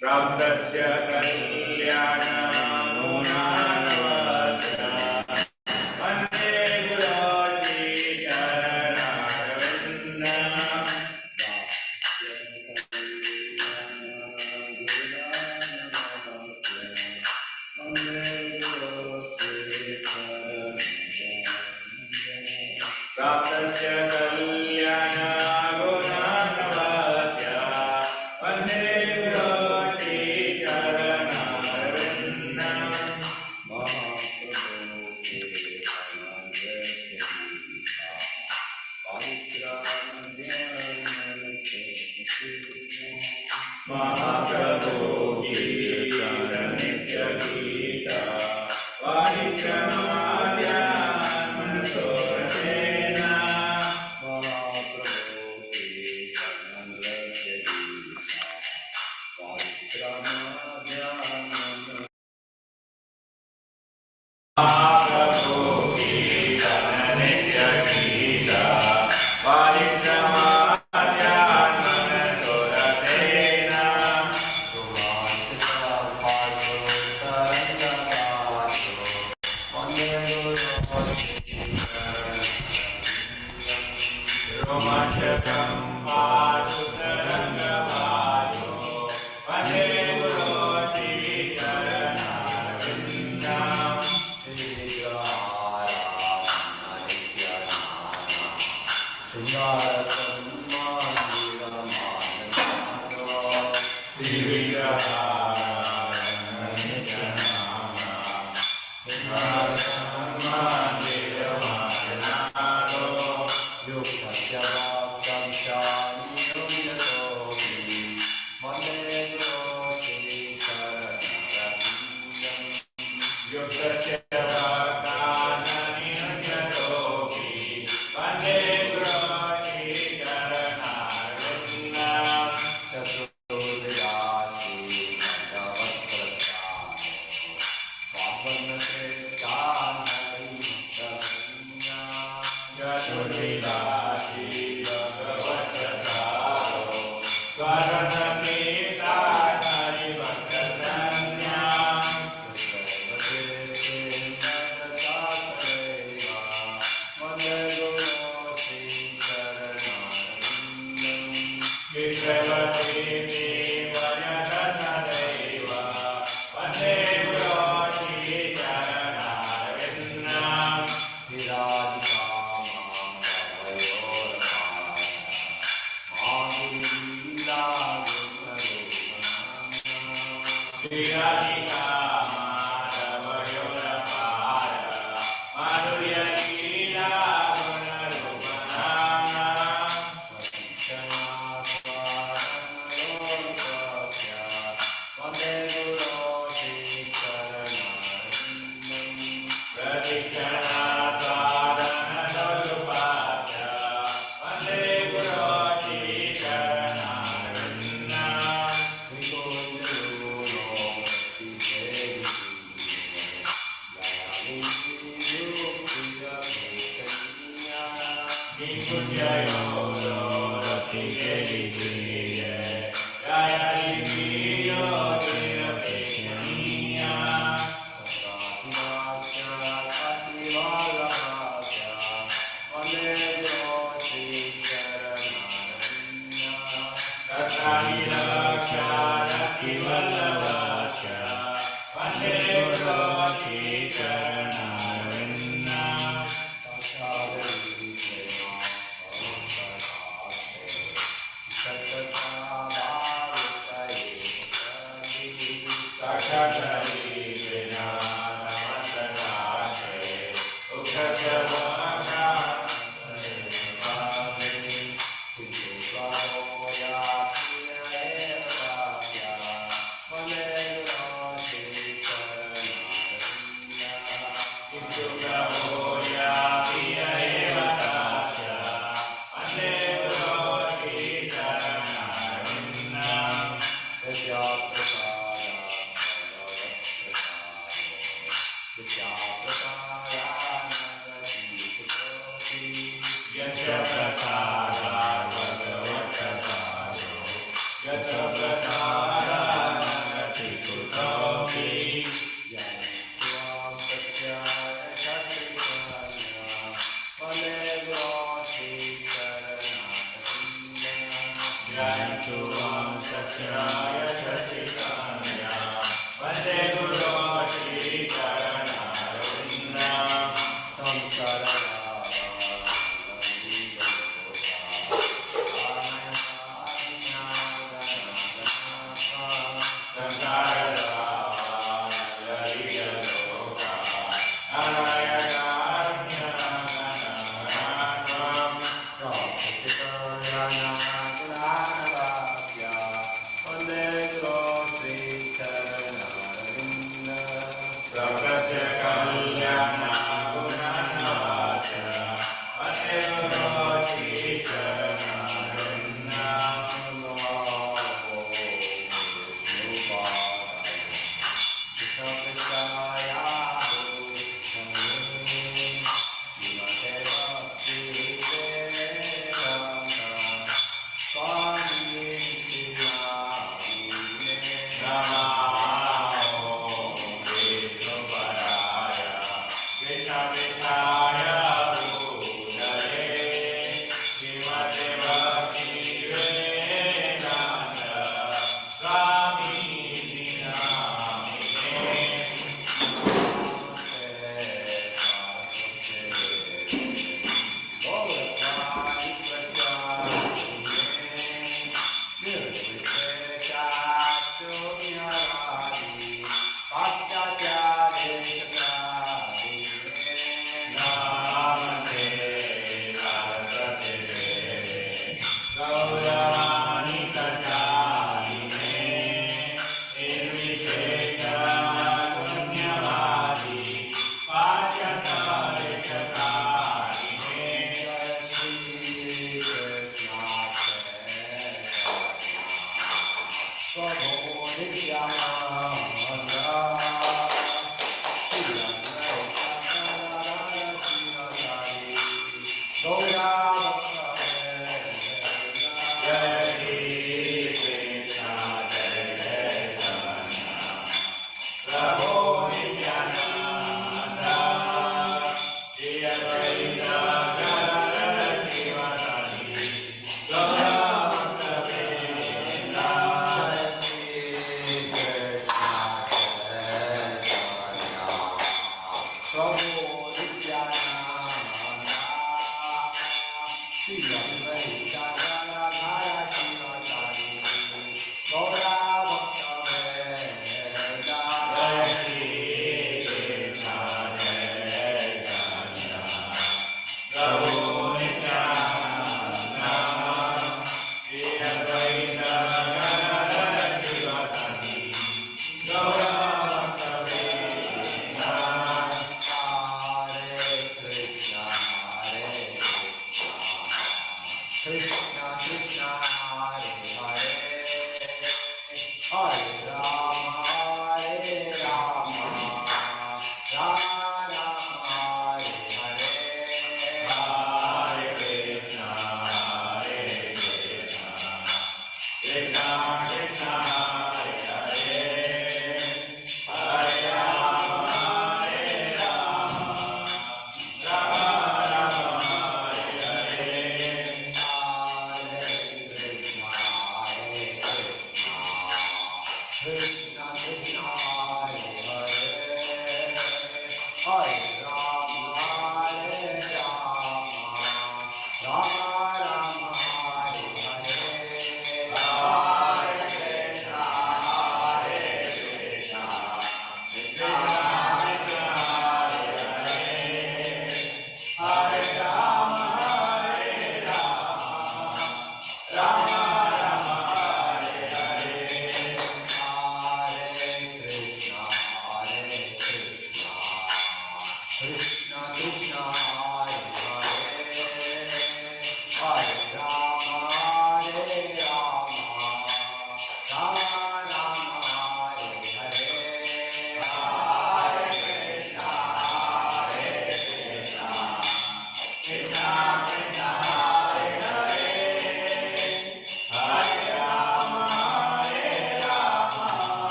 प्राप्तस्य कल्याणमुनानवस्य वन्दे गुरो श्रीचरणारविन्दम् प्राप्तस्य कल्याणमुनानवस्य वन्दे गुरो महाप्रभु की नित्य गीता वाणिज्यमाद्यान्मनसोरसेना महाप्रभु की महाप्रभु की नित्य गीता रोमांचकं पातु तरंगवायो वन्दे गुरो श्रीचरणारविन्दम्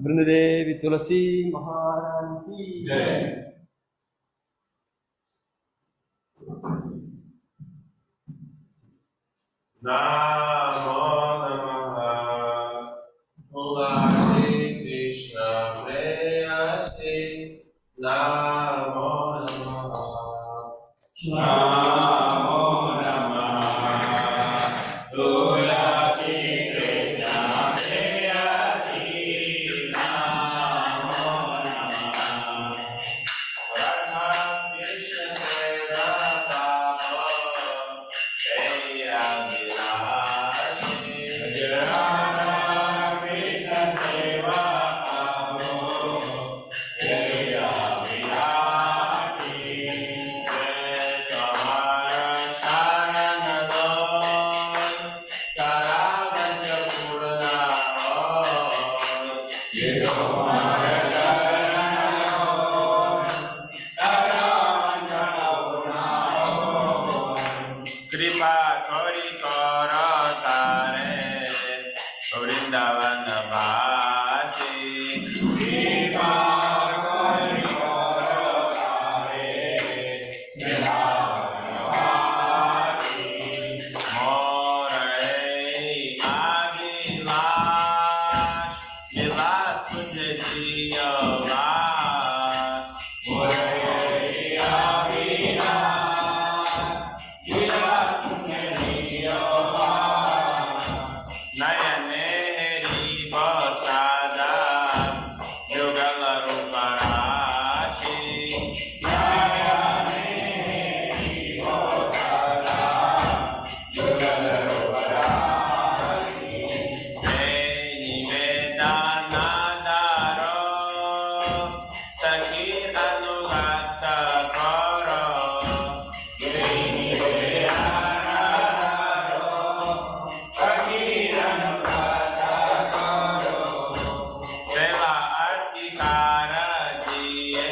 वृंददेवी तुलसी महारानी की जय। नमो नमः तुलसी कृष्ण प्रेयसी नमो नमः नमो नमः तुलसी कृष्ण प्रेयसी नमो नमः राधा कृष्ण सेवा पापो जया विलासी राधा कृष्ण सेवा पापो जया विलासी जय तुम्हारा शरण लो करावच पूर्णा हो ये तुम्हारा शरण लो कृपा करी कर तारे वृंदावन वासी कृपा करी कर तारे वृंदावन वासी मोर आदिलास विलास तुझ जियो वास मोर नयनेरी बसादा युगल रूपराशि नयनेरी बसादा युगल रूपराशि निवेदनादारो सखी अनुगत करो सेवा अधिकार दिए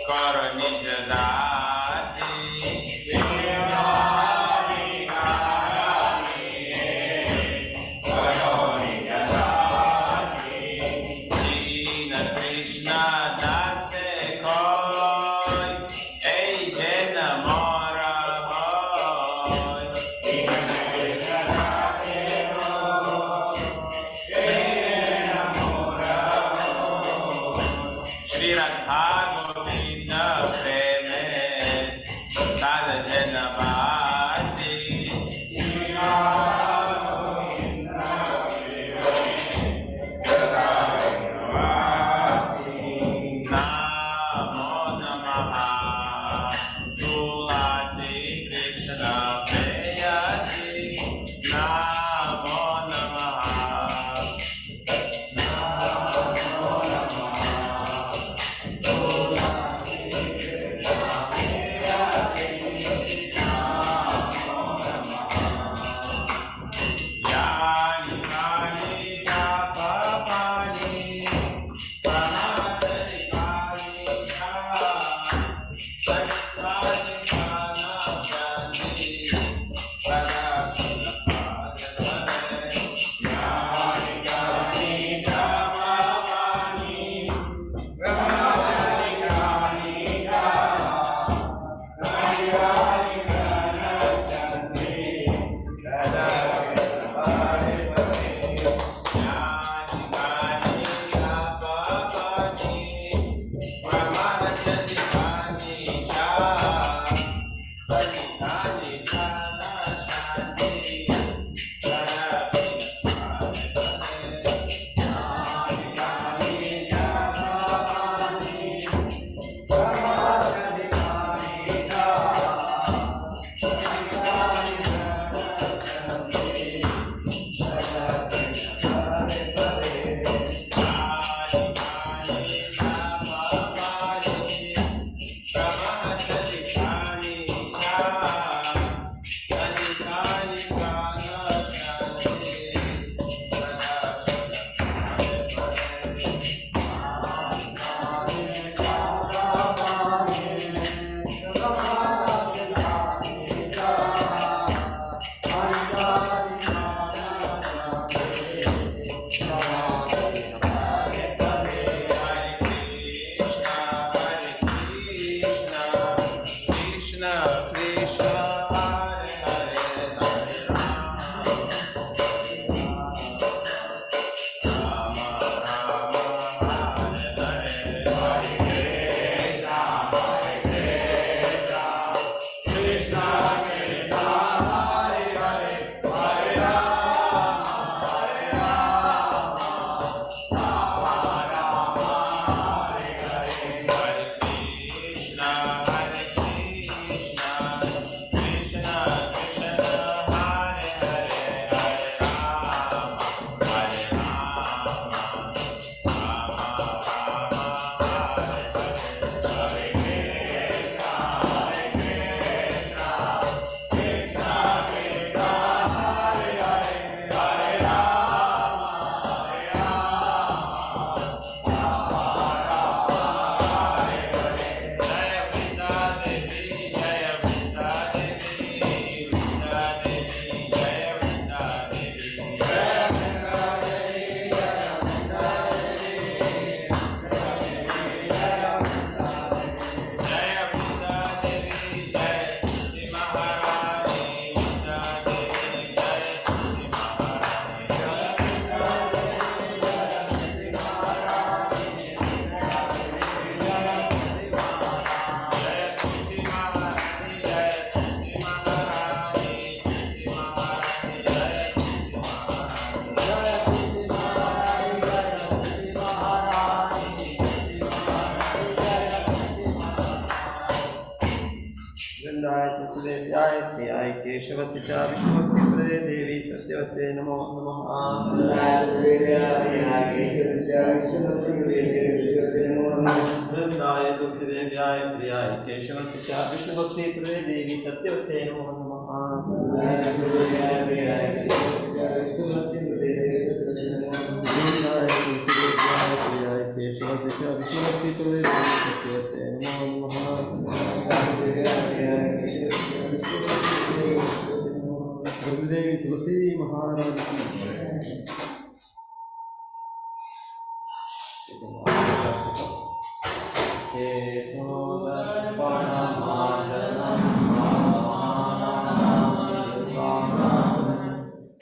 कर निज दासी सेवा अधिकार दिए करो निज दासी दीन कृष्ण दास कोई ऐ जन मोर होय दीन कृष्ण दास श्री राधा गोविंद प्रेम साध जन बासी नमो नमः तुलसी कृष्ण प्रेयसी नमो नमः यानि कानि पापानि प्रमादरिकानि प्रियाय केशवस्य च विष्णुभक्तिप्रदे देवी सत्यवते नमो नमः। वृन्दाय तुलसीदेव्याय प्रियाय केशवस्य च विष्णुभक्तिप्रदे देवी सत्यवते नमो नमः। वृन्दाय तुलसीदेव्याय प्रियाय केशवस्य च विष्णुभक्तिप्रदे देवी सत्यवते नमो नमः। गुरुदेवी तुलसी महाराज की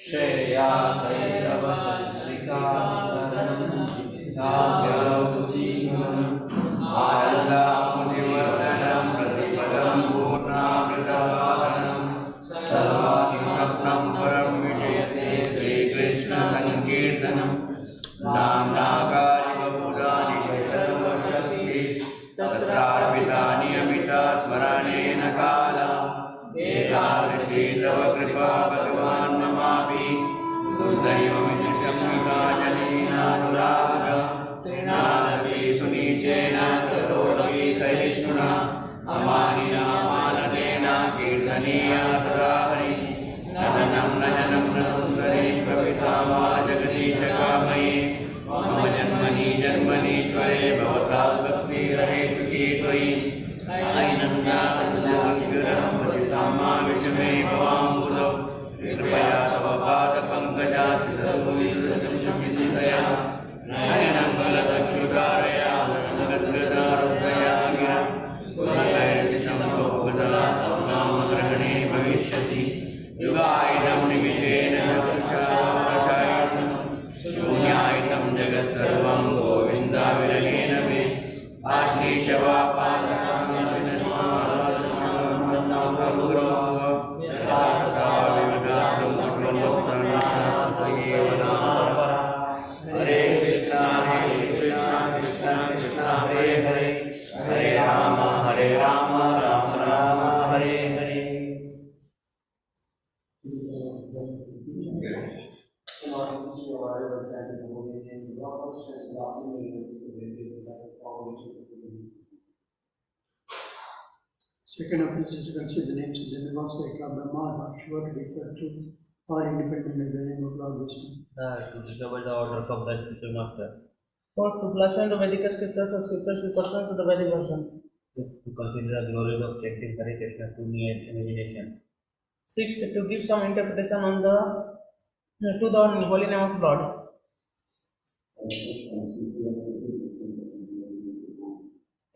श्रेया संकीर्तनम नामनाकारि बहुलानि सर्वशक्ति तत्रार्पितानि अमिता स्मरणेन काला एतादृशी तव कृपा भगवान् ममापि दुर्दैवमिति शम्यता जनेनानुराग तृणादपि सुनीचेन करोति सहिष्णुना अमानिना मानदेन कीर्तनीया सदा हरि नदनं नयनं न सुन्दरे कविता वा जगदीश कामये मम जन्मनि जन्मनीश्वरे भवता भक्तिरहेतुकी त्वयि ऐनन्दातुल्यं भजितां मा विषमे भवाम्बुधौ कृपया तव पादपङ्कजासितरुविलसंशुचितया नयनं गलदश्रुधारया गद्गदारुद्धया गिरा पुनकैर्जितं बहुगदा तव नामग्रहणे भविष्यति युगायितं निमिषेण शून्यायितं जगत्सर्वं गोविन्दाविरलेन मे हरे Krishna Krishna Krishna Hare Hare Hare Ram Ram Ram Hare Hare. Second offense is to consider the names of the demigods like Lord Brahma and Lord Shiva to declare truth or independent of the name of Lord Vishnu. Third, to discover the orders of the spiritual master. Fourth, to blaspheme the Vedic scriptures or scriptures with persons of the Vedic version. Fifth, to consider the glories of chanting Hare Krishna to mere imagination. Sixth, to give some interpretation on to the holy name of Lord.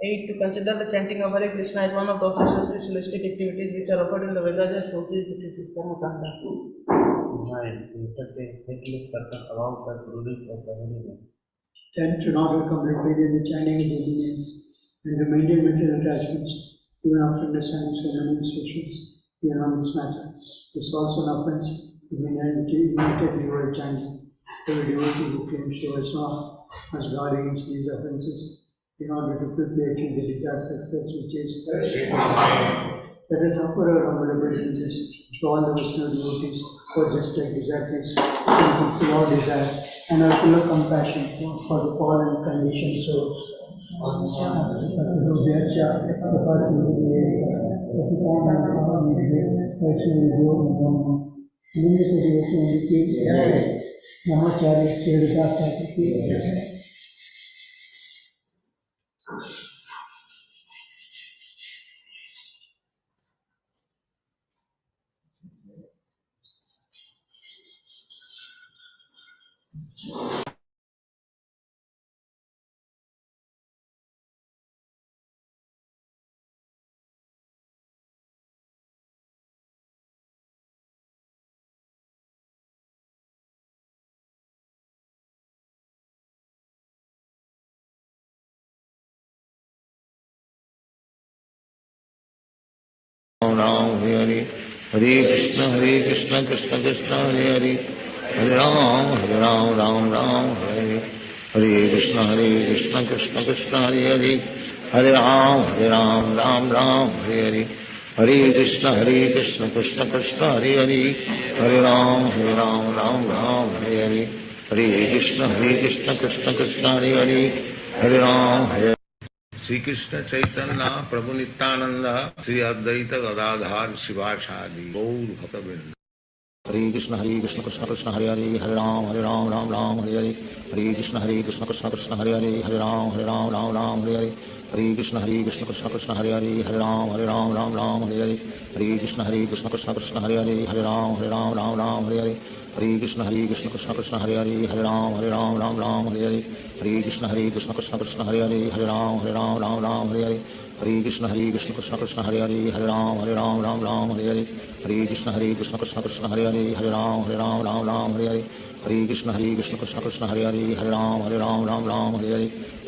Eighth, to consider the chanting of Hare Krishna as one of the official ritualistic activities which are offered in the Vedas as 56 Kanda. Nine, to instruct a heedless person about the glories of the holy name. 10. To not become repeated in the chanting of holy names and to maintain material attachments even after understanding so many instructions beyond this matter. This is also an offense to be imitated devotee chanting. Every devotee who claims to Vaishnava must guard against these offenses in order to quickly achieve the desired success which is. Let us offer our humble obeisances to all the Vishnu devotees who are just like disciples, who fulfill our desires and are full of compassion for the fallen and conditioned souls. Ram Hare Hare Krishna Krishna Krishna Hare Hare Hare Ram Ram Hare Hare Krishna Krishna Krishna Hare Hare Hare Ram Ram Hare Hare Krishna Krishna Krishna Hare Hare Hare Ram Hare Hare Krishna Krishna Hare Hare Hare Ram Hare Shri Krishna Chaitanya Prabhu Nityanand Shri Advaita Gadadhar शिवासादि Gaur भक्तवृंद Hare Krishna Krishna Krishna Hare Hare Hare Ram Ram Hare Hare Hare Krishna Krishna Krishna Hare Hare Hare Ram Ram Hare Hare Hare Krishna Krishna Krishna Hare Hare Hare Ram Ram Hare Hare Hare Krishna Krishna Krishna Hare Hare Hare Ram Ram Hare Hare Hare Krishna Krishna Krishna Hare Hare Hare Ram Ram Hare Hare Hare Krishna Krishna Krishna Hare Hare Hare Ram Hare Hare Hare Krishna Krishna Krishna Hare Hare Hare Ram Hare Hare Hare Krishna Krishna Krishna Hare Hare Hare Ram Hare Hare Hare Krishna Krishna Krishna Hare Hare Hare Ram Hare Hare Hare Krishna Krishna Krishna Hare Hare Hare Ram Hare Hare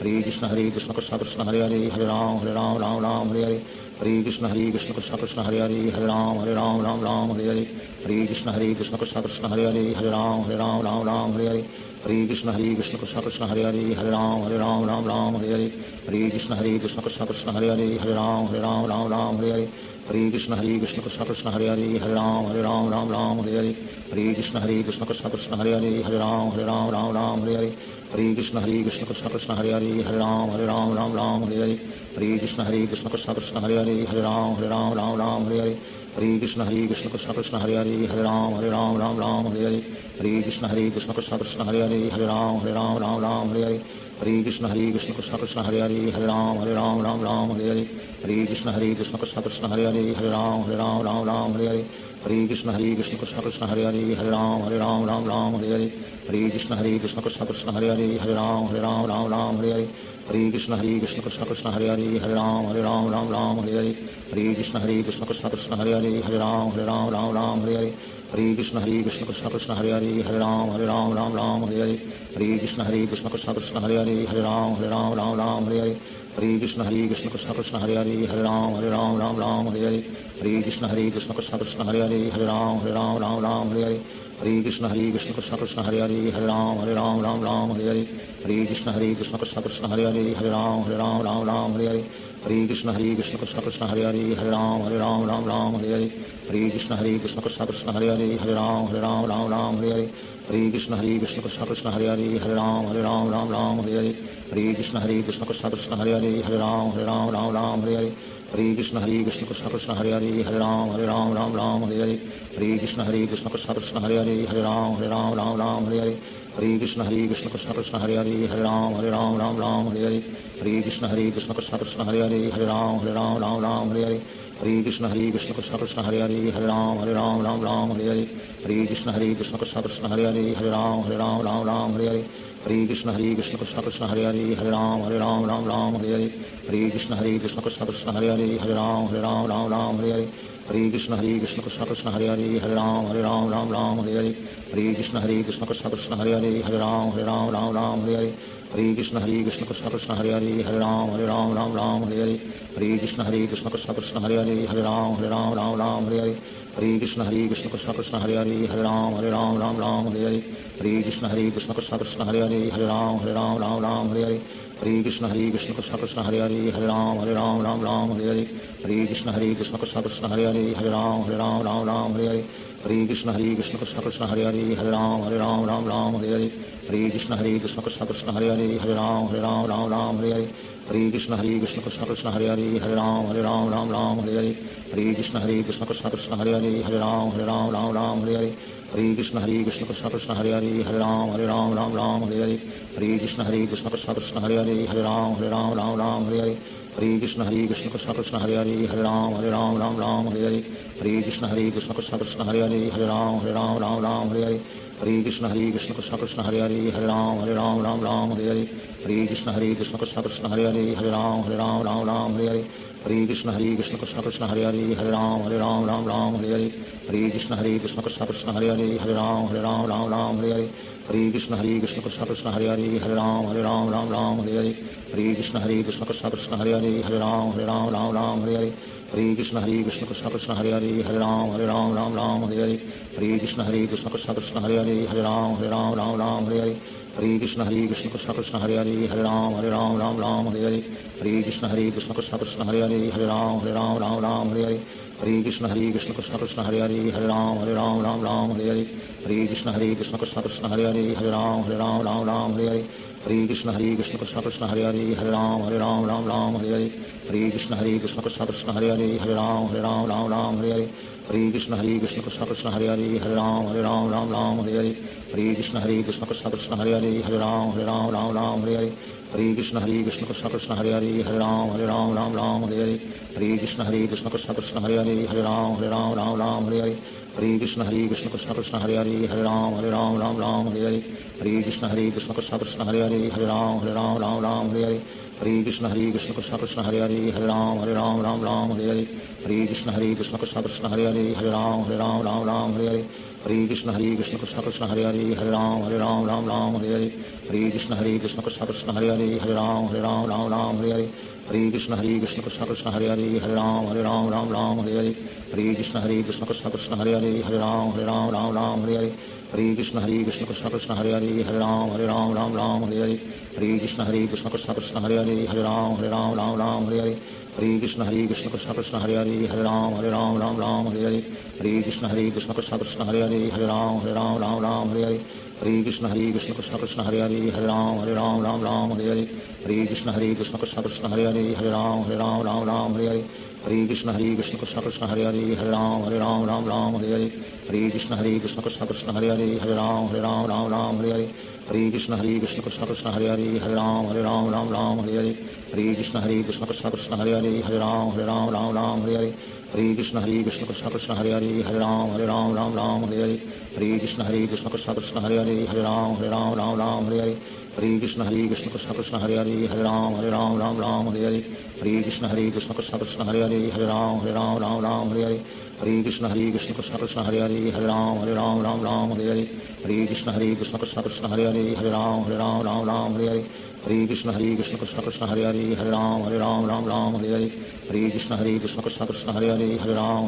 Hare Krishna Krishna Krishna Hare Hare Hare Ram Hare Hare Hare Krishna Krishna Krishna Hare Hare Hare Ram Hare Hare Hare Krishna Krishna Krishna Hare Hare Hare Ram Hare Hare Hare Krishna Krishna Krishna Hare Hare Hare Ram Hare Hare Hare Krishna Krishna Krishna Hare Hare Hare Ram Hare Hare Hare Krishna Krishna Krishna Hare Hare Hare Ram Hare Hare Hare Krishna Krishna Krishna Hare Hare Hare Ram Hare Hare Hare Krishna Krishna Krishna Hare Hare Hare Ram Hare Hare Hare Krishna Krishna Krishna Hare Hare Hare Ram Hare Hare Hare Krishna Krishna Krishna Hare Hare Hare Ram Hare Hare Hare Krishna Krishna Krishna Hare Hare Hare Ram Hare Hare Hare Krishna Krishna Krishna Hare Hare Hare Ram Hare Hare Hare Krishna Krishna Krishna Hare Hare Hare Ram Hare Hare Hare Krishna Krishna Krishna Hare Hare Hare Ram Hare Hare Hare Krishna Krishna Krishna Hare Hare Hare Ram Hare Hare Hare Krishna Krishna Krishna Hare Hare Hare Ram Hare Hare Hare Krishna Krishna Krishna Hare Hare Hare Ram Hare Hare Hare Krishna Krishna Krishna Hare Hare Hare Ram Hare Hare Hare Krishna Krishna Krishna Hare Hare Hare Ram Hare Hare Hare Krishna Krishna Krishna Hare Hare Hare Ram Hare Hare Hare Krishna Krishna Krishna Hare Hare Hare Ram Hare Hare Hare Krishna Krishna Krishna Hare Hare Hare Ram Hare Hare Hare Krishna Krishna Krishna Hare Hare Hare Ram Hare Hare Hare Krishna Krishna Krishna Hare Hare Hare Ram Hare Hare Hare Krishna Krishna Krishna Hare Hare Hare Ram Hare Hare Hare Krishna Krishna Krishna Hare Hare Hare Ram Hare Hare Hare Krishna Krishna Krishna Hare Hare Hare Ram Ram Ram Hare Hare Hare Krishna Krishna Krishna Hare Hare Hare Ram Ram Hare Hare Hare Krishna Krishna Krishna Hare Hare Hare Ram Ram Hare Hare Hare Krishna Krishna Krishna Hare Hare Hare Ram Ram Hare Hare Hare Krishna Krishna Krishna Hare Hare Hare Ram Ram Hare Hare Hare Krishna Krishna Krishna Hare Hare Hare Ram Ram Hare Hare Hare Krishna Krishna Krishna Hare Hare Hare Ram Ram Hare Hare Hare Krishna Krishna Krishna Hare Hare Hare Ram Ram Hare Hare Hare Krishna Krishna Krishna Hare Hare Hare Ram Ram Hare Hare Hare Krishna Krishna Krishna Hare Hare Hare Ram Ram Hare Hare Hare Krishna Krishna Krishna Hare Hare Hare Ram Ram Hare Hare Hare Krishna Krishna Krishna Hare Hare Hare Ram Ram Hare Hare Hare Krishna Krishna Krishna Hare Hare Hare Ram Ram Hare Hare Hare Krishna Krishna Krishna Hare Hare Hare Ram Ram Hare Hare Hare Krishna Krishna Krishna Hare Hare Hare Ram Ram Hare Hare Hare Krishna Krishna Krishna Hare Hare Hare Ram Ram Hare Hare Hare Krishna Krishna Krishna Hare Hare Hare Ram Ram Hare Hare Hare Krishna Krishna Krishna Hare Hare Hare Ram Ram Hare Hare Hare Krishna Krishna Krishna Hare Hare Hare Ram Ram Hare Hare Hare Krishna Krishna Krishna Hare Hare Hare Ram Ram Hare Hare Hare Krishna Krishna Krishna Hare Hare Hare Ram Ram Hare Hare Hare Krishna Krishna Krishna Hare Hare Hare Ram Ram Hare Hare Hare Krishna Krishna Krishna Hare Hare Hare Ram Ram Hare Hare Hare Krishna Krishna Krishna Hare Hare Hare Ram Ram Hare Hare Hare Krishna Krishna Krishna Hare Hare Hare Ram Ram Hare Hare Hare Krishna Krishna Krishna Hare Hare Hare Ram Ram Hare Hare Hare Krishna Krishna Krishna Hare Hare Hare Ram Ram Hare Hare Hare Krishna Krishna Krishna Hare Hare Hare Ram Ram Hare Hare Hare Krishna Krishna Krishna Hare Hare Hare Ram Ram Hare Hare Hare Krishna Krishna Krishna Hare Hare Hare Ram Ram Hare Hare Hare Krishna Krishna Krishna Hare Hare Hare Ram Ram Hare Hare Hare Krishna Krishna Krishna Hare Hare Hare Ram Ram Hare Hare Hare Krishna Krishna Krishna Hare Hare Hare Ram Ram Hare Hare Hare Krishna Krishna Krishna Hare Hare Hare Ram Ram Hare Hare Hare Krishna Krishna Krishna Hare Hare Hare Ram Ram Hare Hare Hare Krishna Krishna Krishna Hare Hare Hare Ram Ram Hare Hare Hare Krishna Krishna Krishna Hare Hare Hare Ram Ram Hare Hare Hare Krishna Krishna Krishna Hare Hare Hare Ram Ram Hare Hare Hare Krishna Krishna Krishna Hare Hare Hare Ram Ram Hare Hare Hare Krishna Krishna Krishna Hare Hare Hare Ram Ram Hare Hare Hare Krishna Krishna Krishna Hare Hare Hare Ram Ram Hare Hare Hare Krishna Krishna Krishna Hare Hare Hare Ram Ram Hare Hare Hare Krishna Krishna Krishna Hare Hare Hare Ram Ram Hare Hare Hare Krishna Krishna Krishna Hare Hare Hare Ram Ram Hare Hare Hare Krishna Krishna Krishna Hare Hare Hare Ram Ram Hare Hare Hare Krishna Krishna Krishna Hare Hare Hare Ram Ram Hare Hare Hare Krishna Krishna Krishna Hare Hare Hare Ram Ram Hare Hare Hare Krishna Krishna Krishna Hare Hare Hare Ram Ram Hare Hare Hare Krishna Krishna Krishna Hare Hare Hare Ram Ram Hare Hare Hare Krishna Krishna Krishna Hare Hare Hare Ram Ram Hare Hare Hare Krishna Krishna Krishna Hare Hare Hare Ram Ram Hare Hare Hare Krishna Krishna Krishna Hare Hare Hare Ram Ram Hare Hare Hare Krishna Krishna Krishna Hare Hare Hare Ram Ram Hare Hare Hare Krishna Krishna Krishna Hare Hare Hare Ram Ram Hare Hare Hare Krishna Krishna Krishna Hare Hare Hare Ram Ram Hare Hare Hare Krishna Krishna Krishna Hare Hare Hare Ram Ram Hare Hare Hare Krishna Krishna Krishna Hare Hare Hare Ram Ram Hare Hare Hare Krishna Krishna Krishna Hare Hare Hare Ram Ram Hare Hare Hare Krishna Krishna Krishna Hare Hare Hare Ram Ram Hare Hare Hare Krishna Krishna Krishna Hare Hare Hare Ram Ram Hare Hare Hare Krishna Krishna Krishna Hare Hare Hare Ram Ram Hare Hare Hare Krishna Krishna Krishna Hare Hare Hare Ram Ram Hare Hare Hare Krishna Krishna Krishna Hare Hare Hare Ram Ram Hare Hare Hare Krishna Krishna Krishna Hare Hare Hare Ram Ram Hare Hare Hare Krishna Krishna Krishna Hare Hare Hare Ram Ram Hare Hare Hare Krishna Krishna Krishna Hare Hare Hare Ram Ram Hare Hare Hare Krishna Krishna Krishna Hare Hare Hare Ram Ram Hare Hare Hare Krishna Krishna Krishna Hare Hare Hare Ram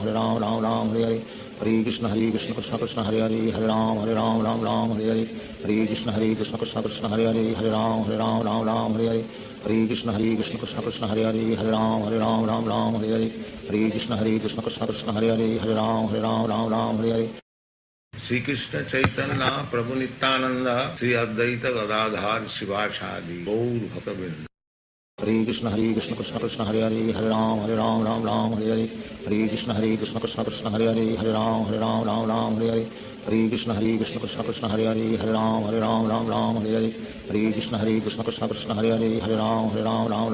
Ram Hare Hare Hare Krishna Krishna Krishna Hare Hare Hare Ram Ram Hare Hare Hare Krishna Krishna Krishna Hare Hare Hare Ram Ram Hare Hare Hare Krishna Krishna Krishna Hare Hare Hare Ram Ram Hare Hare Hare Krishna Krishna Krishna Hare Hare Hare Ram Hare Hare Shri Krishna Chaitanya Prabhu Nityanand Shri Advaita Gadadhar Shivacharya Gaur भक्तवृंद। Hare Krishna Krishna Krishna Hare Hare Hare Ram Ram Ram Hare Hare Hare Krishna Krishna Krishna Hare Hare Hare Ram Ram Hare Hare Hare Krishna Krishna Krishna Hare Hare Hare Ram Ram Hare Hare Hare Krishna Krishna Krishna Hare Hare Hare Ram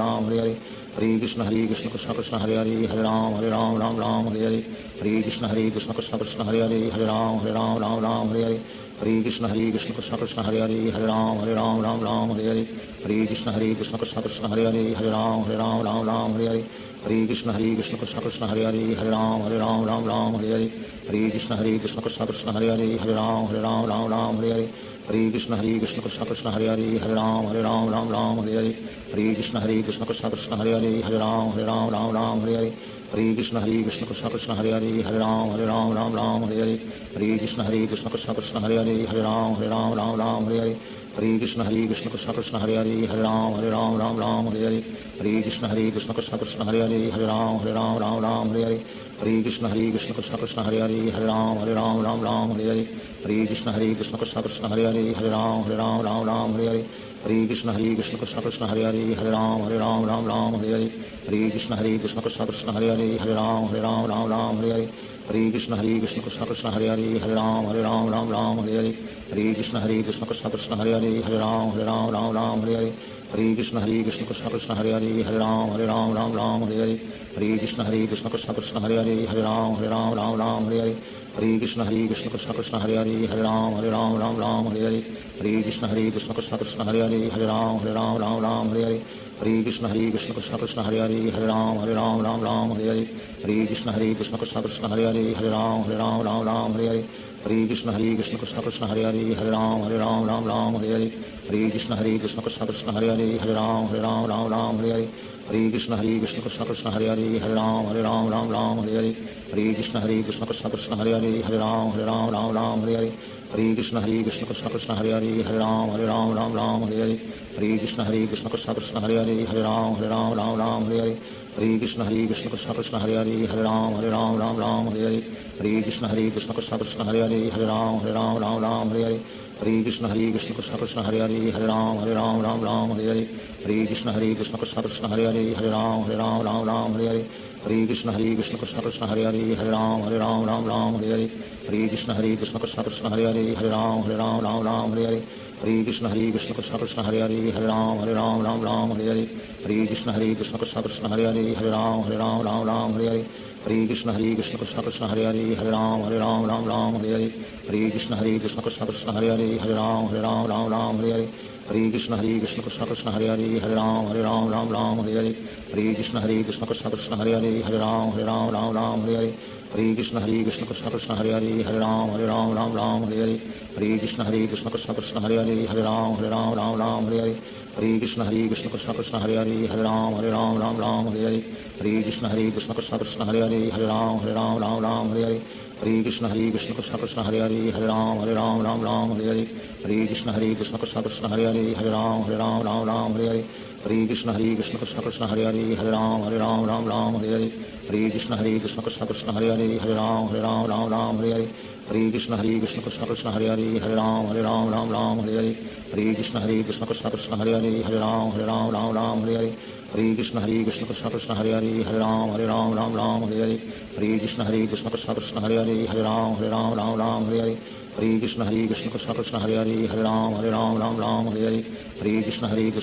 Ram Hare Hare Hare Krishna Krishna Krishna Hare Hare Hare Ram Ram Hare Hare Hare Krishna Krishna Krishna Hare Hare Hare Ram Ram Hare Hare Hare Krishna Krishna Krishna Hare Hare Hare Ram Ram Hare Hare Hare Krishna Krishna Krishna Hare Hare Hare Ram Ram Hare Hare Hare Krishna Krishna Krishna Hare Hare Hare Ram Ram Hare Hare Hare Krishna Krishna Krishna Hare Hare Hare Ram Ram Hare Hare Hare Krishna Krishna Krishna Hare Hare Hare Ram Ram Hare Hare Hare Krishna Krishna Krishna Hare Hare Hare Ram Ram Hare Hare Hare Krishna Krishna Krishna Hare Hare Hare Ram Hare Hare Hare Krishna Krishna Krishna Hare Hare Hare Ram Hare Hare Hare Krishna Krishna Krishna Hare Hare Hare Ram Hare Hare Hare Krishna Krishna Krishna Hare Hare Hare Ram Hare Hare Hare Krishna Krishna Krishna Hare Hare Hare Ram Hare Hare Hare Krishna Krishna Krishna Hare Hare Hare Ram Hare Hare Hare Krishna Krishna Krishna Hare Hare Hare Ram Hare Hare Hare Krishna Krishna Krishna Hare Hare Hare Ram Hare Hare Hare Krishna Krishna Krishna Hare Hare Hare Ram Hare Hare Hare Krishna Krishna Krishna Hare Hare Hare Ram Hare Hare Hare Krishna Krishna Krishna Hare Hare Hare Ram Hare Hare Hare Krishna Krishna Krishna Hare Hare Hare Ram Hare Hare Hare Krishna Krishna Krishna Hare Hare Hare Ram Hare Hare Hare Krishna Krishna Krishna Hare Hare Hare Ram Hare Hare Hare Krishna Krishna Krishna Hare Hare Hare Ram Hare Hare Hare Krishna Krishna Krishna Hare Hare Hare Ram Hare Hare Hare Krishna Krishna Krishna Hare Hare Hare Ram Hare Hare Hare Krishna Krishna Krishna Hare Hare Hare Ram Hare Hare Hare Krishna Krishna Krishna Hare Hare Hare Ram Hare Hare Hare Krishna Krishna Krishna Hare Hare Hare Ram Hare Hare Hare Krishna Krishna Krishna Hare Hare Hare Ram Hare Hare Hare Krishna Krishna Krishna Hare Hare Hare Ram Hare Hare Hare Krishna Krishna Krishna Hare Hare Hare Ram Hare Hare Hare Krishna Krishna Krishna Hare Hare Hare Ram Hare Hare Hare Krishna Krishna Krishna Hare Hare Hare Ram Hare Hare Hare Krishna Krishna Krishna Hare Hare Hare Ram Hare Hare Hare Krishna Krishna Krishna Hare Hare Hare Ram Hare Hare Hare Krishna Krishna Krishna Hare Hare Hare Ram Hare Hare Hare Krishna Krishna Krishna Hare Hare Hare Ram Hare Hare Hare Krishna Krishna Krishna Hare Hare Hare Ram Hare Hare Hare Krishna Krishna Krishna Hare Hare Hare Ram Hare Hare Hare Krishna Krishna Krishna Hare Hare Hare Ram Hare Hare Hare Krishna Krishna Krishna Hare Hare Hare Ram Hare Hare Hare Krishna Krishna Krishna Hare Hare Hare Ram Hare Hare Hare Krishna Krishna Krishna Hare Hare Hare Ram Hare Hare Hare Krishna Krishna Krishna Hare Hare Hare Ram Hare Hare Hare Krishna Krishna Krishna Hare Hare Hare Ram Hare Hare Hare Krishna Krishna Krishna Hare Hare Hare Ram Hare Hare Hare Krishna Krishna Krishna Hare Hare Hare Ram Hare Hare Hare Krishna Krishna Krishna Hare Hare Hare Ram Hare Hare Hare Krishna Krishna Krishna Hare Hare Hare Ram Hare Hare Hare Krishna Krishna Krishna Hare Hare Hare Ram Hare Hare Hare Krishna Krishna Krishna Hare Hare Hare Ram Hare Hare Hare Krishna Krishna Krishna Hare Hare Hare Ram Hare Hare Hare Krishna Krishna Krishna Hare Hare Hare Ram Hare Hare Hare Krishna Krishna Krishna Hare Hare Hare Ram Hare Hare Hare Krishna Krishna Krishna Hare Hare Hare Ram Hare Hare Hare Krishna Krishna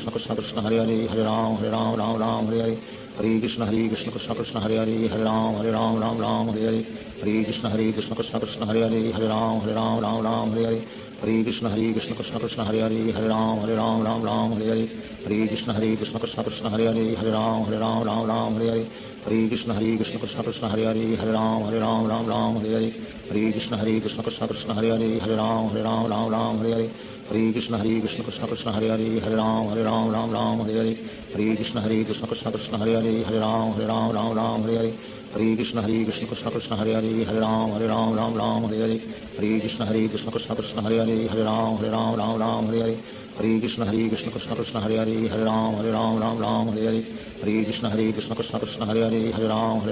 Krishna Hare Hare Hare Ram Hare Hare Hare Krishna Krishna Krishna Hare Hare Hare Ram Hare Hare Hare Krishna Krishna Krishna Hare Hare Hare Ram Hare Hare Hare Krishna Krishna Krishna Hare Hare Hare Ram Hare Hare Hare Krishna Krishna Krishna Hare Hare Hare Ram Hare Hare Hare Krishna Krishna Krishna Hare Hare Hare Ram Hare Hare Hare Krishna Krishna Krishna Hare Hare Hare Ram Hare Hare Hare Krishna Krishna Krishna Hare Hare Hare Ram Hare Hare Hare Krishna Krishna Krishna Hare Hare Hare Ram Hare Hare Hare Krishna Krishna Krishna Hare Hare Hare Ram Hare Hare Hare Krishna Krishna Krishna Hare Hare Hare Ram Hare Hare Hare Krishna Krishna Krishna Hare Hare Hare Ram Hare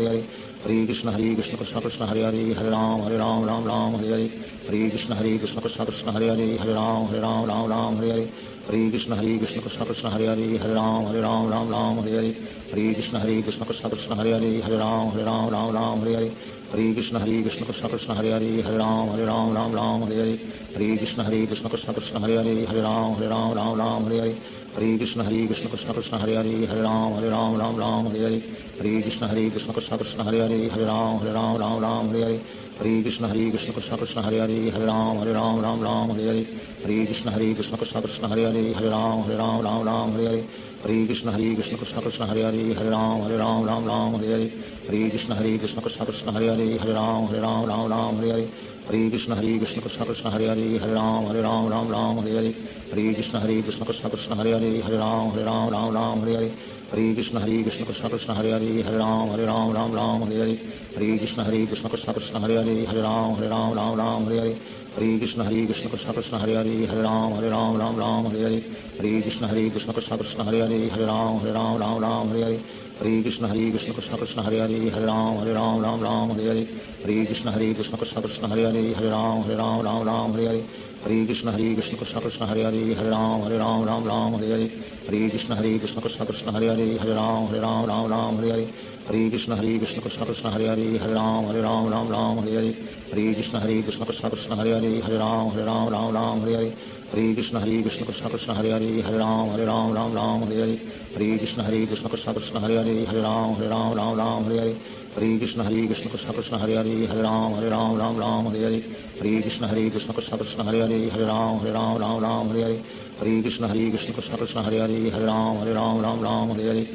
Hare Hare Krishna Krishna Krishna Hare Hare Hare Ram Hare Hare Hare Krishna Krishna Krishna Hare Hare Hare Ram Hare Hare Hare Krishna Krishna Krishna Hare Hare Hare Ram Hare Hare Hare Krishna Krishna Krishna Hare Hare Hare Ram Ram Ram Hare Hare Hare Krishna Krishna Krishna Hare Hare Hare Ram Ram Hare Hare Hare Krishna Krishna Krishna Hare Hare Hare Ram Ram Hare Hare Hare Krishna Krishna Krishna Hare Hare Hare Ram Ram Hare Hare Hare Krishna Krishna Krishna Hare Hare Hare Ram Ram Hare Hare Hare Krishna Krishna Krishna Hare Hare Hare Ram Ram Hare Hare Hare Krishna Krishna Krishna Hare Hare Hare Ram Ram Hare Hare Hare Krishna Krishna Krishna Hare Hare Hare Ram Ram Hare Hare Hare Krishna Krishna Krishna Hare Hare Hare Ram Ram Hare Hare Hare Krishna Krishna Krishna Hare Hare Hare Ram Ram Hare Hare Hare Krishna Krishna Krishna Hare Hare Hare Ram Ram Hare Hare Hare Krishna Krishna Krishna Hare Hare Hare Ram Ram Hare Hare Hare Krishna Krishna Krishna Hare Hare Hare Ram Ram Hare Hare Hare Krishna Krishna Krishna Hare Hare Hare Ram Ram Hare Hare Hare Krishna Krishna Krishna Hare Hare Hare Ram Ram Hare Hare Hare Krishna Krishna Krishna Hare Hare Hare Ram Ram Hare Hare Hare Krishna Krishna Krishna Hare Hare Hare Ram Ram Hare Hare Hare Krishna Krishna Krishna Hare Hare Hare Ram Ram Hare Hare Hare Krishna Krishna Krishna Hare Hare Hare Ram Ram Hare Hare Hare Krishna Krishna Krishna Hare Hare Hare Ram Ram Hare Hare Hare Krishna Krishna Krishna Hare Hare Hare Ram Ram Hare Hare Hare Krishna Krishna Krishna Hare Hare Hare Ram Ram Hare Hare Hare Krishna Krishna Krishna Hare Hare Hare Ram Ram Hare Hare Hare Krishna Krishna Krishna Hare Hare Hare Ram Ram Hare Hare Hare Krishna Krishna Krishna Hare Hare Hare Ram Ram Hare Hare Hare Krishna Krishna Krishna Hare Hare Hare Ram Ram Hare Hare Hare Krishna Krishna Krishna Hare Hare Hare Ram Ram Hare Hare Hare Krishna Krishna Krishna Hare Hare Hare Ram Ram Hare Hare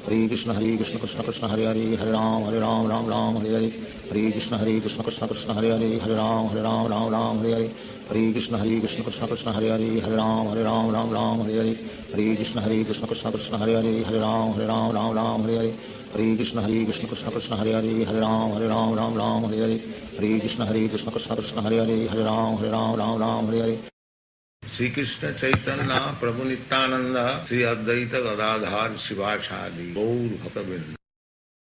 Hare Krishna Krishna Krishna Hare Hare Hare Ram Ram Hare Hare Hare Krishna Krishna Krishna Hare Hare Hare Ram Ram Hare Hare Hare Krishna Krishna Krishna Hare Hare Hare Ram Ram Hare Hare Hare Krishna Krishna Krishna Hare Hare Hare Ram Ram Hare Hare Hare Krishna Krishna Krishna Hare Hare Hare Ram Ram Hare Hare Hare Krishna Krishna Krishna Hare Hare Hare Ram Hare Hare Sri Krishna Chaitanya Prabhu Nityananda Sri Advaita Gadadhar Sivasadi Gaur Bhaktavinda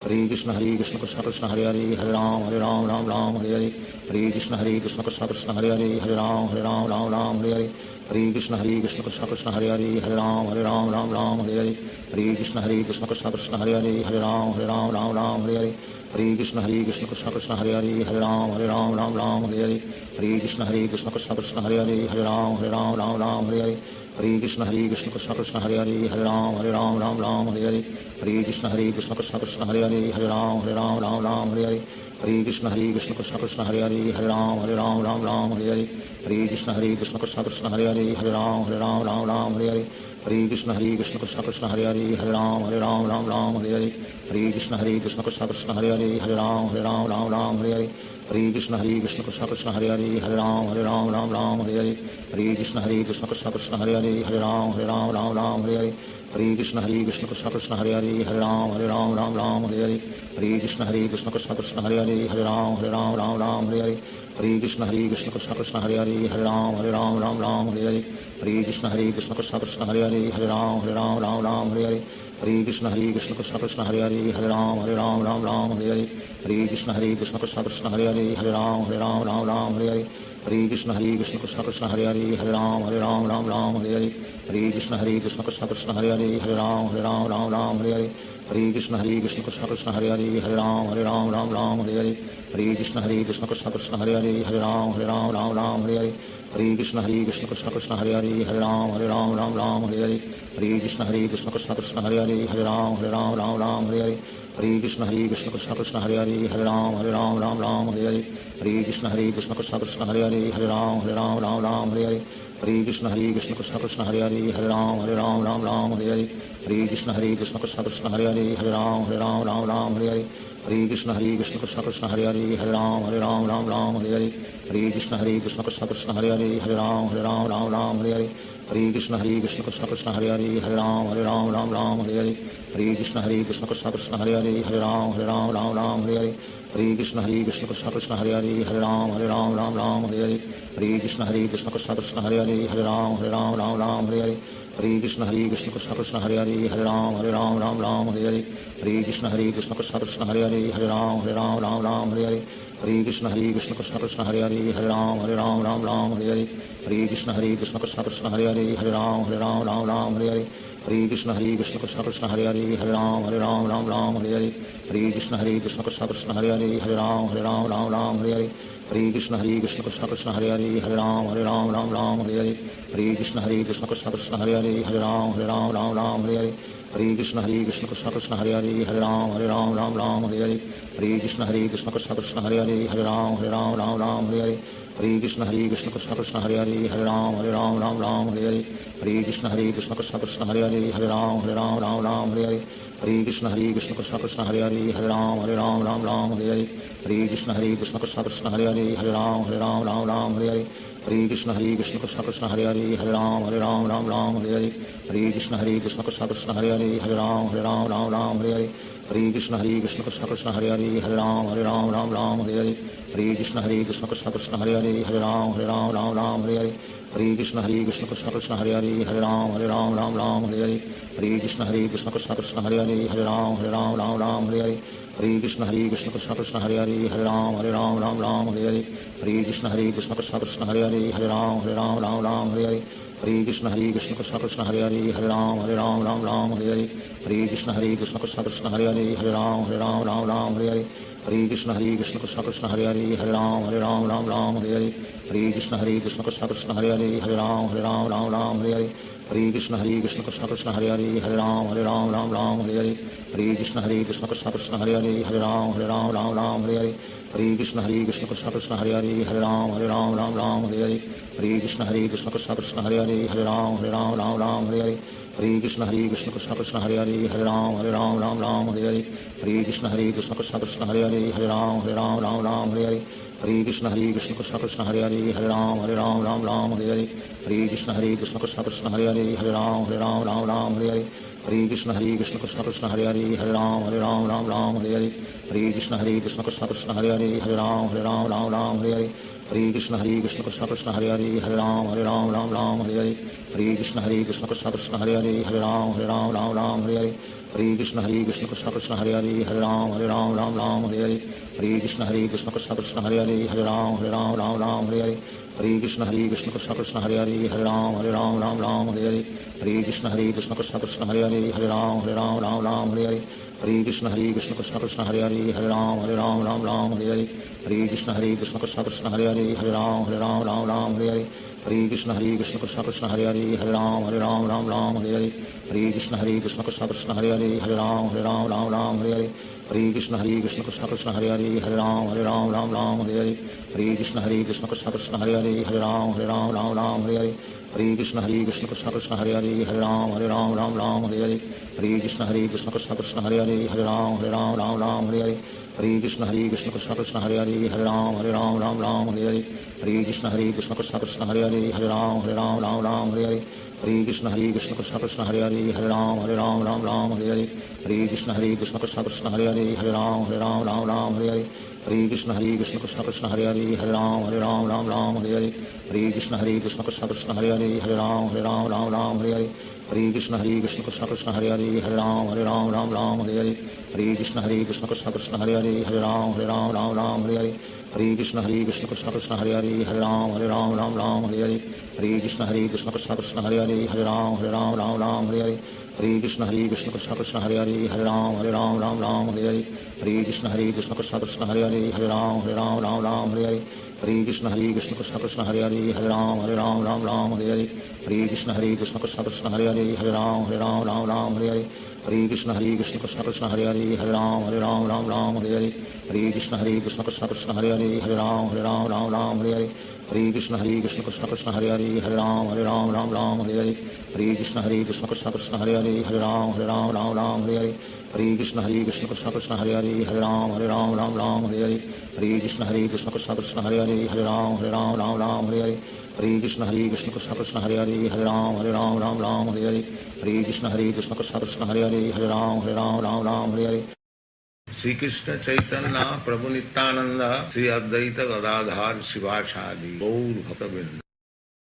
Hare Krishna Krishna Krishna Hare Hare Hare Ram Ram Hare Hare Hare Krishna Krishna Krishna Hare Hare Hare Ram Hare Hare Hare Krishna Krishna Krishna Hare Hare Hare Ram Hare Hare Hare Krishna Krishna Krishna Hare Hare Hare Ram Hare Hare Hare Krishna Krishna Krishna Hare Hare Hare Ram Hare Hare Hare Krishna Krishna Krishna Hare Hare Hare Ram Hare Hare Hare Krishna Krishna Krishna Hare Hare Hare Ram Hare Hare Hare Krishna Krishna Krishna Hare Hare Hare Ram Hare Hare Hare Krishna Krishna Krishna Hare Hare Hare Ram Hare Hare Hare Krishna Krishna Krishna Hare Hare Hare Ram Hare Hare Hare Krishna Krishna Krishna Hare Hare Hare Ram Hare Hare Hare Krishna Krishna Krishna Hare Hare Hare Ram Hare Hare Hare Krishna Krishna Krishna Hare Hare Hare Ram Hare Hare Hare Krishna Krishna Krishna Hare Hare Hare Ram Hare Hare Hare Krishna Krishna Krishna Hare Hare Hare Ram Hare Hare Hare Krishna Krishna Krishna Hare Hare Hare Ram Hare Hare Hare Krishna Krishna Krishna Hare Hare Hare Ram Hare Hare Hare Krishna Krishna Krishna Hare Hare Hare Ram Hare Hare Hare Krishna Krishna Krishna Hare Hare Hare Ram Hare Hare Hare Krishna Krishna Krishna Hare Hare Hare Ram Hare Hare Hare Krishna Krishna Krishna Hare Hare Hare Ram Hare Hare Hare Krishna Krishna Krishna Hare Hare Hare Ram Hare Hare Hare Krishna Krishna Krishna Hare Hare Hare Ram Hare Hare Hare Krishna Krishna Krishna Hare Hare Hare Ram Hare Hare Hare Krishna Krishna Krishna Hare Hare Hare Ram Hare Hare Hare Krishna Krishna Krishna Hare Hare Hare Ram Hare Hare Hare Krishna Krishna Krishna Hare Hare Hare Ram Hare Hare Hare Krishna Krishna Krishna Hare Hare Hare Ram Hare Hare Hare Krishna Krishna Krishna Hare Hare Hare Ram Hare Hare Hare Krishna Krishna Krishna Hare Hare Hare Ram Hare Hare Hare Krishna Krishna Krishna Hare Hare Hare Ram Hare Hare Hare Krishna Krishna Krishna Hare Hare Hare Ram Hare Hare Hare Krishna Krishna Krishna Hare Hare Hare Ram Hare Hare Hare Krishna Krishna Krishna Hare Hare Hare Ram Hare Hare Hare Krishna Krishna Krishna Hare Hare Hare Ram Hare Hare Hare Krishna Krishna Krishna Hare Hare Hare Ram Hare Hare Hare Krishna Krishna Krishna Hare Hare Hare Ram Ram Ram Hare Hare Hare Krishna Krishna Krishna Hare Hare Hare Ram Ram Hare Hare Hare Krishna Krishna Krishna Hare Hare Hare Ram Ram Hare Hare Hare Krishna Krishna Krishna Hare Hare Hare Ram Ram Hare Hare Hare Krishna Krishna Krishna Hare Hare Hare Ram Ram Hare Hare Hare Krishna Krishna Krishna Hare Hare Hare Ram Ram Hare Hare Hare Krishna Krishna Krishna Hare Hare Hare Ram Ram Hare Hare Hare Krishna Krishna Krishna Hare Hare Hare Ram Ram Hare Hare Hare Krishna Krishna Krishna Hare Hare Hare Ram Ram Hare Hare Hare Krishna Krishna Krishna Hare Hare Hare Ram Ram Hare Hare Hare Krishna Krishna Krishna Hare Hare Hare Ram Ram Hare Hare Hare Krishna Krishna Krishna Hare Hare Hare Ram Ram Hare Hare Hare Krishna Krishna Krishna Hare Hare Hare Ram Ram Hare Hare Hare Krishna Krishna Krishna Hare Hare Hare Ram Ram Hare Hare Hare Krishna Krishna Krishna Hare Hare Hare Ram Ram Hare Hare Hare Krishna Krishna Krishna Hare Hare Hare Ram Ram Hare Hare Hare Krishna Krishna Krishna Hare Hare Hare Ram Ram Hare Hare Hare Krishna Krishna Krishna Hare Hare Hare Ram Ram Hare Hare Hare Krishna Krishna Krishna Hare Hare Hare Ram Ram Hare Hare Hare Krishna Krishna Krishna Hare Hare Hare Ram Ram Hare Hare Hare Krishna Krishna Krishna Hare Hare Hare Ram Ram Hare Hare Hare Krishna Krishna Krishna Hare Hare Hare Ram Ram Hare Hare Hare Krishna Krishna Krishna Hare Hare Hare Ram Ram Hare Hare Hare Krishna Krishna Krishna Hare Hare Hare Ram Ram Hare Hare Hare Krishna Krishna Krishna Hare Hare Hare Ram Ram Hare Hare Hare Krishna Krishna Krishna Hare Hare Hare Ram Ram Hare Hare Hare Krishna Krishna Krishna Hare Hare Hare Ram Ram Hare Hare Hare Krishna Krishna Krishna Hare Hare Hare Ram Ram Hare Hare Hare Krishna Krishna Krishna Hare Hare Hare Ram Ram Hare Hare Hare Krishna Krishna Krishna Hare Hare Hare Ram Ram Hare Hare Hare Krishna Krishna Krishna Hare Hare Hare Ram Ram Hare Hare Hare Krishna Krishna Krishna Hare Hare Hare Ram Ram Hare Hare Hare Krishna Krishna Krishna Hare Hare Hare Ram Ram Hare Hare Hare Krishna Krishna Krishna Hare Hare Hare Ram Ram Hare Hare Hare Krishna Krishna Krishna Hare Hare Hare Ram Ram Hare Hare Hare Krishna Krishna Krishna Hare Hare Hare Ram Ram Hare Hare Hare Krishna Krishna Krishna Hare Hare Hare Ram Ram Hare Hare Hare Krishna Krishna Krishna Hare Hare Hare Ram Ram Hare Hare Hare Krishna Krishna Krishna Hare Hare Hare Ram Ram Hare Hare Hare Krishna Krishna Krishna Hare Hare Hare Ram Ram Hare Hare Hare Krishna Krishna Krishna Hare Hare Hare Ram Ram Hare Hare Hare Krishna Krishna Krishna Hare Hare Hare Ram Ram Hare Hare Hare Krishna Krishna Krishna Hare Hare Hare Ram Ram Hare Hare Hare Krishna Krishna Krishna Hare Hare Hare Ram Ram Hare Hare Hare Krishna Krishna Krishna Hare Hare Hare Ram Ram Hare Hare Hare Krishna Krishna Krishna Hare Hare Hare Ram Ram Hare Hare Hare Krishna Krishna Krishna Hare Hare Hare Ram Ram Hare Hare Hare Krishna Krishna Krishna Hare Hare Hare Ram Ram Hare Hare Hare Krishna Krishna Krishna Hare Hare Hare Ram Ram Hare Hare Hare Krishna Krishna Krishna Hare Hare Hare Ram Ram Hare Hare Hare Krishna Krishna Krishna Hare Hare Hare Ram Ram Hare Hare Hare Krishna Krishna Krishna Hare Hare Hare Ram Ram Hare Hare Hare Krishna Krishna Krishna Hare Hare Hare Ram Ram Hare Hare Hare Krishna Krishna Krishna Hare Hare Hare Ram Ram Hare Hare Hare Krishna Krishna Krishna Hare Hare Hare Ram Ram Hare Hare Hare Krishna Krishna Krishna Hare Hare Hare Ram Ram Hare Hare Hare Krishna Krishna Krishna Hare Hare Hare Ram Ram Hare Hare Hare Krishna Krishna Krishna Hare Hare Hare Ram Ram Hare Hare Hare Krishna Krishna Krishna Hare Hare Hare Ram Ram Hare Hare Hare Krishna Krishna Krishna Hare Hare Hare Ram Ram Hare Hare Hare Krishna Krishna Krishna Hare Hare Hare Ram Ram Hare Hare Hare Krishna Krishna Krishna Hare Hare Hare Ram Ram Hare Hare Hare Krishna Krishna Krishna Hare Hare Hare Ram Ram Hare Hare Hare Krishna Krishna Krishna Hare Hare Hare Ram Ram Hare Hare Hare Krishna Krishna Krishna Hare Hare Hare Ram Ram Hare Hare Hare Krishna Krishna Krishna Hare Hare Hare Ram Ram Hare Hare Hare Krishna Krishna Krishna Hare Hare Hare Ram Ram Hare Hare Hare Krishna Krishna Krishna Hare Hare Hare Ram Ram Hare Hare Hare Krishna Krishna Krishna Hare Hare Hare Ram Ram Hare Hare Hare Krishna Krishna Krishna Hare Hare Hare Ram Ram Hare Hare Hare Krishna Krishna Krishna Hare Hare Hare Ram Ram Hare Hare Hare Krishna Krishna Krishna Hare Hare Hare Ram Hare Hare Shri Krishna Chaitanya Prabhu Nityanand Shri Advaita Gadadhar Shivacharya Gaur भक्तवृंद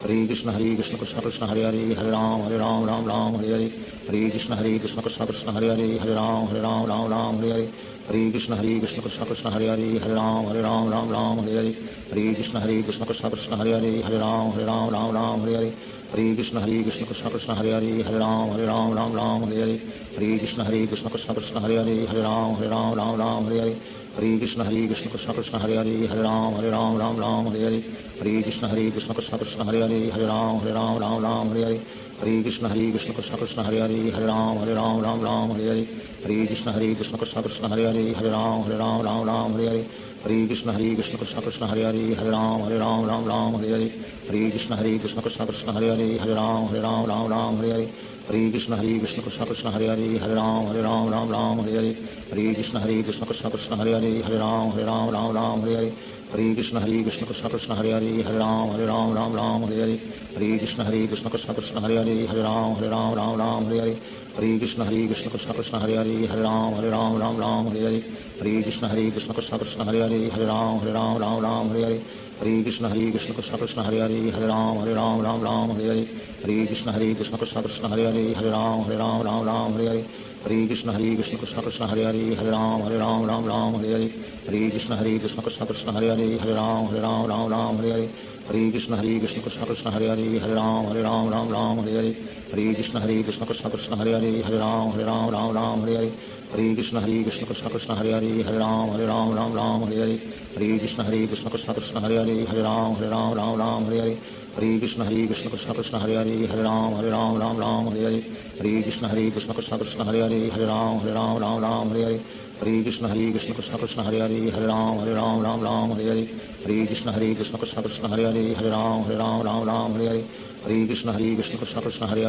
Hare Krishna Krishna Krishna Hare Hare Hare Ram Ram Ram Hare Hare Hare Krishna Krishna Krishna Hare Hare Hare Ram Ram Hare Hare Hare Krishna Krishna Krishna Hare Hare Hare Ram Ram Hare Hare Hare Krishna Krishna Krishna Hare Hare Hare Ram Ram Hare Hare Hare Krishna Krishna Krishna Hare Hare Hare Ram Ram Hare Hare Hare Krishna Krishna Krishna Hare Hare Hare Ram Ram Hare Hare Hare Krishna Krishna Krishna Hare Hare Hare Ram Ram Hare Hare Hare Krishna Krishna Krishna Hare Hare Hare Ram Ram Hare Hare Hare Krishna Krishna Krishna Hare Hare Hare Ram Ram Hare Hare Hare Krishna Krishna Krishna Hare Hare Hare Ram Ram Hare Hare Hare Krishna Krishna Krishna Hare Hare Hare Ram Ram Hare Hare Hare Krishna Krishna Krishna Hare Hare Hare Ram Ram Hare Hare Hare Krishna Krishna Krishna Hare Hare Hare Ram Ram Hare Hare Hare Krishna Krishna Krishna Hare Hare Hare Ram Ram Hare Hare Hare Krishna Krishna Krishna Hare Hare Hare Ram Ram Hare Hare Hare Krishna Krishna Krishna Hare Hare Hare Ram Ram Hare Hare Hare Krishna Krishna Krishna Hare Hare Hare Ram Ram Hare Hare Hare Krishna Krishna Krishna Hare Hare Hare Ram Ram Hare Hare Hare Krishna Krishna Krishna Hare Hare Hare Ram Ram Hare Hare Hare Krishna Krishna Krishna Hare Hare Hare Ram Ram Hare Hare Hare Krishna Krishna Krishna Hare Hare Hare Ram Ram Hare Hare Hare Krishna Krishna Krishna Hare Hare Hare Ram Ram Hare Hare Hare Krishna Krishna Krishna Hare Hare Hare Ram Ram Hare Hare Hare Krishna Krishna Krishna Hare Hare Hare Ram Ram Hare Hare Hare Krishna Krishna Krishna Hare Hare Hare Ram Ram Hare Hare Hare Krishna Krishna Krishna Hare Hare Hare Ram Ram Hare Hare Hare Krishna Krishna Krishna Hare Hare Hare Ram Ram Hare Hare Hare Krishna Krishna Krishna Hare Hare Hare Ram Ram Hare Hare Hare Krishna Krishna Krishna Hare Hare Hare Ram Ram Hare Hare Hare Krishna Krishna Krishna Hare Hare Hare Ram Ram Hare Hare Hare Krishna Krishna Krishna Hare Hare Hare Ram Ram Hare Hare Hare Krishna Krishna Krishna Hare Hare Hare Ram Ram Hare Hare Hare Krishna Krishna Krishna Hare Hare Hare Ram Ram Hare Hare Hare Krishna Krishna Krishna Hare Hare Hare Ram Ram Hare Hare Hare Krishna Krishna Krishna Hare Hare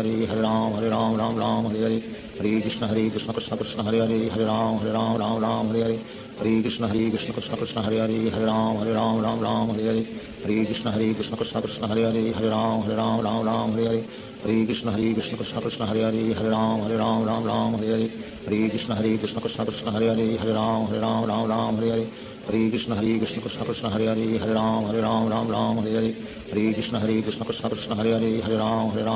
Hare Ram Ram Hare Hare Hare Krishna Krishna Krishna Hare Hare Hare Ram Ram Hare Hare Hare Krishna Krishna Krishna Hare Hare Hare Ram Ram Hare Hare Hare Krishna Krishna Krishna Hare Hare Hare Ram Ram Hare Hare Hare Krishna Krishna Krishna Hare Hare Hare Ram Ram Hare Hare Hare Krishna Krishna Krishna Hare Hare Hare Ram Ram Hare Hare Hare Krishna Krishna Krishna Hare Hare Hare Ram Ram Hare Hare Hare Krishna Krishna Krishna Hare Hare Hare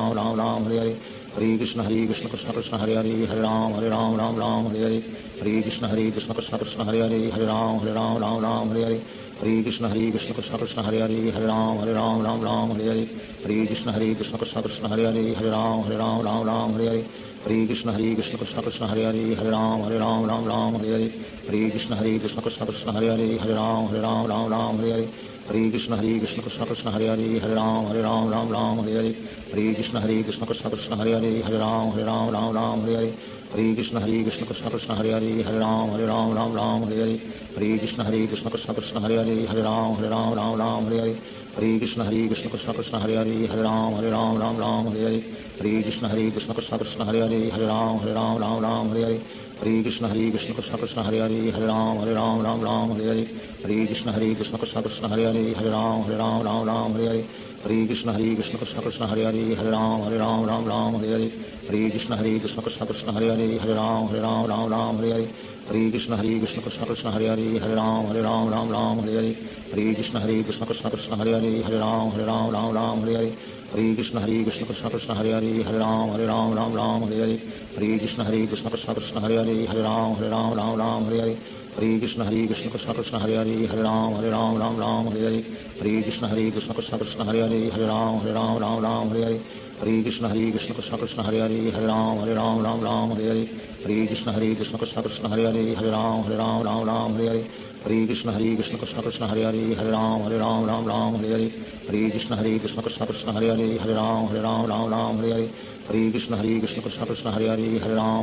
Ram Ram Hare Hare Hare Krishna Krishna Krishna Hare Hare Hare Ram Ram Hare Hare Hare Krishna Krishna Krishna Hare Hare Hare Ram Ram Hare Hare Hare Krishna Krishna Krishna Hare Hare Hare Ram Ram Hare Hare Hare Krishna Krishna Krishna Hare Hare Hare Ram Ram Hare Hare Hare Krishna Krishna Krishna Hare Hare Hare Ram Ram Hare Hare Hare Krishna Krishna Krishna Hare Hare Hare Ram Ram Hare Hare Hare Krishna Krishna Krishna Hare Hare Hare Ram Ram Hare Hare Hare Krishna Krishna Krishna Hare Hare Hare Ram Ram Hare Hare Hare Krishna Krishna Krishna Hare Hare Hare Ram Ram Hare Hare Hare Krishna Krishna Krishna Hare Hare Hare Ram Ram Hare Hare Hare Krishna Krishna Krishna Hare Hare Hare Ram Ram Hare Hare Hare Krishna Krishna Krishna Hare Hare Hare Ram Ram Hare Hare Hare Krishna Krishna Krishna Hare Hare Hare Ram Ram Hare Hare Hare Krishna Krishna Krishna Hare Hare Hare Ram Ram Hare Hare Hare Krishna Krishna Krishna Hare Hare Hare Ram Ram Hare Hare Hare Krishna Krishna Krishna Hare Hare Hare Ram Ram Hare Hare Hare Krishna Krishna Krishna Hare Hare Hare Ram Ram Hare Hare Hare Krishna Krishna Krishna Hare Hare Hare Ram Ram Hare Hare Hare Krishna Krishna Krishna Hare Hare Hare Ram Ram Hare Hare Hare Krishna Krishna Krishna Hare Hare Hare Ram Ram Hare Hare Hare Krishna Krishna Krishna Hare Hare Hare Ram Ram Hare Hare Hare Krishna Krishna Krishna Hare Hare Hare Ram Ram Hare Hare Hare Krishna Krishna Krishna Hare Hare Hare Ram Ram Hare Hare Hare Krishna Krishna Krishna Hare Hare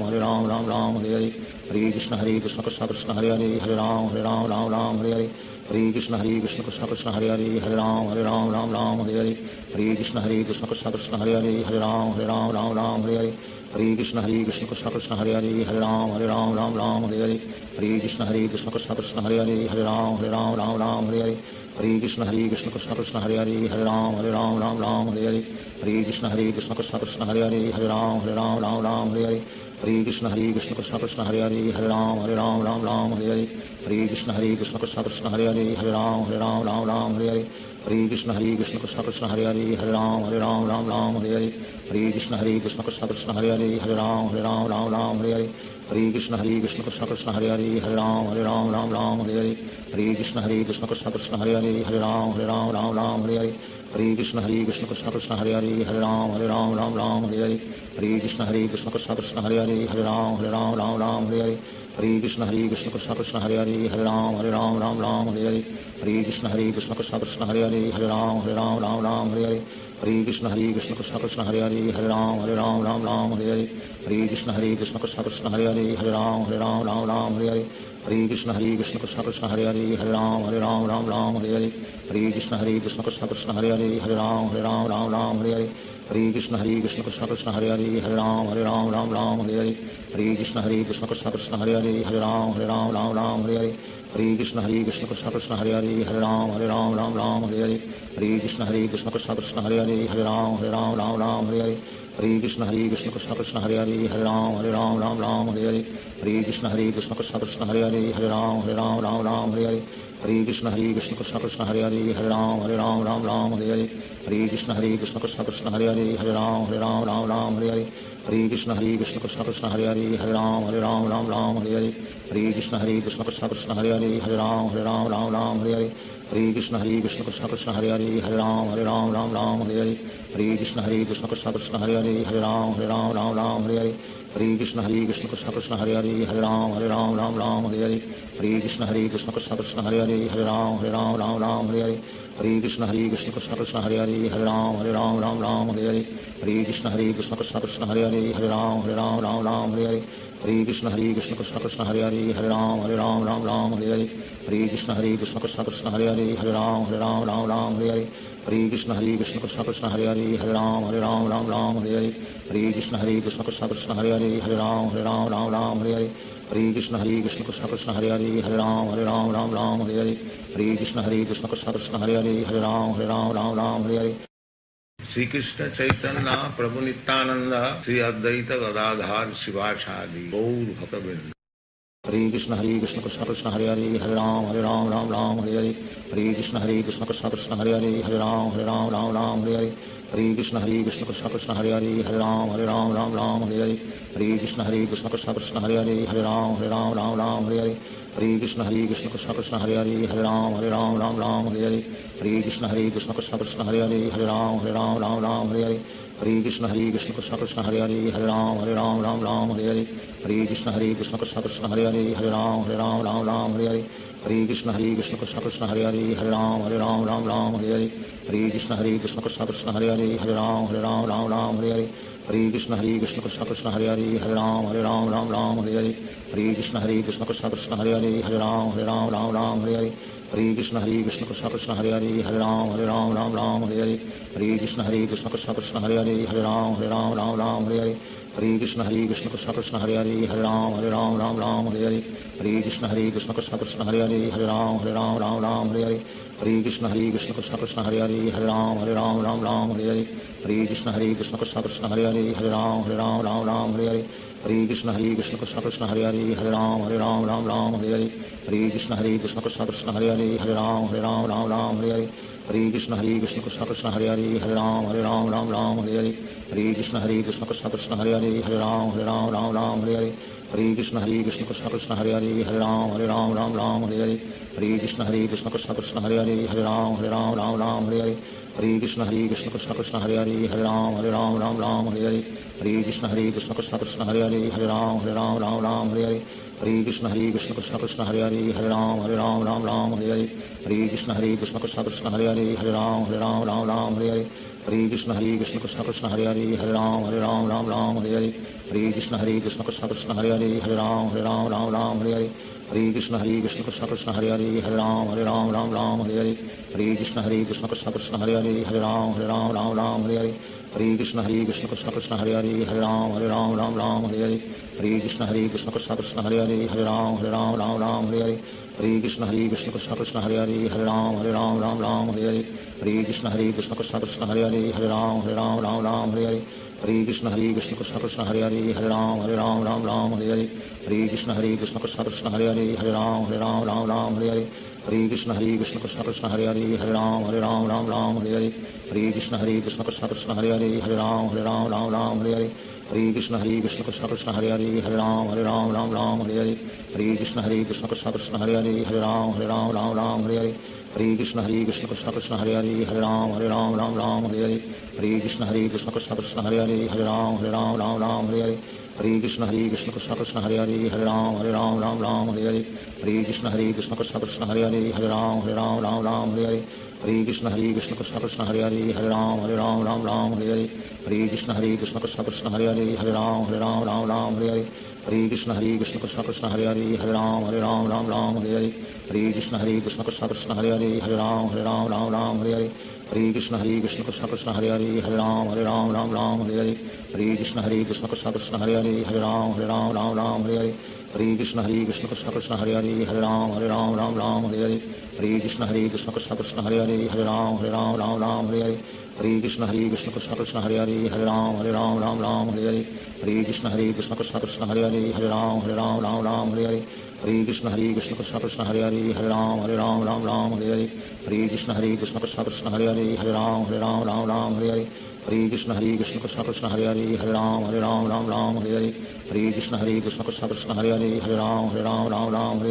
Hare Ram Ram Hare Hare Hare Krishna Krishna Krishna Hare Hare Hare Ram Ram Hare Hare Hare Krishna Krishna Krishna Hare Hare Hare Ram Ram Hare Hare Hare Krishna Krishna Krishna Hare Hare Hare Ram Ram Hare Hare Hare Krishna Krishna Krishna Hare Hare Hare Ram Ram Hare Hare Hare Krishna Krishna Krishna Hare Hare Hare Ram Ram Hare Hare Hare Krishna Krishna Krishna Hare Hare Hare Ram Ram Hare Hare Hare Krishna Krishna Krishna Hare Hare Hare Ram Ram Hare Hare Hare Krishna Krishna Krishna Hare Hare Hare Ram Ram Hare Hare Hare Krishna Krishna Krishna Hare Hare Hare Ram Ram Hare Hare Hare Krishna Krishna Krishna Hare Hare Hare Ram Ram Ram Hare Hare Hare Krishna Krishna Krishna Hare Hare Hare Ram Ram Hare Hare Hare Krishna Krishna Krishna Hare Hare Hare Ram Ram Hare Hare Hare Krishna Krishna Krishna Hare Hare Hare Ram Ram Hare Hare Hare Krishna Krishna Krishna Hare Hare Hare Ram Ram Hare Hare Hare Krishna Krishna Krishna Hare Hare Hare Ram Ram Hare Hare Hare Krishna Krishna Krishna Hare Hare Hare Ram Ram Hare Hare Hare Krishna Krishna Krishna Hare Hare Hare Ram Ram Hare Hare Hare Krishna Krishna Krishna Hare Hare Hare Ram Ram Hare Hare Hare Krishna Krishna Krishna Hare Hare Hare Ram Ram Hare Hare Hare Krishna Krishna Krishna Hare Hare Hare Ram Ram Hare Hare Hare Krishna Krishna Krishna Hare Hare Hare Ram Ram Hare Hare Hare Krishna Krishna Krishna Hare Hare Hare Ram Ram Hare Hare Hare Krishna Krishna Krishna Hare Hare Hare Ram Ram Hare Hare Hare Krishna Krishna Krishna Hare Hare Hare Ram Ram Hare Hare Hare Krishna Krishna Krishna Hare Hare Hare Ram Ram Hare Hare Hare Krishna Krishna Krishna Hare Hare Hare Ram Ram Hare Hare Hare Krishna Krishna Krishna Hare Hare Hare Ram Ram Hare Hare Hare Krishna Krishna Krishna Hare Hare Hare Ram Ram Hare Hare Hare Krishna Krishna Krishna Hare Hare Hare Ram Ram Hare Hare Hare Krishna Krishna Krishna Hare Hare Hare Ram Ram Hare Hare Hare Krishna Krishna Krishna Hare Hare Hare Ram Ram Hare Hare Hare Krishna Krishna Krishna Hare Hare Hare Ram Ram Hare Hare Hare Krishna Krishna Krishna Hare Hare Hare Ram Ram Hare Hare Hare Krishna Krishna Krishna Hare Hare Hare Ram Ram Hare Hare Hare Krishna Krishna Krishna Hare Hare Hare Ram Ram Hare Hare Hare Krishna Krishna Krishna Hare Hare Hare Ram Ram Hare Hare Hare Krishna Krishna Krishna Hare Hare Hare Ram Ram Hare Hare Hare Krishna Krishna Krishna Hare Hare Hare Ram Ram Hare Hare Hare Krishna Krishna Krishna Hare Hare Hare Ram Ram Hare Hare Hare Krishna Krishna Krishna Hare Hare Hare Ram Ram Hare Hare Hare Krishna Krishna Krishna Hare Hare Hare Ram Ram Hare Hare Hare Krishna Krishna Krishna Hare Hare Hare Ram Ram Hare Hare Hare Krishna Krishna Krishna Hare Hare Hare Ram Hare Hare Sri Krishna Chaitanya Prabhu Nityananda Sri Advaita Gadadhar Shivasadi Gaur Bhaktavinda Hare Krishna Krishna Krishna Hare Hare Hare Ram Hare Hare Hare Krishna Krishna Krishna Hare Hare Hare Ram Hare Hare Hare Krishna Krishna Krishna Hare Hare Hare Ram Hare Hare Hare Krishna Krishna Krishna Hare Hare Hare Ram Hare Hare Hare Krishna Krishna Krishna Hare Hare Hare Ram Hare Hare Hare Krishna Krishna Krishna Hare Hare Hare Ram Hare Hare Hare Krishna Krishna Krishna Hare Hare Hare Ram Hare Hare Hare Krishna Krishna Krishna Hare Hare Hare Ram Hare Hare Hare Krishna Krishna Krishna Hare Hare Hare Ram Hare Hare Hare Krishna Krishna Krishna Hare Hare Hare Ram Hare Hare Hare Krishna Krishna Krishna Hare Hare Hare Ram Hare Hare Hare Krishna Krishna Krishna Hare Hare Hare Ram Hare Hare Hare Krishna Krishna Krishna Hare Hare Hare Ram Hare Hare Hare Krishna Krishna Krishna Hare Hare Hare Ram Hare Hare Hare Krishna Krishna Krishna Hare Hare Hare Ram Hare Hare Hare Krishna Krishna Krishna Hare Hare Hare Ram Hare Hare Hare Krishna Krishna Krishna Hare Hare Hare Ram Hare Hare Hare Krishna Krishna Krishna Hare Hare Hare Ram Hare Hare Hare Krishna Krishna Krishna Hare Hare Hare Ram Hare Hare Hare Krishna Krishna Krishna Hare Hare Hare Ram Hare Hare Hare Krishna Krishna Krishna Hare Hare Hare Ram Hare Hare Hare Krishna Krishna Krishna Hare Hare Hare Ram Hare Hare Hare Krishna Krishna Krishna Hare Hare Hare Ram Hare Hare Hare Krishna Krishna Krishna Hare Hare Hare Ram Hare Hare Hare Krishna Krishna Krishna Hare Hare Hare Ram Hare Hare Hare Krishna Krishna Krishna Hare Hare Hare Ram Hare Hare Hare Krishna Krishna Krishna Hare Hare Hare Ram Hare Hare Hare Krishna Krishna Krishna Hare Hare Hare Ram Hare Hare Hare Krishna Krishna Krishna Hare Hare Hare Ram Hare Hare Hare Krishna Krishna Krishna Hare Hare Hare Ram Hare Hare Hare Krishna Krishna Krishna Hare Hare Hare Ram Hare Hare Hare Krishna Krishna Krishna Hare Hare Hare Ram Hare Hare Hare Krishna Krishna Krishna Hare Hare Hare Ram Hare Hare Hare Krishna Krishna Krishna Hare Hare Hare Ram Hare Hare Hare Krishna Krishna Krishna Hare Hare Hare Ram Hare Hare Hare Krishna Krishna Krishna Hare Hare Hare Ram Hare Hare Hare Hare Krishna Krishna Krishna Hare Hare Hare Ram Ram Ram Hare Hare Hare Krishna Krishna Krishna Hare Hare Hare Ram Ram Hare Hare Hare Krishna Krishna Krishna Hare Hare Hare Ram Ram Hare Hare Hare Krishna Krishna Krishna Hare Hare Hare Ram Ram Hare Hare Hare Krishna Krishna Krishna Hare Hare Hare Ram Ram Hare Hare Hare Krishna Krishna Krishna Hare Hare Hare Ram Hare Hare Hare Krishna Krishna Krishna Hare Hare Hare Ram Ram Hare Hare Hare Krishna Krishna Krishna Hare Hare Hare Ram Hare Hare Hare Krishna Krishna Krishna Hare Hare Hare Ram Hare Hare Hare Krishna Krishna Krishna Hare Hare Hare Ram Hare Hare Hare Krishna Krishna Krishna Hare Hare Hare Ram Hare Hare Hare Krishna Krishna Krishna Hare Hare Hare Ram Hare Hare Hare Krishna Krishna Krishna Hare Hare Hare Ram Hare Hare Hare Krishna Krishna Krishna Hare Hare Hare Ram Hare Hare Hare Krishna Krishna Krishna Hare Hare Hare Ram Hare Hare Hare Krishna Krishna Krishna Hare Hare Hare Ram Hare Hare Hare Krishna Krishna Krishna Hare Hare Hare Ram Hare Hare Hare Krishna Krishna Krishna Hare Hare Hare Ram Hare Hare Hare Krishna Krishna Krishna Hare Hare Hare Ram Hare Hare Hare Krishna Krishna Krishna Hare Hare Hare Ram Hare Hare Hare Krishna Krishna Krishna Hare Hare Hare Ram Hare Hare Hare Krishna Krishna Krishna Hare Hare Hare Ram Hare Hare Hare Krishna Krishna Krishna Hare Hare Hare Ram Hare Hare Hare Krishna Krishna Krishna Hare Hare Hare Ram Hare Hare Hare Krishna Krishna Krishna Hare Hare Hare Ram Hare Hare Hare Krishna Krishna Krishna Hare Hare Hare Ram Hare Hare Hare Krishna Krishna Krishna Hare Hare Hare Ram Hare Hare Hare Krishna Krishna Krishna Krishna Hare Hare Hare Ram Hare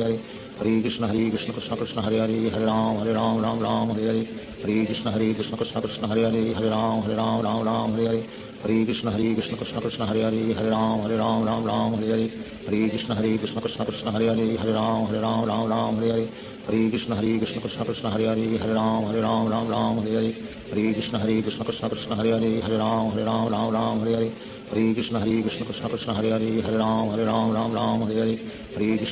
Hare Hare Krishna Krishna Krishna Hare Hare Hare Ram Hare Hare Hare Krishna Krishna Krishna Krishna Hare Hare Hare Ram Hare Hare Hare Krishna Krishna Krishna Hare Hare Hare Ram Hare Hare Hare Krishna Krishna Krishna Krishna Hare Hare Hare Ram Hare Hare Hare Krishna Krishna Krishna Hare Hare Hare Ram Hare Hare Hare Krishna Krishna Krishna Krishna Hare Hare Hare Ram Hare Hare Hare Krishna Krishna Krishna Hare Hare Hare Ram Hare Hare Hare Krishna Krishna Krishna Krishna Hare Hare Hare Ram Hare Hare Hare Krishna Krishna Krishna Hare Hare Hare Ram Hare Hare Hare Krishna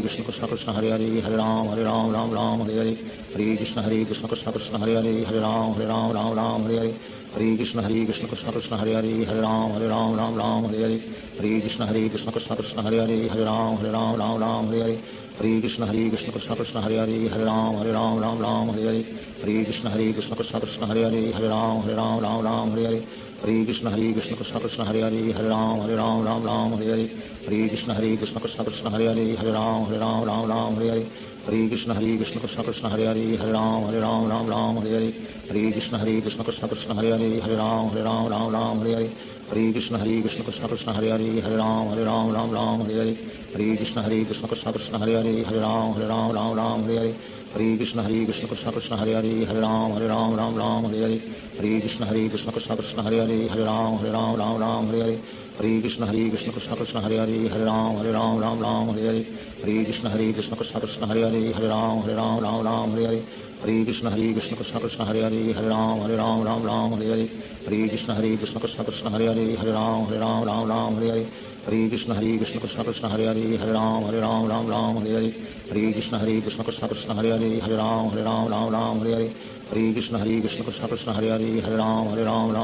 Krishna Krishna Krishna Hare Hare Hare Ram Hare Hare Hare Krishna Krishna Krishna Hare Hare Hare Ram Hare Hare Hare Krishna Krishna Krishna Krishna Hare Hare Hare Ram Hare Hare Hare Krishna Krishna Krishna Hare Hare Hare Ram Hare Hare Hare Krishna Krishna Krishna Krishna Hare Hare Hare Ram Hare Hare Hare Krishna Krishna Krishna Hare Hare Hare Ram Hare Hare Hare Krishna Krishna Krishna Krishna Hare Hare Hare Ram Hare Hare Hare Krishna Krishna Krishna Hare Hare Hare Ram Hare Hare Hare Krishna Krishna Krishna Krishna Hare Hare Hare Ram Hare Hare Hare Krishna Krishna Krishna Hare Hare Hare Ram Hare Hare Hare Krishna Krishna Krishna Krishna Hare Hare Hare Ram Hare Hare Hare Krishna Krishna Krishna Hare Hare Hare Ram Hare Hare Hare Krishna Krishna Krishna Krishna Hare Hare Hare Ram Hare Hare Hare Krishna Krishna Krishna Hare Hare Hare Ram Hare Hare Hare Krishna Krishna Krishna Krishna Hare Hare Hare Ram Hare Hare Hare Krishna Krishna Krishna Krishna Hare Hare Hare Ram Hare Hare Hare Krishna Krishna Krishna Krishna Hare Hare Hare Ram Hare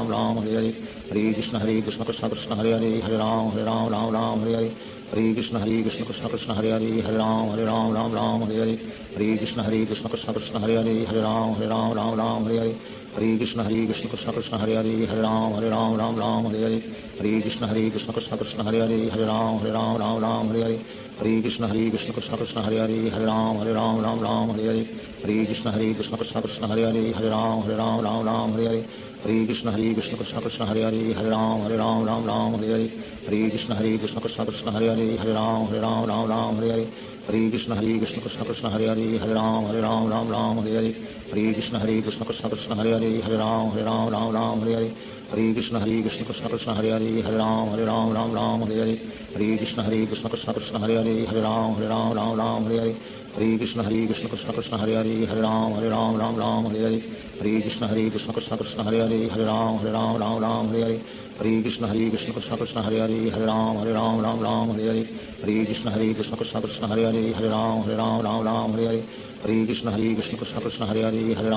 Hare Hare Krishna Krishna Krishna Hare Hare Hare Ram Hare Hare Hare Krishna Krishna Krishna Krishna Hare Hare Hare Ram Hare Hare Hare Krishna Krishna Krishna Hare Hare Hare Ram Hare Hare Hare Krishna Krishna Krishna Krishna Hare Hare Hare Ram Hare Hare Hare Krishna Krishna Krishna Krishna Hare Hare Hare Ram Hare Hare Hare Krishna Krishna Krishna Krishna Hare Hare Hare Ram Hare Hare Hare Krishna Krishna Krishna Krishna Hare Hare Hare Ram Hare Hare Hare Krishna Krishna Krishna Krishna Hare Hare Hare Ram Hare Hare Hare Krishna Krishna Krishna Krishna Hare Hare Hare Ram Hare Hare Hare Krishna Krishna Krishna Krishna Hare Hare Hare Ram Hare Hare Hare Krishna Krishna Krishna Krishna Hare Hare Hare Ram Hare Hare Hare Krishna Krishna Krishna Krishna Hare Hare Hare Ram Hare Hare Hare Krishna Krishna Krishna Krishna Hare Hare Hare Ram Hare Hare Hare Krishna Krishna Krishna Krishna Hare Hare Hare Ram Hare Hare Hare Krishna Krishna Krishna Krishna Hare Hare Hare Ram Hare Hare Hare Krishna Krishna Krishna Krishna Hare Hare Hare Ram Hare Hare Hare Krishna Krishna Krishna Krishna Hare Hare Hare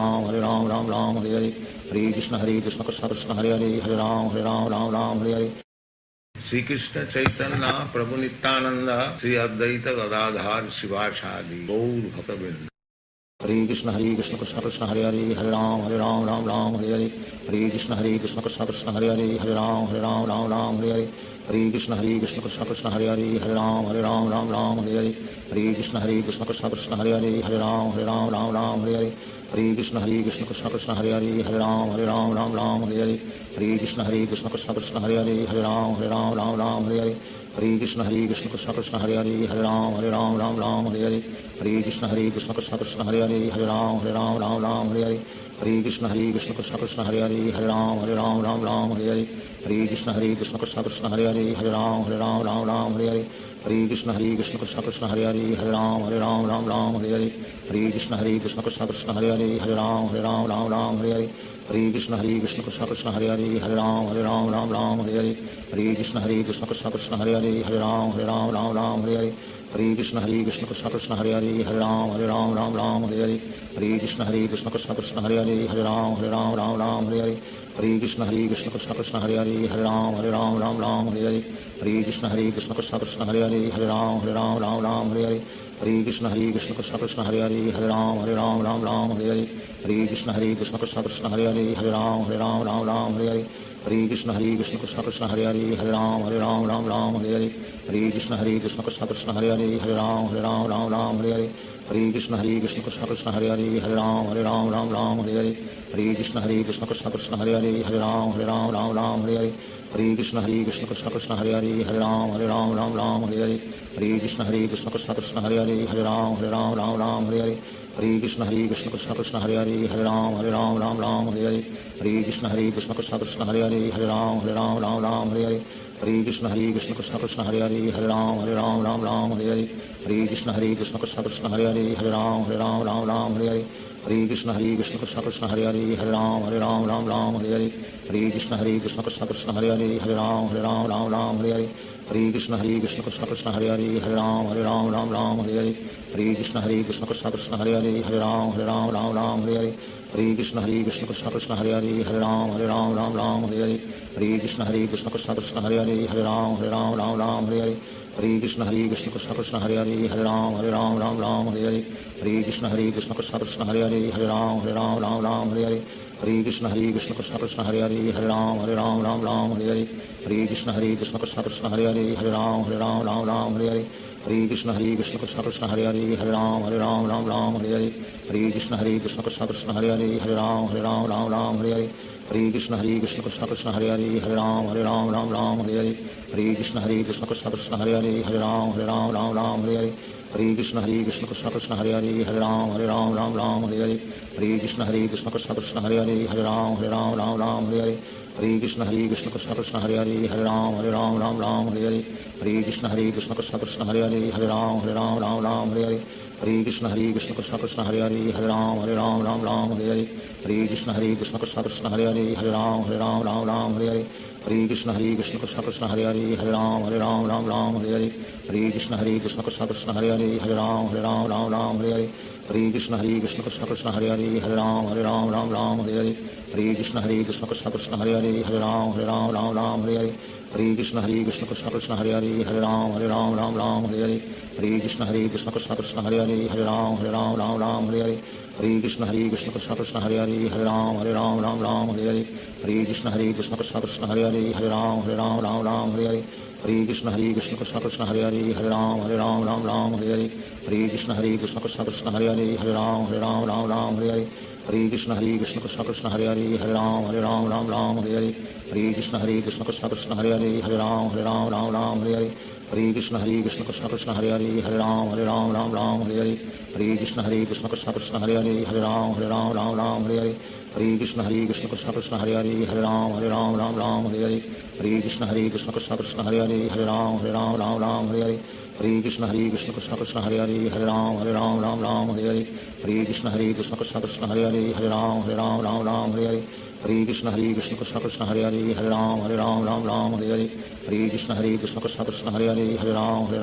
Ram Hare Hare Hare Krishna Krishna Krishna Krishna Hare Hare Hare Ram Hare Hare Shri Krishna Chaitanya Prabhu Nityanand Shri Advaita Gadadhar शिवासादि Gaur भक्तवृंद। Hare Krishna Krishna Krishna Hare Hare Hare Ram Ram Ram Hare Hare Hare Krishna Krishna Krishna Hare Hare Hare Ram Ram Hare Hare Hare Krishna Krishna Krishna Hare Hare Hare Ram Ram Hare Hare Hare Krishna Krishna Krishna Hare Hare Hare Ram Ram Hare Hare Hare Krishna Krishna Krishna Hare Hare Hare Ram Ram Hare Hare Hare Krishna Krishna Krishna Hare Hare Hare Ram Ram Hare Hare Hare Krishna Krishna Krishna Hare Hare Hare Ram Ram Hare Hare Hare Krishna Krishna Krishna Hare Hare Hare Ram Ram Hare Hare Hare Krishna Krishna Krishna Hare Hare Hare Ram Ram Hare Hare Hare Krishna Krishna Krishna Hare Hare Hare Ram Ram Hare Hare Hare Krishna Krishna Krishna Hare Hare Hare Ram Ram Hare Hare Hare Krishna Krishna Krishna Hare Hare Hare Ram Ram Hare Hare Hare Krishna Krishna Krishna Hare Hare Hare Ram Ram Hare Hare Hare Krishna Krishna Krishna Hare Hare Hare Ram Ram Hare Hare Hare Krishna Krishna Krishna Hare Hare Hare Ram Ram Hare Hare Hare Krishna Krishna Krishna Hare Hare Hare Ram Ram Hare Hare Hare Krishna Krishna Krishna Hare Hare Hare Ram Ram Hare Hare Hare Krishna Krishna Krishna Hare Hare Hare Ram Ram Hare Hare Hare Krishna Krishna Krishna Hare Hare Hare Ram Ram Hare Hare Hare Krishna Krishna Krishna Hare Hare Hare Ram Ram Hare Hare Hare Krishna Krishna Krishna Hare Hare Hare Ram Ram Hare Hare Hare Krishna Krishna Krishna Hare Hare Hare Ram Ram Hare Hare Hare Krishna Krishna Krishna Hare Hare Hare Ram Ram Hare Hare Hare Krishna Krishna Krishna Hare Hare Hare Ram Ram Hare Hare Hare Krishna Krishna Krishna Hare Hare Hare Ram Ram Hare Hare Hare Krishna Krishna Krishna Hare Hare Hare Ram Ram Hare Hare Hare Krishna Krishna Krishna Hare Hare Hare Ram Ram Hare Hare Hare Krishna Krishna Krishna Hare Hare Hare Ram Ram Hare Hare Hare Krishna Krishna Krishna Hare Hare Hare Ram Ram Hare Hare Hare Krishna Krishna Krishna Hare Hare Hare Ram Ram Hare Hare Hare Krishna Krishna Krishna Hare Hare Hare Ram Ram Hare Hare Hare Krishna Krishna Krishna Hare Hare Hare Ram Ram Hare Hare Hare Krishna Krishna Krishna Hare Hare Hare Ram Ram Hare Hare Hare Krishna Krishna Krishna Hare Hare Hare Ram Ram Hare Hare Hare Krishna Krishna Krishna Hare Hare Hare Ram Ram Hare Hare Hare Krishna Krishna Krishna Hare Hare Hare Ram Ram Hare Hare Hare Krishna Krishna Krishna Hare Hare Hare Ram Ram Hare Hare Hare Krishna Krishna Krishna Hare Hare Hare Ram Ram Hare Hare Hare Krishna Krishna Krishna Hare Hare Hare Ram Ram Hare Hare Hare Krishna Krishna Krishna Hare Hare Hare Ram Ram Hare Hare Hare Krishna Krishna Krishna Hare Hare Hare Ram Ram Hare Hare Hare Krishna Krishna Krishna Hare Hare Hare Ram Ram Hare Hare Hare Krishna Krishna Krishna Hare Hare Hare Ram Ram Hare Hare Hare Krishna Krishna Krishna Hare Hare Hare Ram Ram Hare Hare Hare Krishna Krishna Krishna Hare Hare Hare Ram Ram Hare Hare Hare Krishna Krishna Krishna Hare Hare Hare Ram Ram Hare Hare Hare Krishna Krishna Krishna Hare Hare Hare Ram Ram Hare Hare Hare Krishna Krishna Krishna Hare Hare Hare Ram Ram Hare Hare Hare Krishna Krishna Krishna Hare Hare Hare Ram Ram Hare Hare Hare Krishna Krishna Krishna Hare Hare Hare Ram Ram Hare Hare Hare Krishna Krishna Krishna Hare Hare Hare Ram Ram Hare Hare Hare Krishna Krishna Krishna Hare Hare Hare Ram Ram Hare Hare Hare Krishna Krishna Krishna Hare Hare Hare Ram Ram Hare Hare Hare Krishna Krishna Krishna Hare Hare Hare Ram Ram Hare Hare Hare Krishna Krishna Krishna Hare Hare Hare Ram Ram Hare Hare Hare Krishna Krishna Krishna Hare Hare Hare Ram Ram Hare Hare Hare Krishna Krishna Krishna Hare Hare Hare Ram Ram Hare Hare Hare Krishna Krishna Krishna Hare Hare Hare Ram Ram Hare Hare Hare Krishna Krishna Krishna Hare Hare Hare Ram Ram Hare Hare Hare Krishna Krishna Krishna Hare Hare Hare Ram Ram Hare Hare Hare Krishna Krishna Krishna Hare Hare Hare Ram Ram Hare Hare Hare Krishna Krishna Krishna Hare Hare Hare Ram Ram Hare Hare Hare Krishna Krishna Krishna Hare Hare Hare Ram Ram Hare Hare Hare Krishna Krishna Krishna Hare Hare Hare Ram Ram Hare Hare Hare Krishna Krishna Krishna Hare Hare Hare Ram Ram Hare Hare Hare Krishna Krishna Krishna Hare Hare Hare Ram Ram Hare Hare Hare Krishna Krishna Krishna Hare Hare Hare Ram Ram Hare Hare Hare Krishna Krishna Krishna Hare Hare Hare Ram Ram Hare Hare Hare Krishna Krishna Krishna Hare Hare Hare Ram Ram Hare Hare Hare Krishna Krishna Krishna Hare Hare Hare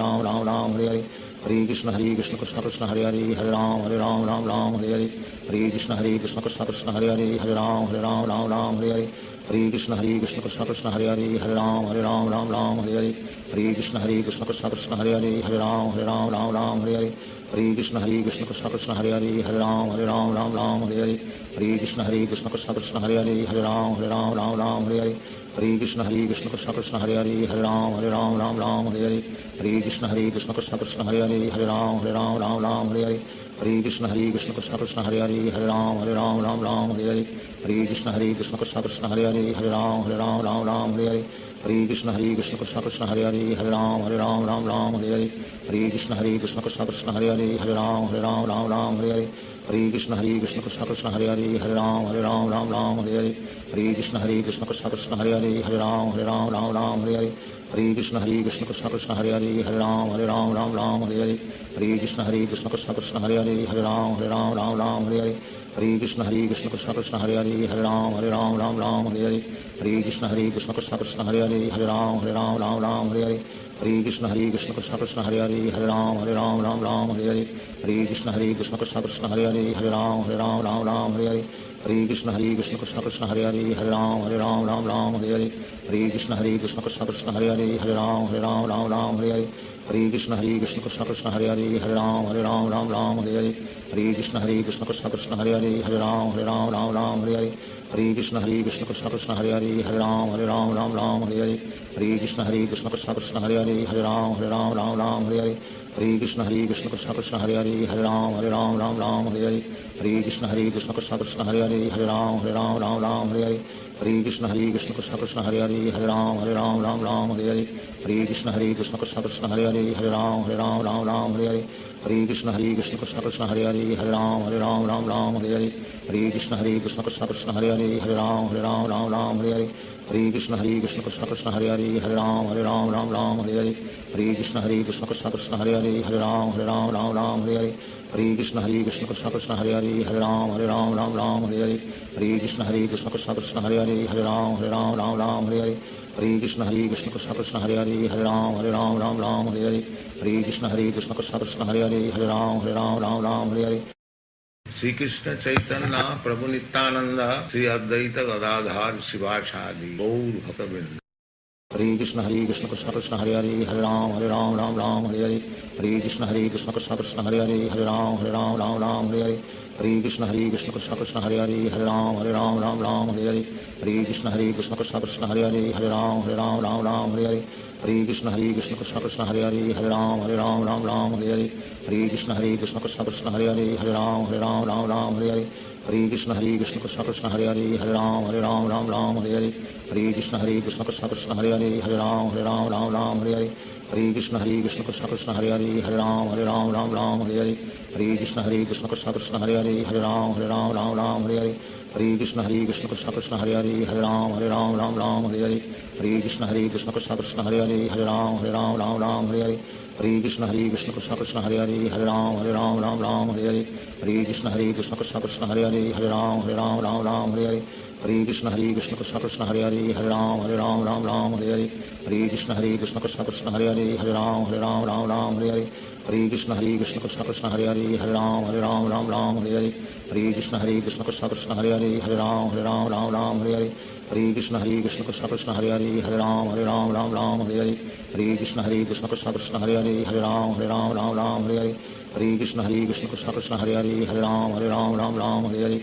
Ram Ram Hare Hare Hare Krishna Krishna Krishna Hare Hare Hare Ram Ram Hare Hare Hare Krishna Krishna Krishna Hare Hare Hare Ram Ram Hare Hare Hare Krishna Krishna Krishna Hare Hare Hare Ram Ram Ram Hare Hare Hare Krishna Krishna Krishna Hare Hare Hare Ram Ram Hare Hare Hare Krishna Krishna Krishna Hare Hare Hare Ram Ram Hare Hare Hare Krishna Krishna Krishna Hare Hare Hare Ram Ram Hare Hare Hare Krishna Krishna Krishna Hare Hare Hare Ram Ram Hare Hare Hare Krishna Krishna Krishna Hare Hare Hare Ram Ram Hare Hare Hare Krishna Krishna Krishna Hare Hare Hare Ram Ram Hare Hare Hare Krishna Krishna Krishna Hare Hare Hare Ram Ram Hare Hare Hare Krishna Krishna Krishna Hare Hare Hare Ram Ram Hare Hare Hare Krishna Krishna Krishna Hare Hare Hare Ram Ram Hare Hare Hare Krishna Krishna Krishna Hare Hare Hare Ram Ram Hare Hare Hare Krishna Krishna Krishna Hare Hare Hare Ram Ram Hare Hare Hare Krishna Krishna Krishna Hare Hare Hare Ram Ram Hare Hare Hare Krishna Krishna Krishna Hare Hare Hare Ram Ram Hare Hare Hare Krishna Krishna Krishna Hare Hare Hare Ram Ram Hare Hare Hare Krishna Krishna Krishna Hare Hare Hare Ram Ram Hare Hare Hare Krishna Krishna Krishna Hare Hare Hare Ram Ram Hare Hare Hare Krishna Krishna Krishna Hare Hare Hare Ram Ram Hare Hare Hare Krishna Krishna Krishna Hare Hare Hare Ram Ram Hare Hare Hare Krishna Krishna Krishna Hare Hare Hare Ram Ram Hare Hare Hare Krishna Krishna Krishna Hare Hare Hare Ram Ram Hare Hare Hare Krishna Krishna Krishna Hare Hare Hare Ram Ram Hare Hare Hare Krishna Krishna Krishna Hare Hare Hare Ram Ram Hare Hare Hare Krishna Krishna Krishna Hare Hare Hare Ram Ram Hare Hare Hare Krishna Krishna Krishna Hare Hare Hare Ram Ram Hare Hare Hare Krishna Krishna Krishna Hare Hare Hare Ram Ram Hare Hare Hare Krishna Krishna Krishna Hare Hare Hare Ram Ram Hare Hare Hare Krishna Krishna Krishna Hare Hare Hare Ram Ram Hare Hare Hare Krishna Krishna Krishna Hare Hare Hare Ram Ram Hare Hare Hare Krishna Krishna Krishna Hare Hare Hare Ram Ram Hare Hare Hare Krishna Krishna Krishna Hare Hare Hare Ram Ram Hare Hare Hare Krishna Krishna Krishna Hare Hare Hare Ram Ram Hare Hare Hare Krishna Krishna Krishna Hare Hare Hare Ram Ram Hare Hare Hare Krishna Krishna Krishna Hare Hare Hare Ram Ram Hare Hare Hare Krishna Krishna Krishna Hare Hare Hare Ram Ram Hare Hare Hare Krishna Krishna Krishna Hare Hare Hare Ram Hare Hare Sri Krishna Chaitanya Prabhu Nityananda Sri Advaita Gadadhar Sivasadi Gaur Bhaktavinda Hare Krishna Krishna Krishna Hare Hare Hare Ram Hare Hare Hare Krishna Krishna Krishna Hare Hare Hare Ram Hare Hare Hare Krishna Krishna Krishna Hare Hare Hare Ram Hare Hare Hare Krishna Krishna Krishna Hare Hare Hare Ram Hare Hare Hare Krishna Krishna Krishna Hare Hare Hare Ram Hare Hare Hare Krishna Krishna Krishna Hare Hare Hare Ram Hare Hare Hare Krishna Krishna Krishna Hare Hare Hare Ram Hare Hare Hare Krishna Krishna Krishna Hare Hare Hare Ram Hare Hare Hare Krishna Krishna Krishna Hare Hare Hare Ram Hare Hare Hare Krishna Krishna Krishna Hare Hare Hare Ram Hare Hare Hare Krishna Krishna Krishna Hare Hare Hare Ram Hare Hare Hare Krishna Krishna Krishna Hare Hare Hare Ram Hare Hare Hare Krishna Krishna Krishna Hare Hare Hare Ram Hare Hare Hare Krishna Krishna Krishna Hare Hare Hare Ram Hare Hare Hare Krishna Krishna Krishna Hare Hare Hare Ram Hare Hare Hare Krishna Krishna Krishna Hare Hare Hare Ram Hare Hare Hare Krishna Krishna Krishna Hare Hare Hare Ram Hare Hare Hare Krishna Krishna Krishna Hare Hare Hare Ram Hare Hare Hare Krishna Krishna Krishna Hare Hare Hare Ram Hare Hare Hare Krishna Krishna Krishna Hare Hare Hare Ram Hare Hare Hare Krishna Krishna Krishna Hare Hare Hare Ram Hare Hare Hare Krishna Krishna Krishna Hare Hare Hare Ram Hare Hare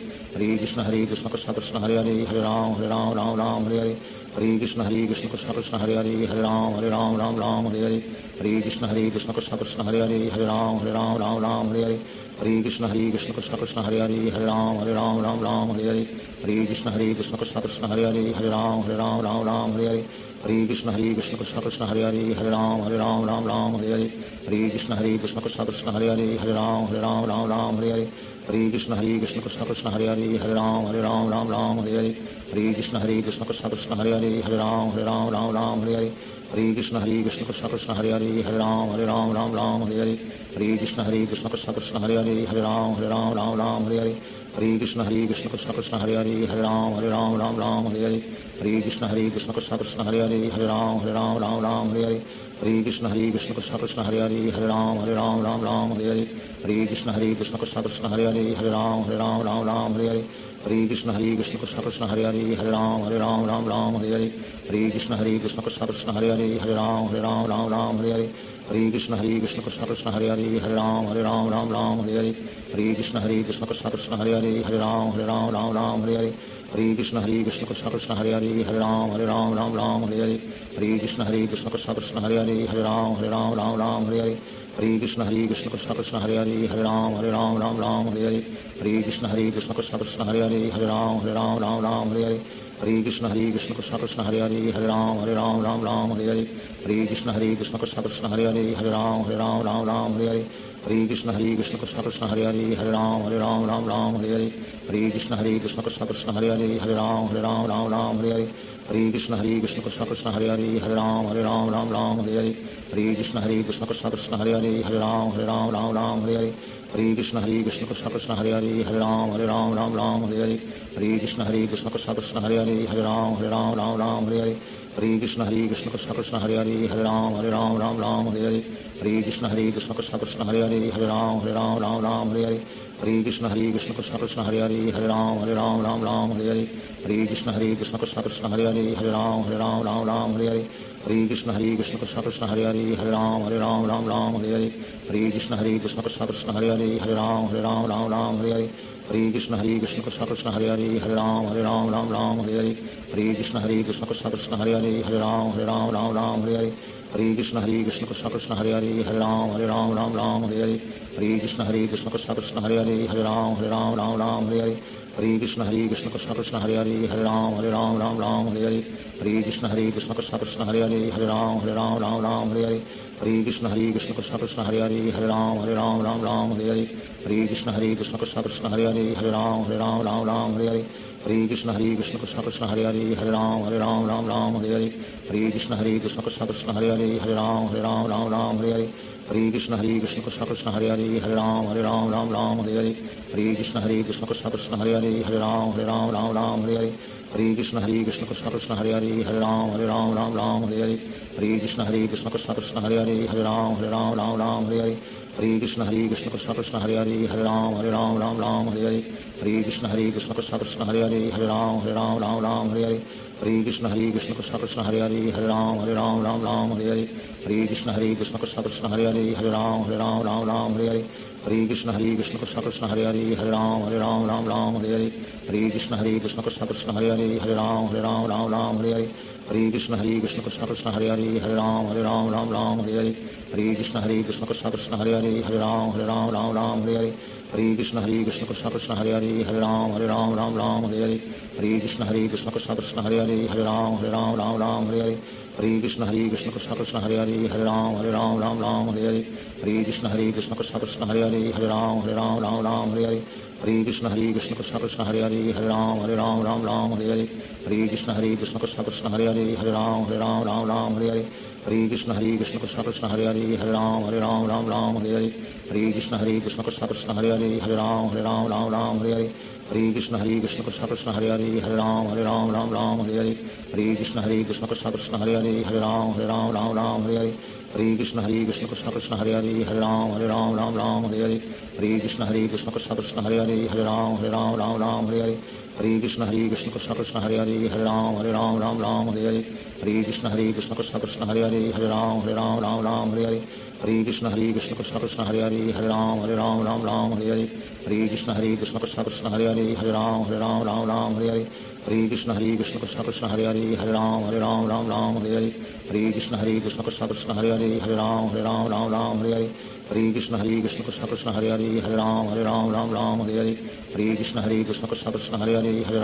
Hare Krishna Krishna Krishna Hare Hare Hare Ram Hare Hare Hare Krishna Krishna Krishna Hare Hare Hare Ram Hare Hare Hare Krishna Krishna Krishna Hare Hare Hare Ram Hare Hare Hare Krishna Krishna Krishna Hare Hare Hare Ram Hare Hare Hare Krishna Krishna Krishna Hare Hare Hare Ram Hare Hare Hare Krishna Krishna Krishna Hare Hare Hare Ram Hare Hare Hare Krishna Krishna Krishna Hare Hare Hare Ram Hare Hare Hare Krishna Krishna Krishna Hare Hare Hare Ram Hare Hare Hare Krishna Krishna Krishna Hare Hare Hare Ram Hare Hare Hare Krishna Krishna Krishna Hare Hare Hare Ram Hare Hare Hare Krishna Krishna Krishna Hare Hare Hare Ram Hare Hare Hare Krishna Krishna Krishna Hare Hare Hare Ram Hare Hare Hare Krishna Krishna Krishna Hare Hare Hare Ram Hare Hare Hare Krishna Krishna Krishna Hare Hare Hare Ram Hare Hare Hare Hare Krishna Krishna Krishna Hare Hare Hare Ram Ram Ram Hare Hare Hare Krishna Krishna Krishna Hare Hare Hare Ram Ram Hare Hare Hare Krishna Krishna Krishna Hare Hare Hare Ram Ram Hare Hare Hare Krishna Krishna Krishna Hare Hare Hare Ram Ram Hare Hare Hare Krishna Krishna Krishna Hare Hare Hare Ram Ram Hare Hare Hare Krishna Krishna Krishna Hare Hare Hare Ram Ram Hare Hare Hare Krishna Krishna Krishna Hare Hare Hare Ram Ram Hare Hare Hare Krishna Krishna Krishna Hare Hare Hare Ram Ram Hare Hare Hare Krishna Krishna Krishna Hare Hare Hare Ram Ram Hare Hare Hare Krishna Krishna Krishna Hare Hare Hare Ram Ram Hare Hare Hare Krishna Krishna Krishna Hare Hare Hare Ram Ram Hare Hare Hare Krishna Krishna Krishna Hare Hare Hare Ram Ram Hare Hare Hare Krishna Krishna Krishna Hare Hare Hare Ram Ram Hare Hare Hare Krishna Krishna Krishna Hare Hare Hare Ram Ram Hare Hare Hare Krishna Krishna Krishna Hare Hare Hare Ram Ram Hare Hare Hare Krishna Krishna Krishna Hare Hare Hare Ram Ram Hare Hare Hare Krishna Krishna Krishna Hare Hare Hare Ram Ram Hare Hare Hare Krishna Krishna Krishna Hare Hare Hare Ram Ram Hare Hare Hare Krishna Krishna Krishna Hare Hare Hare Ram Ram Hare Hare Hare Krishna Krishna Krishna Hare Hare Hare Ram Ram Hare Hare Hare Krishna Krishna Krishna Hare Hare Hare Ram Ram Hare Hare Hare Krishna Krishna Krishna Hare Hare Hare Ram Ram Hare Hare Hare Krishna Krishna Krishna Hare Hare Hare Ram Ram Hare Hare Hare Krishna Krishna Krishna Hare Hare Hare Ram Ram Hare Hare Hare Krishna Krishna Krishna Hare Hare Hare Ram Ram Hare Hare Hare Krishna Krishna Krishna Hare Hare Hare Ram Ram Hare Hare Hare Krishna Krishna Krishna Hare Hare Hare Ram Ram Hare Hare Hare Krishna Krishna Krishna Hare Hare Hare Ram Ram Hare Hare Hare Krishna Krishna Krishna Hare Hare Hare Ram Ram Hare Hare Hare Krishna Krishna Krishna Hare Hare Hare Ram Ram Hare Hare Hare Krishna Krishna Krishna Hare Hare Hare Ram Ram Hare Hare Hare Krishna Krishna Krishna Hare Hare Hare Ram Ram Hare Hare Hare Krishna Krishna Krishna Hare Hare Hare Ram Ram Hare Hare Hare Krishna Krishna Krishna Hare Hare Hare Ram Ram Hare Hare Hare Krishna Krishna Krishna Hare Hare Hare Ram Ram Hare Hare Hare Krishna Krishna Krishna Hare Hare Hare Ram Ram Hare Hare Hare Krishna Krishna Krishna Hare Hare Hare Ram Ram Hare Hare Hare Krishna Krishna Krishna Hare Hare Hare Ram Ram Hare Hare Hare Krishna Krishna Krishna Hare Hare Hare Ram Ram Hare Hare Hare Krishna Krishna Krishna Hare Hare Hare Ram Ram Hare Hare Hare Krishna Krishna Krishna Hare Hare Hare Ram Ram Hare Hare Hare Krishna Krishna Krishna Hare Hare Hare Ram Ram Hare Hare Hare Krishna Krishna Krishna Hare Hare Hare Ram Ram Hare Hare Hare Krishna Krishna Krishna Hare Hare Hare Ram Ram Hare Hare Hare Krishna Krishna Krishna Hare Hare Hare Ram Ram Hare Hare Hare Krishna Krishna Krishna Hare Hare Hare Ram Ram Hare Hare Hare Krishna Krishna Krishna Hare Hare Hare Ram Ram Hare Hare Hare Krishna Krishna Krishna Hare Hare Hare Ram Ram Hare Hare Hare Krishna Krishna Krishna Hare Hare Hare Ram Ram Hare Hare Hare Krishna Krishna Krishna Hare Hare Hare Ram Ram Hare Hare Hare Krishna Krishna Krishna Hare Hare Hare Ram Ram Hare Hare Hare Krishna Krishna Krishna Hare Hare Hare Ram Ram Hare Hare Hare Krishna Krishna Krishna Hare Hare Hare Ram Ram Hare Hare Hare Krishna Krishna Krishna Hare Hare Hare Ram Ram Hare Hare Hare Krishna Krishna Krishna Hare Hare Hare Ram Ram Hare Hare Hare Krishna Krishna Krishna Hare Hare Hare Ram Ram Hare Hare Hare Krishna Krishna Krishna Hare Hare Hare Ram Ram Hare Hare Hare Krishna Krishna Krishna Hare Hare Hare Ram Ram Hare Hare Hare Krishna Krishna Krishna Hare Hare Hare Ram Ram Hare Hare Hare Krishna Krishna Krishna Hare Hare Hare Ram Ram Hare Hare Hare Krishna Krishna Krishna Hare Hare Hare Ram Ram Hare Hare Hare Krishna Krishna Krishna Hare Hare Hare Ram Ram Hare Hare Hare Krishna Krishna Krishna Hare Hare Hare Ram Ram Hare Hare Hare Krishna Krishna Krishna Hare Hare Hare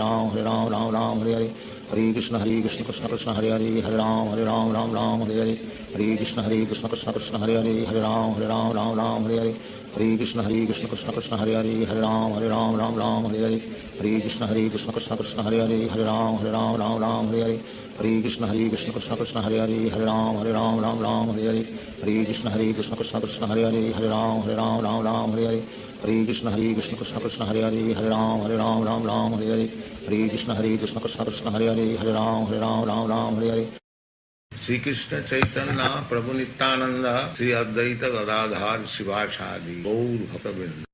Ram Ram Hare Hare Hare Krishna Krishna Krishna Hare Hare Hare Ram Ram Hare Hare Hare Krishna Krishna Krishna Hare Hare Hare Ram Ram Hare Hare Hare Krishna Krishna Krishna Hare Hare Hare Ram Ram Hare Hare Hare Krishna Krishna Krishna Hare Hare Hare Ram Ram Hare Hare Hare Krishna Krishna Krishna Hare Hare Hare Ram Ram Hare Hare Hare Krishna Krishna Krishna Hare Hare Hare Ram Ram Hare Hare Hare Krishna Krishna Krishna Hare Hare Hare Ram Ram Hare Hare Hare Krishna Krishna Krishna Hare Hare Hare Ram Hare Hare Shri Krishna Chaitanya Prabhu Nityanand Shri Advaita Gadadhar शिवासादि Gaur भक्तवृंद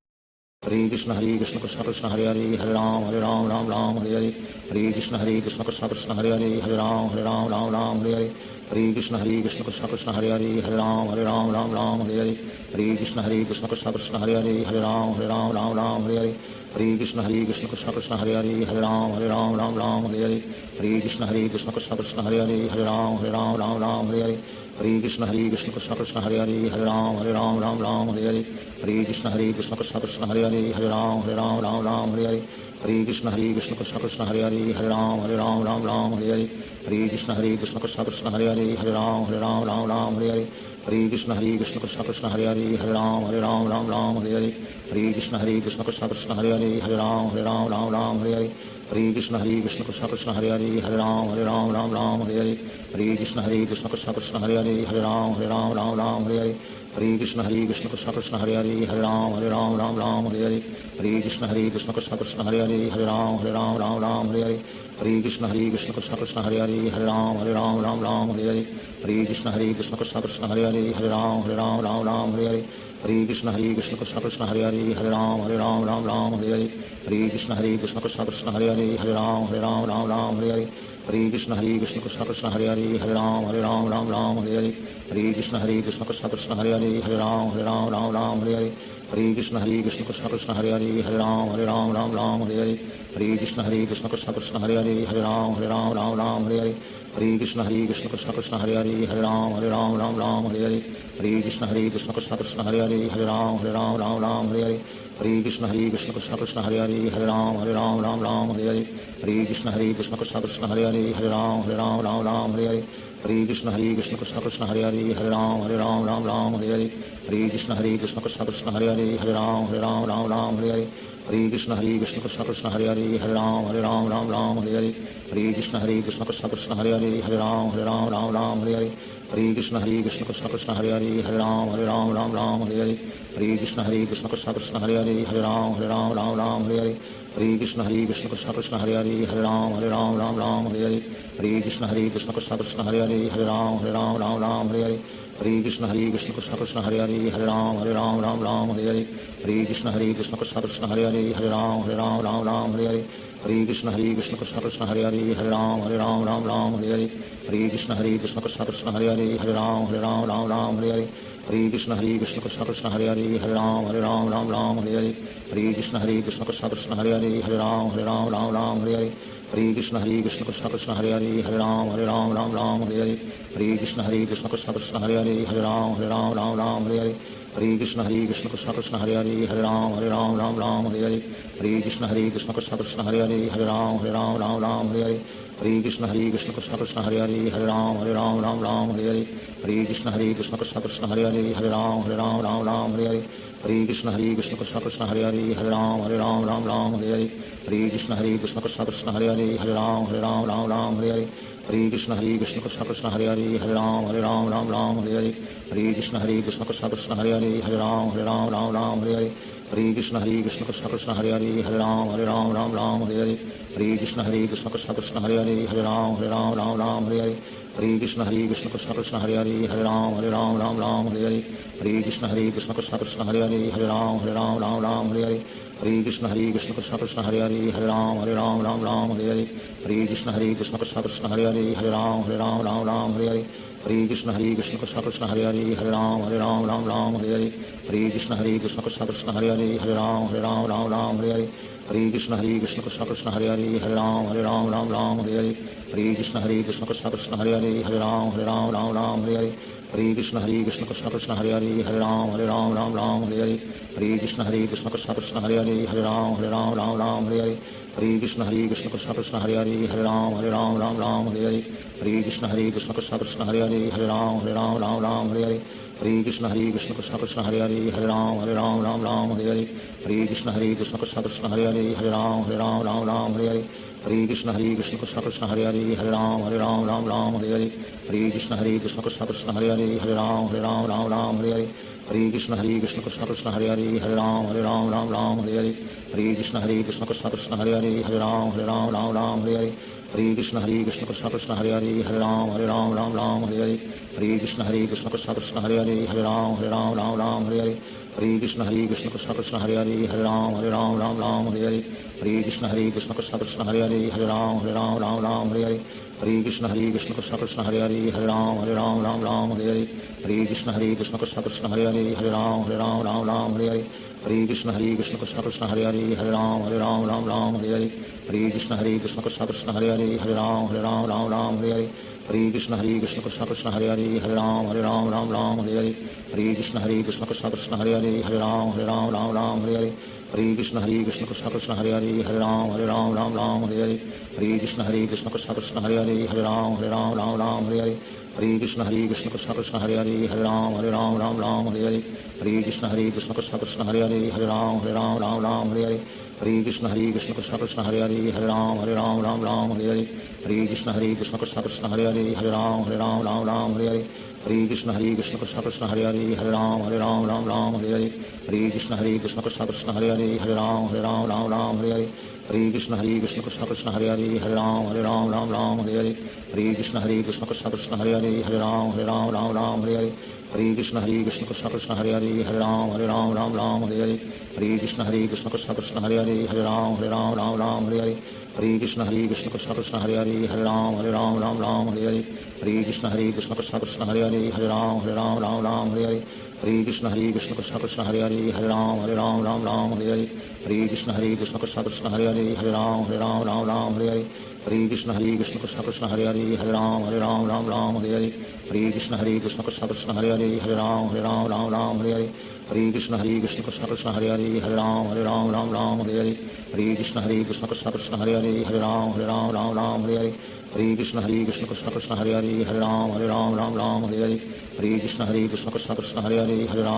Hare Krishna Krishna Krishna Hare Hare Hare Ram Ram Ram Hare Hare Hare Krishna Krishna Krishna Hare Hare Hare Ram Ram Hare Hare Hare Krishna Krishna Krishna Hare Hare Hare Ram Ram Hare Hare Hare Krishna Krishna Krishna Hare Hare Hare Ram Ram Hare Hare Hare Krishna Krishna Krishna Hare Hare Hare Ram Ram Hare Hare Hare Krishna Krishna Krishna Hare Hare Hare Ram Ram Hare Hare Hare Krishna Krishna Krishna Hare Hare Hare Ram Ram Hare Hare Hare Krishna Krishna Krishna Hare Hare Hare Ram Ram Hare Hare Hare Krishna Krishna Krishna Hare Hare Hare Ram Ram Hare Hare Hare Krishna Krishna Krishna Hare Hare Hare Ram Ram Hare Hare Hare Krishna Krishna Krishna Hare Hare Hare Ram Ram Hare Hare Hare Krishna Krishna Krishna Hare Hare Hare Ram Ram Hare Hare Hare Krishna Krishna Krishna Hare Hare Hare Ram Ram Hare Hare Hare Krishna Krishna Krishna Hare Hare Hare Ram Ram Hare Hare Hare Krishna Krishna Krishna Hare Hare Hare Ram Ram Hare Hare Hare Krishna Krishna Krishna Hare Hare Hare Ram Ram Hare Hare Hare Krishna Krishna Krishna Hare Hare Hare Ram Ram Hare Hare Hare Krishna Krishna Krishna Hare Hare Hare Ram Ram Hare Hare Hare Krishna Krishna Krishna Hare Hare Hare Ram Ram Hare Hare Hare Krishna Krishna Krishna Hare Hare Hare Ram Ram Hare Hare Hare Krishna Krishna Krishna Hare Hare Hare Ram Ram Hare Hare Hare Krishna Krishna Krishna Hare Hare Hare Ram Ram Hare Hare Hare Krishna Krishna Krishna Hare Hare Hare Ram Ram Hare Hare Hare Krishna Krishna Krishna Hare Hare Hare Ram Ram Hare Hare Hare Krishna Krishna Krishna Hare Hare Hare Ram Ram Hare Hare Hare Krishna Krishna Krishna Hare Hare Hare Ram Ram Hare Hare Hare Krishna Krishna Krishna Hare Hare Hare Ram Ram Hare Hare Hare Krishna Krishna Krishna Hare Hare Hare Ram Ram Hare Hare Hare Krishna Krishna Krishna Hare Hare Hare Ram Ram Hare Hare Hare Krishna Krishna Krishna Hare Hare Hare Ram Ram Hare Hare Hare Krishna Krishna Krishna Hare Hare Hare Ram Ram Hare Hare Hare Krishna Krishna Krishna Hare Hare Hare Ram Ram Hare Hare Hare Krishna Krishna Krishna Hare Hare Hare Ram Ram Hare Hare Hare Krishna Krishna Krishna Hare Hare Hare Ram Ram Hare Hare Hare Krishna Krishna Krishna Hare Hare Hare Ram Ram Hare Hare Hare Krishna Krishna Krishna Hare Hare Hare Ram Ram Hare Hare Hare Krishna Krishna Krishna Hare Hare Hare Ram Ram Hare Hare Hare Krishna Krishna Krishna Hare Hare Hare Ram Ram Hare Hare Hare Krishna Krishna Krishna Hare Hare Hare Ram Ram Hare Hare Hare Krishna Krishna Krishna Hare Hare Hare Ram Ram Hare Hare Hare Krishna Krishna Krishna Hare Hare Hare Ram Ram Hare Hare Hare Krishna Krishna Krishna Hare Hare Hare Ram Ram Hare Hare Hare Krishna Krishna Krishna Hare Hare Hare Ram Ram Hare Hare Hare Krishna Krishna Krishna Hare Hare Hare Ram Ram Hare Hare Hare Krishna Krishna Krishna Hare Hare Hare Ram Ram Hare Hare Hare Krishna Krishna Krishna Hare Hare Hare Ram Ram Hare Hare Hare Krishna Krishna Krishna Hare Hare Hare Ram Ram Hare Hare Hare Krishna Krishna Krishna Hare Hare Hare Ram Ram Hare Hare Hare Krishna Krishna Krishna Hare Hare Hare Ram Ram Hare Hare Hare Krishna Krishna Krishna Hare Hare Hare Ram Ram Hare Hare Hare Krishna Krishna Krishna Hare Hare Hare Ram Ram Hare Hare Hare Krishna Krishna Krishna Hare Hare Hare Ram Ram Hare Hare Hare Krishna Krishna Krishna Hare Hare Hare Ram Ram Hare Hare Hare Krishna Krishna Krishna Hare Hare Hare Ram Ram Hare Hare Hare Krishna Krishna Krishna Hare Hare Hare Ram Ram Hare Hare Hare Krishna Krishna Krishna Hare Hare Hare Ram Ram Hare Hare Hare Krishna Krishna Krishna Hare Hare Hare Ram Ram Hare Hare Hare Krishna Krishna Krishna Hare Hare Hare Ram Ram Hare Hare Hare Krishna Krishna Krishna Hare Hare Hare Ram Ram Hare Hare Hare Krishna Krishna Krishna Hare Hare Hare Ram Ram Hare Hare Hare Krishna Krishna Krishna Hare Hare Hare Ram Ram Hare Hare Hare Krishna Krishna Krishna Hare Hare Hare Ram Ram Hare Hare Hare Krishna Krishna Krishna Hare Hare Hare Ram Ram Hare Hare Hare Krishna Krishna Krishna Hare Hare Hare Ram Ram Hare Hare Hare Krishna Krishna Krishna Hare Hare Hare Ram Ram Hare Hare Hare Krishna Krishna Krishna Hare Hare Hare Ram Ram Hare Hare Hare Krishna Krishna Krishna Hare Hare Hare Ram Ram Hare Hare Hare Krishna Krishna Krishna Hare Hare Hare Ram Ram Hare Hare Hare Krishna Krishna Krishna Hare Hare Hare Ram Ram Hare Hare Hare Krishna Krishna Krishna Hare Hare Hare Ram Ram Hare Hare Hare Krishna Krishna Krishna Hare Hare Hare Ram Ram Hare Hare Hare Krishna Krishna Krishna Hare Hare Hare Ram Ram Hare Hare Hare Krishna Krishna Krishna Hare Hare Hare Ram Ram Ram Hare Hare Hare Krishna Krishna Krishna Hare Hare Hare Ram Ram Hare Hare Hare Krishna Krishna Krishna Hare Hare Hare Ram Ram Hare Hare Hare Krishna Krishna Krishna Hare Hare Hare Ram Ram Hare Hare Hare Krishna Krishna Krishna Hare Hare Hare Ram Ram Hare Hare Hare Krishna Krishna Krishna Hare Hare Hare Ram Ram Hare Hare Hare Krishna Krishna Krishna Hare Hare Hare Ram Hare Hare Hare Krishna Krishna Krishna Hare Hare Hare Ram Hare Hare Hare Krishna Krishna Krishna Hare Hare Hare Ram Hare Hare Hare Krishna Krishna Krishna Hare Hare Hare Ram Hare Hare Hare Krishna Krishna Krishna Hare Hare Hare Ram Hare Hare Hare Krishna Krishna Krishna Hare Hare Hare Ram Hare Hare Hare Krishna Krishna Krishna Hare Hare Hare Ram Hare Hare Hare Krishna Krishna Krishna Hare Hare Hare Ram Hare Hare Hare Krishna Krishna Krishna Hare Hare Hare Ram Hare Hare Hare Krishna Krishna Krishna Hare Hare Hare Ram Hare Hare Hare Krishna Krishna Krishna Hare Hare Hare Ram Hare Hare Hare Krishna Krishna Krishna Hare Hare Hare Ram Hare Hare Hare Krishna Krishna Krishna Hare Hare Hare Ram Hare Hare Hare Krishna Krishna Krishna Hare Hare Hare Ram Hare Hare Hare Krishna Krishna Krishna Hare Hare Hare Ram Hare Hare Hare Krishna Krishna Krishna Hare Hare Hare Ram Hare Hare Hare Krishna Krishna Krishna Hare Hare Hare Ram Hare Hare Hare Krishna Krishna Krishna Hare Hare Hare Ram Hare Hare Hare Krishna Krishna Krishna Hare Hare Hare Ram Hare Hare Hare Krishna Krishna Krishna Hare Hare Hare Ram Hare Hare Hare Krishna Krishna Krishna Hare Hare Hare Ram Hare Hare Hare Krishna Krishna Krishna Hare Hare Hare Ram Hare Hare Hare Krishna Krishna Krishna Hare Hare Hare Ram Hare Hare Hare Krishna Krishna Krishna Hare Hare Hare Ram Hare Hare Hare Krishna Krishna Krishna Hare Hare Hare Ram Hare Hare Hare Krishna Krishna Krishna Hare Hare Hare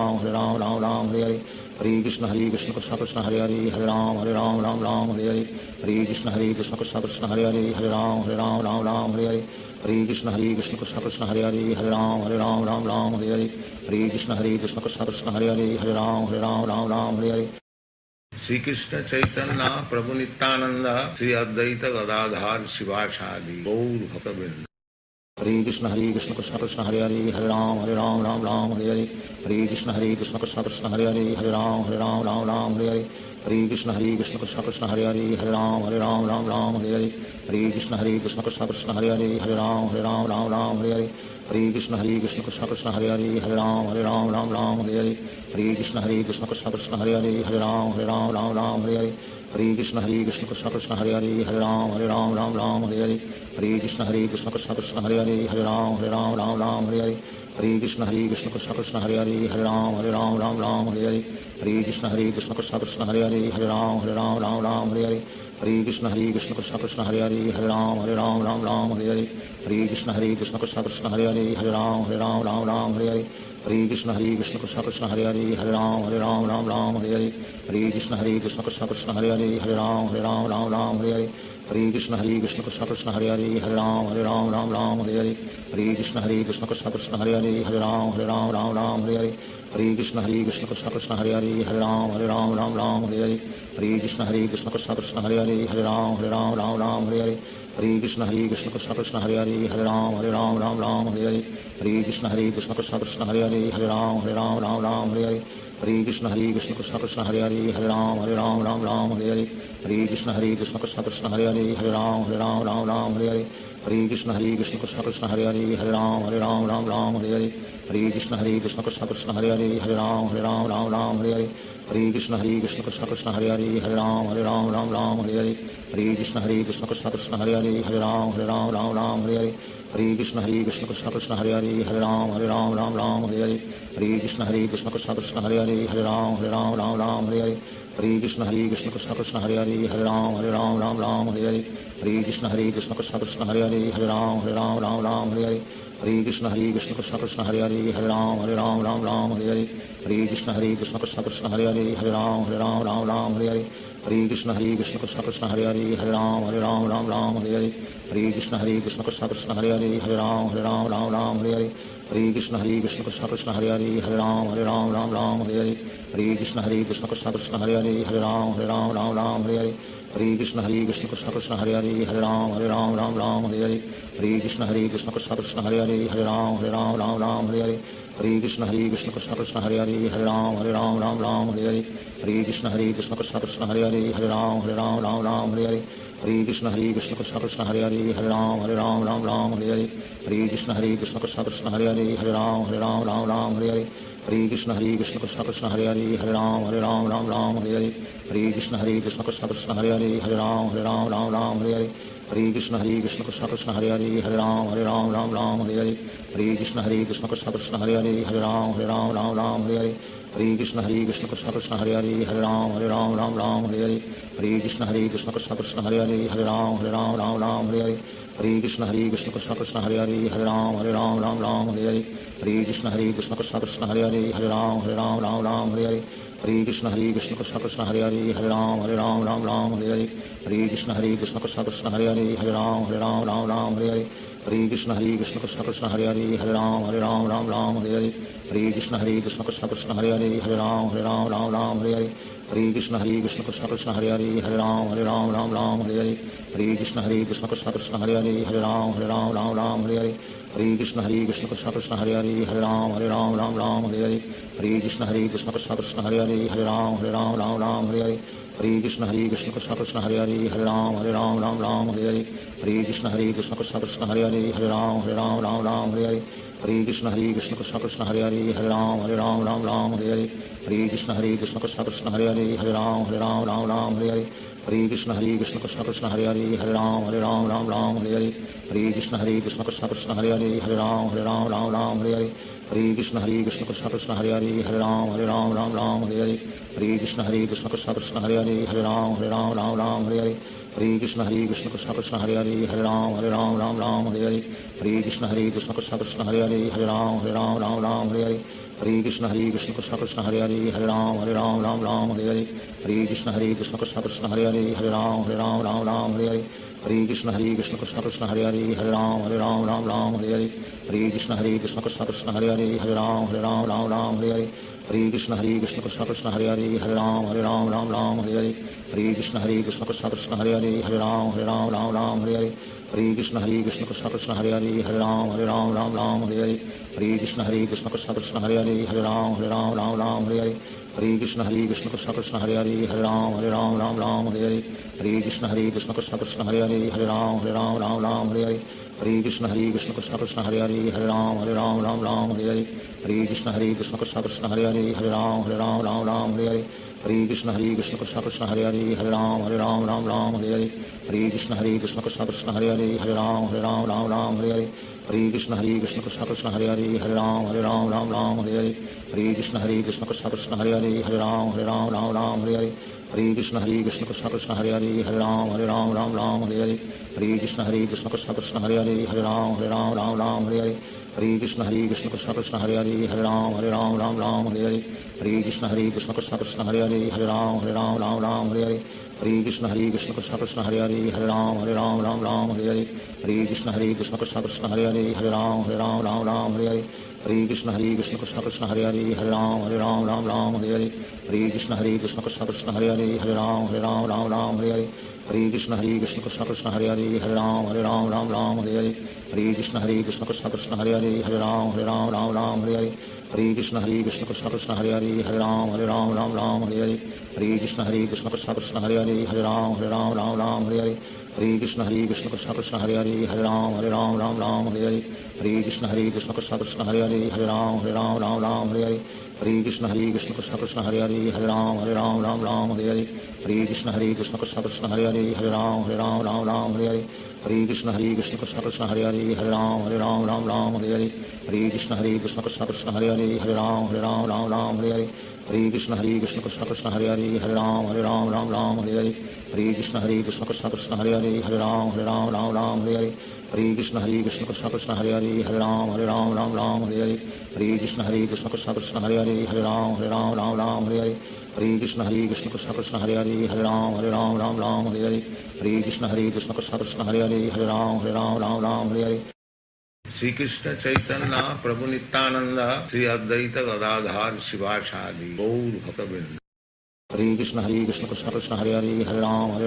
Ram Hare Hare Hare Krishna Krishna Krishna Hare Hare Hare Ram Hare Hare Hare Krishna Krishna Krishna Hare Hare Hare Ram Hare Hare Hare Krishna Krishna Krishna Hare Hare Hare Ram Hare Hare Hare Krishna Krishna Krishna Hare Hare Hare Ram Hare Hare Shri Krishna Chaitanya Prabhu Nityanand Shri Advaita Gadadhar शिवासादि Gaur भक्तवृंद Hare Krishna Krishna Krishna Hare Hare Hare Ram Hare Hare Hare Krishna Krishna Krishna Hare Hare Hare Ram Hare Hare Hare Krishna Krishna Krishna Hare Hare Hare Ram Hare Hare Hare Krishna Krishna Krishna Hare Hare Hare Ram Hare Hare Hare Krishna Krishna Krishna Hare Hare Hare Ram Hare Hare Hare Krishna Krishna Krishna Hare Hare Hare Ram Hare Hare Hare Krishna Krishna Krishna Hare Hare Hare Ram Hare Hare Hare Krishna Krishna Krishna Hare Hare Hare Ram Hare Hare Hare Krishna Krishna Krishna Hare Hare Hare Ram Hare Hare Hare Krishna Krishna Krishna Hare Hare Hare Ram Hare Hare Hare Krishna Krishna Krishna Hare Hare Hare Ram Hare Hare Hare Krishna Krishna Krishna Hare Hare Hare Ram Hare Hare Hare Krishna Krishna Krishna Hare Hare Hare Ram Hare Hare Hare Krishna Krishna Krishna Hare Hare Hare Ram Hare Hare Hare Krishna Krishna Krishna Hare Hare Hare Ram Hare Hare Hare Krishna Krishna Krishna Hare Hare Hare Ram Hare Hare Hare Krishna Krishna Krishna Hare Hare Hare Ram Hare Hare Hare Krishna Krishna Krishna Hare Hare Hare Ram Hare Hare Hare Krishna Krishna Krishna Hare Hare Hare Ram Hare Hare Hare Krishna Krishna Krishna Hare Hare Hare Ram Hare Hare Hare Krishna Krishna Krishna Hare Hare Hare Ram Hare Hare Hare Krishna Krishna Krishna Hare Hare Hare Ram Hare Hare Hare Krishna Krishna Krishna Hare Hare Hare Ram Hare Hare Hare Krishna Krishna Krishna Hare Hare Hare Ram Hare Hare Hare Krishna Krishna Krishna Hare Hare Hare Ram Hare Hare Hare Krishna Krishna Krishna Hare Hare Hare Ram Hare Hare Hare Krishna Krishna Krishna Hare Hare Hare Ram Hare Hare Hare Krishna Krishna Krishna Hare Hare Hare Ram Hare Hare Hare Krishna Krishna Krishna Hare Hare Hare Ram Hare Hare Hare Krishna Krishna Krishna Hare Hare Hare Ram Hare Hare Hare Krishna Krishna Krishna Hare Hare Hare Ram Hare Hare Hare Krishna Krishna Krishna Hare Hare Hare Ram Hare Hare Hare Krishna Krishna Krishna Hare Hare Hare Ram Hare Hare Hare Krishna Krishna Krishna Hare Hare Hare Ram Hare Hare Hare Krishna Krishna Krishna Hare Hare Hare Ram Hare Hare Hare Krishna Krishna Krishna Hare Hare Hare Ram Hare Hare Hare Krishna Krishna Krishna Hare Hare Hare Ram Ram Ram Hare Hare Hare Krishna Krishna Krishna Hare Hare Hare Ram Ram Hare Hare Hare Krishna Krishna Krishna Hare Hare Hare Ram Ram Hare Hare Hare Krishna Krishna Krishna Hare Hare Hare Ram Ram Hare Hare Hare Krishna Krishna Krishna Hare Hare Hare Ram Ram Hare Hare Hare Krishna Krishna Krishna Hare Hare Hare Ram Ram Hare Hare Hare Krishna Krishna Krishna Hare Hare Hare Ram Ram Hare Hare Hare Krishna Krishna Krishna Hare Hare Hare Ram Hare Hare Hare Krishna Krishna Krishna Hare Hare Hare Ram Hare Hare Hare Krishna Krishna Krishna Hare Hare Hare Ram Hare Hare Hare Krishna Krishna Krishna Hare Hare Hare Ram Hare Hare Hare Krishna Krishna Krishna Hare Hare Hare Ram Hare Hare Hare Krishna Krishna Krishna Hare Hare Hare Ram Hare Hare Hare Krishna Krishna Krishna Hare Hare Hare Ram Hare Hare Hare Krishna Krishna Krishna Hare Hare Hare Ram Hare Hare Hare Krishna Krishna Krishna Hare Hare Hare Ram Hare Hare Hare Krishna Krishna Krishna Hare Hare Hare Ram Hare Hare Hare Krishna Krishna Krishna Hare Hare Hare Ram Hare Hare Hare Krishna Krishna Krishna Hare Hare Hare Ram Hare Hare Hare Krishna Krishna Krishna Hare Hare Hare Ram Hare Hare Hare Krishna Krishna Krishna Hare Hare Hare Ram Hare Hare Hare Krishna Krishna Krishna Hare Hare Hare Ram Hare Hare Hare Krishna Krishna Krishna Hare Hare Hare Ram Hare Hare Hare Krishna Krishna Krishna Hare Hare Hare Ram Hare Hare Hare Krishna Krishna Krishna Hare Hare Hare Ram Hare Hare Hare Krishna Krishna Krishna Hare Hare Hare Ram Hare Hare Hare Krishna Krishna Krishna Hare Hare Hare Ram Hare Hare Hare Krishna Krishna Krishna Hare Hare Hare Ram Hare Hare Hare Krishna Krishna Krishna Hare Hare Hare Ram Hare Hare Hare Krishna Krishna Krishna Hare Hare Hare Ram Hare Hare Hare Krishna Krishna Krishna Hare Hare Hare Ram Hare Hare Hare Krishna Krishna Krishna Hare Hare Hare Ram Hare Hare Hare Krishna Krishna Krishna Hare Hare Hare Ram Hare Hare Hare Krishna Krishna Krishna Hare Hare Hare Ram Hare Hare Hare Krishna Krishna Krishna Hare Hare Hare Ram Hare Hare Hare Krishna Krishna Krishna Hare Hare Hare Ram Hare Hare Hare Krishna Krishna Krishna Hare Hare Hare Ram Hare Hare Hare Krishna Krishna Krishna Hare Hare Hare Ram Hare Hare Hare Krishna Krishna Krishna Hare Hare Hare Ram Hare Hare Hare Krishna Krishna Krishna Hare Hare Hare Ram Hare Hare Hare Krishna Krishna Krishna Hare Hare Hare Ram Hare Hare Hare Krishna Krishna Krishna Hare Hare Hare Ram Hare Hare Hare Krishna Krishna Krishna Hare Hare Hare Ram Hare Hare Hare Krishna Krishna Krishna Hare Hare Hare Ram Hare Hare Hare Krishna Krishna Krishna Hare Hare Hare Ram Hare Hare Hare Krishna Krishna Krishna Hare Hare Hare Ram Hare Hare Hare Krishna Krishna Krishna Hare Hare Hare Ram Hare Hare Hare Krishna Krishna Krishna Hare Hare Hare Ram Hare Hare Hare Krishna Krishna Krishna Hare Hare Hare Ram Hare Hare Hare Krishna Krishna Krishna Hare Hare Hare Ram Hare Hare Hare Krishna Krishna Krishna Hare Hare Hare Ram Hare Hare Hare Krishna Krishna Krishna Hare Hare Hare Ram Hare Hare Hare Krishna Krishna Krishna Hare Hare Hare Ram Hare Hare Hare Krishna Krishna Krishna Hare Hare Hare Ram Hare Hare Hare Krishna Krishna Krishna Hare Hare Hare Ram Hare Hare Hare Krishna Krishna Krishna Hare Hare Hare Ram Hare Hare Hare Krishna Krishna Krishna Hare Hare Hare Ram Hare Hare Hare Krishna Krishna Krishna Hare Hare Hare Ram Hare Hare Hare Krishna Krishna Krishna Hare Hare Hare Ram Hare Hare Hare Krishna Krishna Krishna Hare Hare Hare Ram Hare Hare Hare Krishna Krishna Krishna Hare Hare Hare Ram Hare Hare Hare Krishna Krishna Krishna Hare Hare Hare Ram Hare Hare Hare Krishna Krishna Krishna Hare Hare Hare Ram Hare Hare Hare Krishna Krishna Krishna Hare Hare Hare Ram Hare Hare Hare Krishna Krishna Krishna Hare Hare Hare Ram Hare Hare Hare Krishna Krishna Krishna Hare Hare Hare Ram Hare Hare Hare Krishna Krishna Krishna Hare Hare Hare Ram Hare Hare Hare Krishna Krishna Krishna Hare Hare Hare Ram Hare Hare Hare Krishna Krishna Krishna Hare Hare Hare Ram Hare Hare Hare Krishna Krishna Krishna Hare Hare Hare Ram Hare Hare Hare Krishna Krishna Krishna Hare Hare Hare Ram Hare Hare Hare Krishna Krishna Krishna Hare Hare Hare Ram Hare Hare Shri Krishna Chaitanya Prabhu Nityanand Shri Advaita Gadadhar शिवासादि Gaur भक्तवृंद। Hare Krishna Krishna Krishna Hare Hare Hare Ram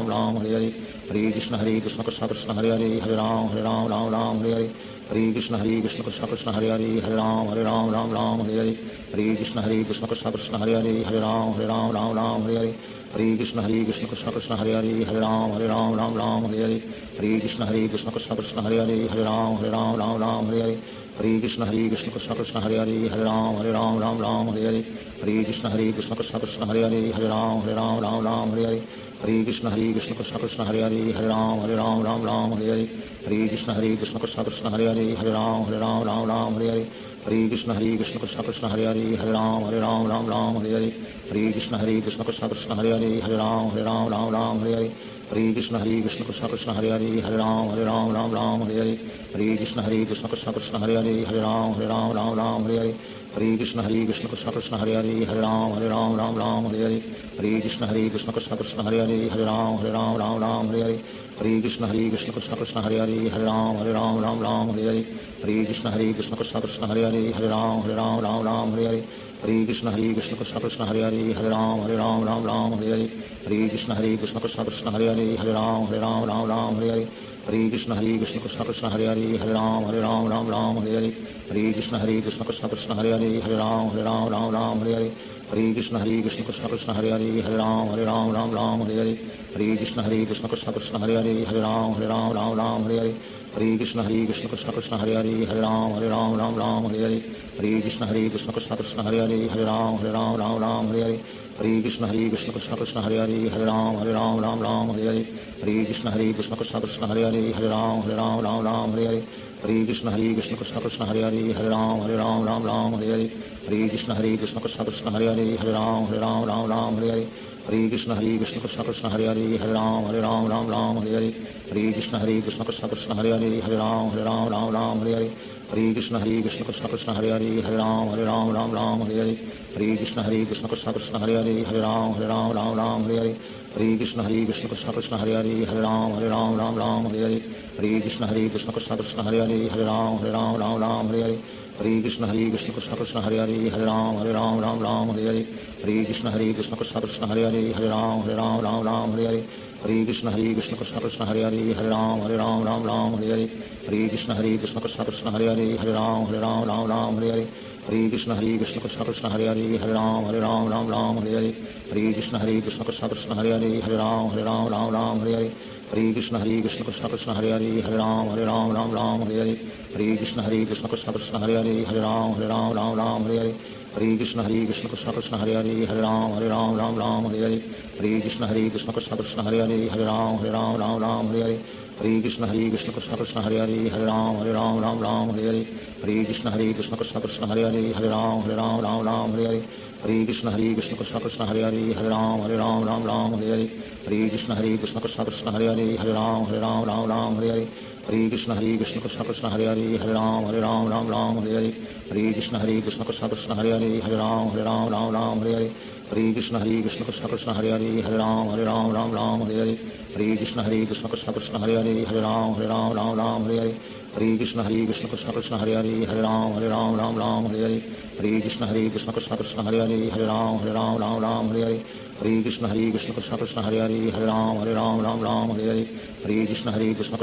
Ram Hare Hare Hare Krishna Krishna Krishna Hare Hare Ram Ram Hare Hare Hare Krishna Krishna Krishna Hare Hare Ram Ram Hare Hare Hare Krishna Krishna Krishna Hare Hare Ram Ram Hare Hare Hare Krishna Krishna Krishna Hare Hare Ram Ram Hare Hare Hare Krishna Krishna Krishna Hare Hare Ram Ram Hare Hare Hare Krishna Krishna Krishna Hare Hare Ram Ram Hare Hare Hare Krishna Krishna Krishna Hare Hare Ram Ram Hare Hare Hare Krishna Krishna Krishna Hare Hare Ram Ram Hare Hare Hare Krishna Krishna Krishna Hare Hare Ram Ram Hare Hare Hare Krishna Krishna Krishna Hare Hare Ram Ram Hare Hare Hare Krishna Krishna Krishna Hare Hare Ram Ram Hare Hare Hare Krishna Krishna Krishna Krishna Hare Hare Ram Ram Hare Hare Hare Krishna Krishna Krishna Krishna Hare Hare Ram Ram Hare Hare Hare Krishna Krishna Krishna Krishna Hare Hare Ram Ram Hare Hare Hare Krishna Krishna Krishna Krishna Hare Hare Ram Ram Hare Hare Hare Krishna Krishna Krishna Krishna Hare Hare Ram Ram Hare Hare Hare Krishna Krishna Krishna Krishna Hare Hare Ram Ram Hare Hare Hare Krishna Krishna Krishna Krishna Hare Hare Ram Ram Hare Hare Hare Krishna Krishna Krishna Krishna Hare Hare Ram Ram Hare Hare Hare Krishna Krishna Krishna Krishna Hare Hare Ram Ram Hare Hare Hare Krishna Krishna Krishna Krishna Hare Hare Ram Ram Hare Hare Hare Krishna Krishna Krishna Krishna Hare Hare Ram Ram Hare Hare Hare Krishna Krishna Krishna Krishna Hare Hare Ram Ram Hare Hare Hare Krishna Krishna Krishna Krishna Hare Hare Ram Ram Hare Hare Hare Krishna Krishna Krishna Krishna Hare Hare Ram Ram Hare Hare Hare Krishna Krishna Krishna Krishna Hare Hare Ram Ram Hare Hare Hare Krishna Krishna Krishna Krishna Hare Hare Ram Ram Hare Hare Hare Krishna Krishna Krishna Krishna Hare Hare Ram Ram Hare Hare Hare Krishna Krishna Krishna Krishna Hare Hare Ram Ram Hare Hare Hare Krishna Krishna Krishna Krishna Hare Hare Ram Ram Hare Hare Hare Krishna Krishna Krishna Krishna Hare Hare Ram Ram Hare Hare Hare Krishna Krishna Krishna Krishna Hare Hare Ram Ram Hare Hare Hare Krishna Krishna Krishna Krishna Hare Hare Ram Ram Hare Hare Hare Krishna Krishna Krishna Krishna Hare Hare Ram Ram Hare Hare Hare Krishna Krishna Krishna Krishna Hare Hare Ram Ram Hare Hare Hare Krishna Krishna Krishna Krishna Hare Hare Ram Ram Hare Hare Hare Krishna Krishna Krishna Krishna Hare Hare Ram Ram Hare Hare Hare Krishna Krishna Krishna Krishna Hare Hare Ram Ram Hare Hare Hare Krishna Krishna Krishna Krishna Hare Hare Ram Ram Hare Hare Hare Krishna Krishna Krishna Krishna Hare Hare Ram Ram Hare Hare Hare Krishna Krishna Krishna Krishna Hare Hare Ram Ram Hare Hare Hare Krishna Krishna Krishna Krishna Hare Hare Ram Ram Hare Hare Hare Krishna Krishna Krishna Krishna Hare Hare Ram Ram Hare Hare Hare Krishna Krishna Krishna Krishna Hare Hare Ram Ram Hare Hare Hare Krishna Krishna Krishna Krishna Hare Hare Ram Ram Hare Hare Hare Krishna Krishna Krishna Krishna Hare Hare Ram Ram Hare Hare Hare Krishna Krishna Krishna Krishna Hare Hare Ram Ram Hare Hare Hare Krishna Krishna Krishna Krishna Hare Hare Ram Ram Hare Hare Hare Krishna Krishna Krishna Krishna Hare Hare Ram Ram Hare Hare Hare Krishna Krishna Krishna Krishna Hare Hare Ram Ram Hare Hare Hare Krishna Krishna Krishna Krishna Hare Hare Ram Ram Hare Hare Hare Krishna Krishna Krishna Krishna Hare Hare Ram Ram Hare Hare Hare Krishna Krishna Krishna Krishna Hare Hare Ram Ram Hare Hare Hare Krishna Krishna Krishna Krishna Hare Hare Ram Ram Hare Hare Hare Krishna Krishna Krishna Krishna Hare Hare Ram Ram Hare Hare Hare Krishna Krishna Krishna Krishna Hare Hare Ram Ram Hare Hare Hare Krishna Krishna Krishna Krishna Hare Hare Ram Ram Hare Hare Hare Krishna Krishna Krishna Krishna Hare Hare Ram Ram Hare Hare Hare Krishna Krishna Krishna Krishna Hare Hare Ram Ram Hare Hare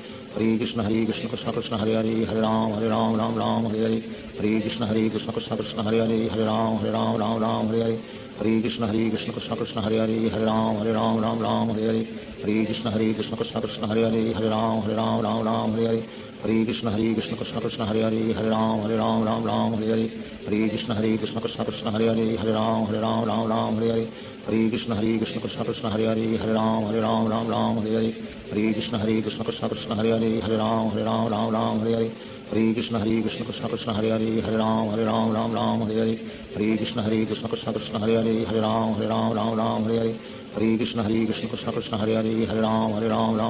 Hare Krishna Krishna Krishna Krishna Hare Hare Ram Ram Hare Hare Hare Krishna Krishna Krishna Krishna Hare Hare Ram Ram Hare Hare Hare Krishna Krishna Krishna Krishna Hare Hare Ram Ram Hare Hare Hare Krishna Krishna Krishna Krishna Hare Hare Ram Ram Hare Hare Hare Krishna Krishna Krishna Krishna Hare Hare Ram Ram Hare Hare Hare Krishna Krishna Krishna Krishna Hare Hare Ram Ram Hare Hare Hare Krishna Krishna Krishna Krishna Hare Hare Ram Ram Hare Hare Hare Krishna Krishna Krishna Krishna Hare Hare Ram Ram Hare Hare Hare Krishna Krishna Krishna Krishna Hare Hare Ram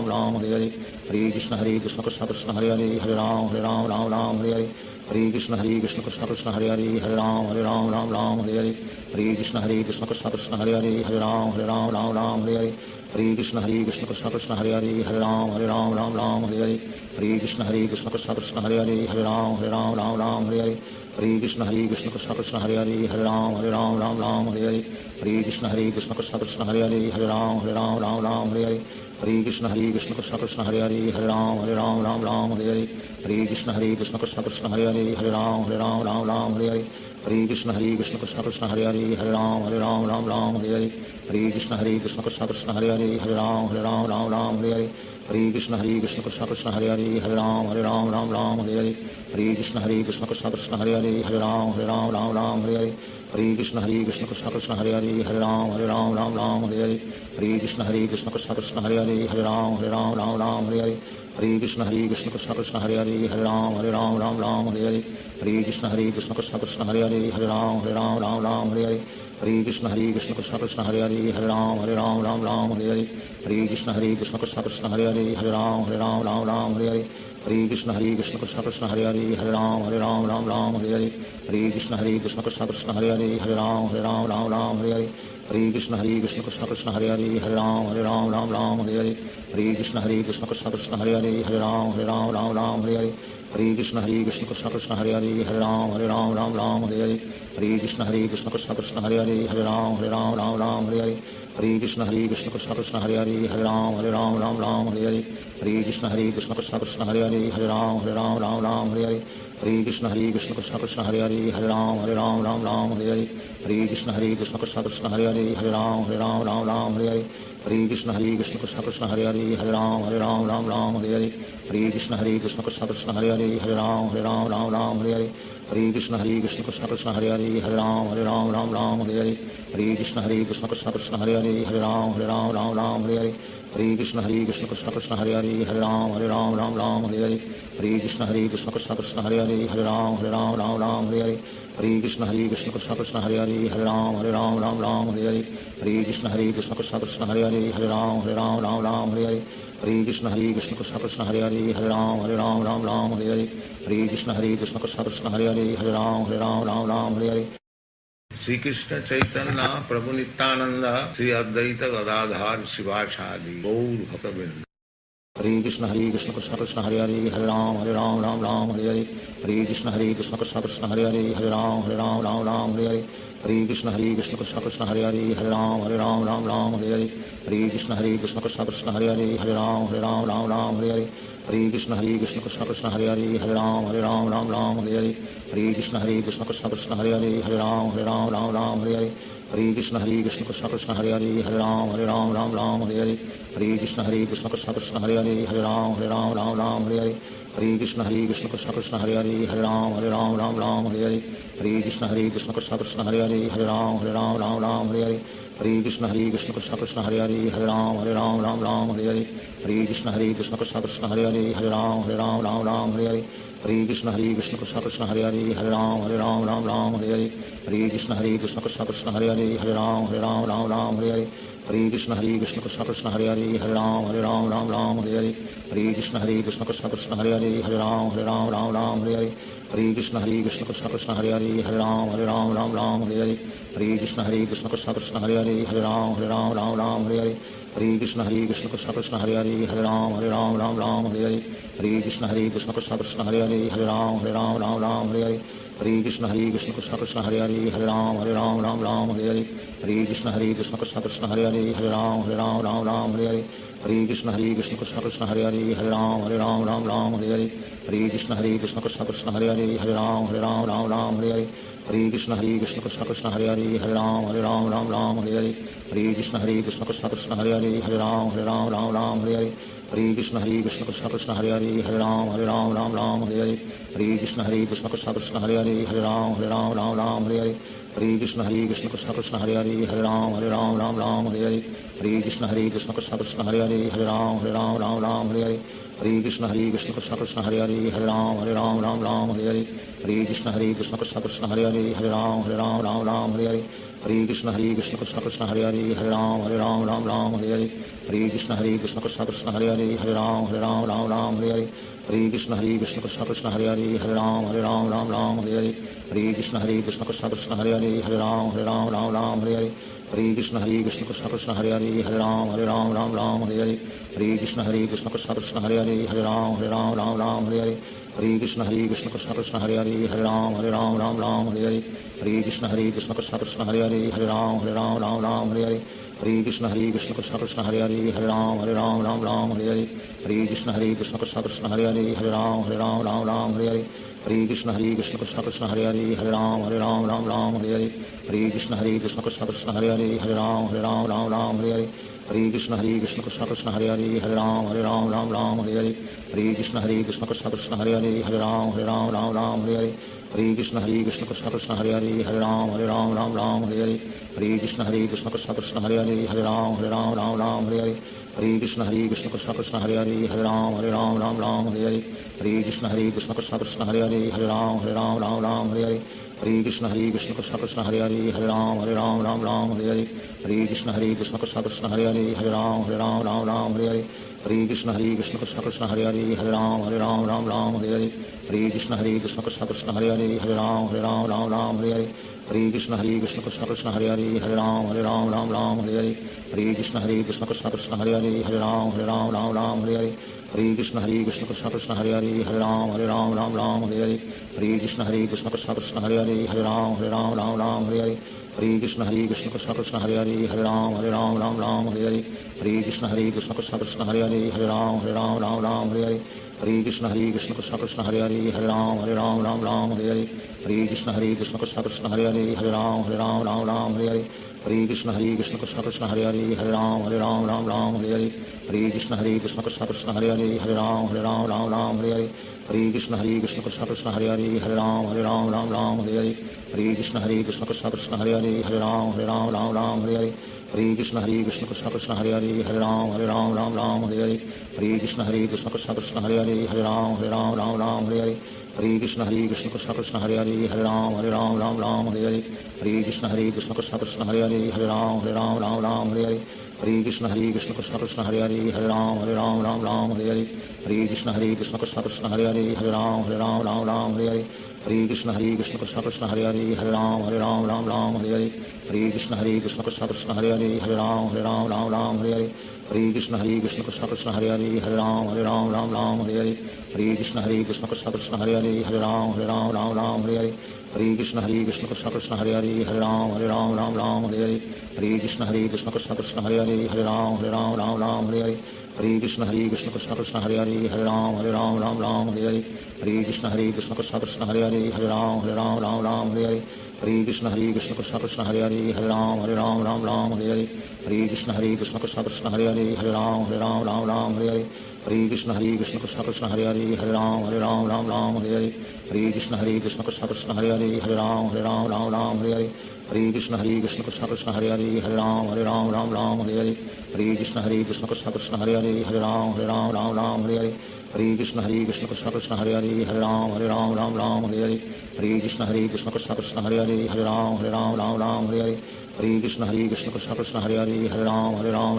Ram Hare Hare Hare Krishna Krishna Krishna Krishna Hare Hare Ram Ram Hare Hare Hare Krishna Krishna Krishna Krishna Hare Hare Ram Ram Hare Hare Hare Krishna Krishna Krishna Krishna Hare Hare Ram Ram Hare Hare Hare Krishna Krishna Krishna Hare Hare Hare Ram Ram Ram Hare Hare Hare Krishna Krishna Krishna Hare Hare Hare Ram Ram Hare Hare Hare Krishna Krishna Krishna Hare Hare Hare Ram Ram Hare Hare Hare Krishna Krishna Krishna Hare Hare Hare Ram Ram Hare Hare Hare Krishna Krishna Krishna Hare Hare Hare Ram Ram Hare Hare Hare Krishna Krishna Krishna Hare Hare Hare Ram Ram Hare Hare Hare Krishna Krishna Krishna Hare Hare Hare Ram Ram Hare Hare Hare Krishna Krishna Krishna Hare Hare Hare Ram Ram Hare Hare Hare Krishna Krishna Krishna Hare Hare Hare Ram Ram Hare Hare Hare Krishna Krishna Krishna Hare Hare Hare Ram Ram Hare Hare Hare Krishna Krishna Krishna Hare Hare Hare Ram Ram Hare Hare Hare Krishna Krishna Krishna Hare Hare Hare Ram Ram Hare Hare Hare Krishna Krishna Krishna Hare Hare Hare Ram Ram Hare Hare Hare Krishna Krishna Krishna Hare Hare Hare Ram Ram Hare Hare Hare Krishna Krishna Krishna Hare Hare Hare Ram Ram Hare Hare Hare Krishna Krishna Krishna Hare Hare Hare Ram Ram Hare Hare Hare Krishna Krishna Krishna Hare Hare Hare Ram Ram Hare Hare Hare Krishna Krishna Krishna Hare Hare Hare Ram Ram Hare Hare Hare Krishna Krishna Krishna Hare Hare Hare Ram Ram Hare Hare Hare Krishna Krishna Krishna Hare Hare Hare Ram Ram Hare Hare Hare Krishna Krishna Krishna Hare Hare Hare Ram Ram Hare Hare Hare Krishna Krishna Krishna Hare Hare Hare Ram Ram Hare Hare Hare Krishna Krishna Krishna Hare Hare Hare Ram Ram Hare Hare Hare Krishna Krishna Krishna Hare Hare Hare Ram Ram Hare Hare Hare Krishna Krishna Krishna Hare Hare Hare Ram Ram Hare Hare Hare Krishna Krishna Krishna Hare Hare Hare Ram Ram Hare Hare Hare Krishna Krishna Krishna Hare Hare Hare Ram Ram Hare Hare Hare Krishna Krishna Krishna Hare Hare Hare Ram Ram Hare Hare Hare Krishna Krishna Krishna Hare Hare Hare Ram Ram Hare Hare Hare Krishna Krishna Krishna Hare Hare Hare Ram Ram Hare Hare Hare Krishna Krishna Krishna Hare Hare Hare Ram Ram Hare Hare Hare Krishna Krishna Krishna Hare Hare Hare Ram Ram Hare Hare Hare Krishna Krishna Krishna Hare Hare Hare Ram Ram Hare Hare Hare Krishna Krishna Krishna Hare Hare Hare Ram Ram Hare Hare Hare Krishna Krishna Krishna Hare Hare Hare Ram Ram Hare Hare Hare Krishna Krishna Krishna Hare Hare Hare Ram Hare Hare Sri Krishna Chaitanya Prabhu Nityananda Sri Advaita Gadadhar Sivasadi Gaur Bhaktavinda Hare Krishna Krishna Krishna Hare Hare Hare Ram Hare Hare Hare Krishna Krishna Krishna Hare Hare Hare Ram Hare Hare Hare Krishna Krishna Krishna Hare Hare Hare Ram Hare Hare Hare Krishna Krishna Krishna Hare Hare Hare Ram Hare Hare Hare Krishna Krishna Krishna Hare Hare Hare Ram Hare Hare Hare Krishna Krishna Krishna Hare Hare Hare Ram Hare Hare Hare Krishna Krishna Krishna Hare Hare Hare Ram Hare Hare Hare Krishna Krishna Krishna Hare Hare Hare Ram Hare Hare Hare Krishna Krishna Krishna Hare Hare Hare Ram Hare Hare Hare Krishna Krishna Krishna Hare Hare Hare Ram Hare Hare Hare Krishna Krishna Krishna Hare Hare Hare Ram Hare Hare Hare Krishna Krishna Krishna Hare Hare Hare Ram Hare Hare Hare Krishna Krishna Krishna Hare Hare Hare Ram Hare Hare Hare Krishna Krishna Krishna Hare Hare Hare Ram Hare Hare Hare Krishna Krishna Krishna Hare Hare Hare Ram Hare Hare Hare Krishna Krishna Krishna Hare Hare Hare Ram Hare Hare Hare Krishna Krishna Krishna Hare Hare Hare Ram Hare Hare Hare Krishna Krishna Krishna Hare Hare Hare Ram Hare Hare Hare Krishna Krishna Krishna Hare Hare Hare Ram Hare Hare Hare Krishna Krishna Krishna Hare Hare Hare Ram Hare Hare Hare Krishna Krishna Krishna Hare Hare Hare Ram Hare Hare Hare Krishna Krishna Krishna Hare Hare Hare Ram Hare Hare Hare Krishna Krishna Krishna Hare Hare Hare Ram Hare Hare Hare Krishna Krishna Krishna Hare Hare Hare Ram Hare Hare Hare Krishna Krishna Krishna Hare Hare Hare Ram Hare Hare Hare Krishna Krishna Krishna Hare Hare Hare Ram Hare Hare Hare Krishna Krishna Krishna Hare Hare Hare Ram Hare Hare Hare Krishna Krishna Krishna Hare Hare Hare Ram Hare Hare Hare Krishna Krishna Krishna Hare Hare Hare Ram Hare Hare Hare Krishna Krishna Krishna Hare Hare Hare Ram Hare Hare Hare Krishna Krishna Krishna Hare Hare Hare Ram Hare Hare Hare Krishna Krishna Krishna Hare Hare Hare Ram Hare Hare Hare Krishna Krishna Krishna Hare Hare Hare Ram Hare Hare Hare Krishna Krishna Krishna Hare Hare Hare Ram Hare Hare Hare Krishna Krishna Krishna Hare Hare Hare Ram Hare Hare Hare Krishna Krishna Krishna Hare Hare Hare Ram Hare Hare Hare Hare Krishna Krishna Krishna Hare Hare Ram Ram Ram Hare Hare Hare Krishna Krishna Krishna Hare Hare Ram Ram Hare Hare Hare Krishna Krishna Krishna Hare Hare Ram Ram Hare Hare Hare Krishna Krishna Krishna Hare Hare Ram Ram Hare Hare Hare Krishna Krishna Krishna Hare Hare Ram Ram Hare Hare Hare Krishna Krishna Krishna Hare Hare Ram Ram Hare Hare Hare Krishna Krishna Krishna Hare Hare Ram Ram Hare Hare Hare Krishna Krishna Krishna Hare Hare Ram Ram Hare Hare Hare Krishna Krishna Krishna Hare Hare Ram Ram Hare Hare Hare Krishna Krishna Krishna Krishna Hare Hare Ram Ram Hare Hare Hare Krishna Krishna Krishna Hare Hare Ram Ram Hare Hare Hare Krishna Krishna Krishna Krishna Hare Hare Ram Ram Hare Hare Hare Krishna Krishna Krishna Hare Hare Ram Ram Hare Hare Hare Krishna Krishna Krishna Krishna Hare Hare Ram Ram Hare Hare Hare Krishna Krishna Krishna Hare Hare Ram Ram Hare Hare Hare Krishna Krishna Krishna Krishna Hare Hare Ram Ram Hare Hare Hare Krishna Krishna Krishna Hare Hare Ram Ram Hare Hare Hare Krishna Krishna Krishna Krishna Hare Hare Ram Ram Hare Hare Hare Krishna Krishna Krishna Hare Hare Ram Ram Hare Hare Hare Krishna Krishna Krishna Krishna Hare Hare Ram Ram Hare Hare Hare Krishna Krishna Krishna Hare Hare Ram Ram Hare Hare Hare Krishna Krishna Krishna Krishna Hare Hare Ram Ram Hare Hare Hare Krishna Krishna Krishna Hare Hare Ram Ram Hare Hare Hare Krishna Krishna Krishna Krishna Hare Hare Ram Ram Hare Hare Hare Krishna Krishna Krishna Hare Hare Ram Ram Hare Hare Hare Krishna Krishna Krishna Krishna Hare Hare Ram Ram Hare Hare Hare Krishna Krishna Krishna Hare Hare Ram Ram Hare Hare Hare Krishna Krishna Krishna Krishna Hare Hare Ram Ram Hare Hare Hare Krishna Krishna Krishna Krishna Hare Hare Ram Ram Hare Hare Hare Krishna Krishna Krishna Krishna Hare Hare Ram Ram Hare Hare Hare Krishna Krishna Krishna Krishna Hare Hare Ram Ram Hare Hare Hare Krishna Krishna Krishna Krishna Hare Hare Ram Ram Hare Hare Hare Krishna Krishna Krishna Krishna Hare Hare Ram Ram Hare Hare Hare Krishna Krishna Krishna Krishna Hare Hare Ram Ram Hare Hare Hare Krishna Krishna Krishna Krishna Hare Hare Ram Ram Hare Hare Hare Krishna Krishna Krishna Krishna Hare Hare Ram Ram Hare Hare Hare Krishna Krishna Krishna Krishna Hare Hare Ram Ram Hare Hare Hare Krishna Krishna Krishna Krishna Hare Hare Ram Ram Hare Hare Hare Krishna Krishna Krishna Krishna Hare Hare Ram Ram Hare Hare Hare Krishna Krishna Krishna Krishna Hare Hare Ram Ram Hare Hare Hare Krishna Krishna Krishna Krishna Hare Hare Ram Ram Hare Hare Hare Krishna Krishna Krishna Krishna Hare Hare Ram Ram Hare Hare Hare Krishna Krishna Krishna Krishna Hare Hare Ram Ram Hare Hare Hare Krishna Krishna Krishna Krishna Hare Hare Ram Ram Hare Hare Hare Krishna Krishna Krishna Krishna Hare Hare Ram Ram Hare Hare Hare Krishna Krishna Krishna Krishna Hare Hare Ram Ram Hare Hare Hare Krishna Krishna Krishna Krishna Hare Hare Ram Ram Hare Hare Hare Krishna Krishna Krishna Krishna Hare Hare Ram Ram Hare Hare Hare Krishna Krishna Krishna Krishna Hare Hare Ram Ram Hare Hare Hare Krishna Krishna Krishna Krishna Hare Hare Ram Ram Hare Hare Hare Krishna Krishna Krishna Krishna Hare Hare Ram Ram Hare Hare Hare Krishna Krishna Krishna Krishna Hare Hare Ram Ram Hare Hare Hare Krishna Krishna Krishna Krishna Hare Hare Ram Ram Hare Hare Hare Krishna Krishna Krishna Krishna Hare Hare Ram Ram Hare Hare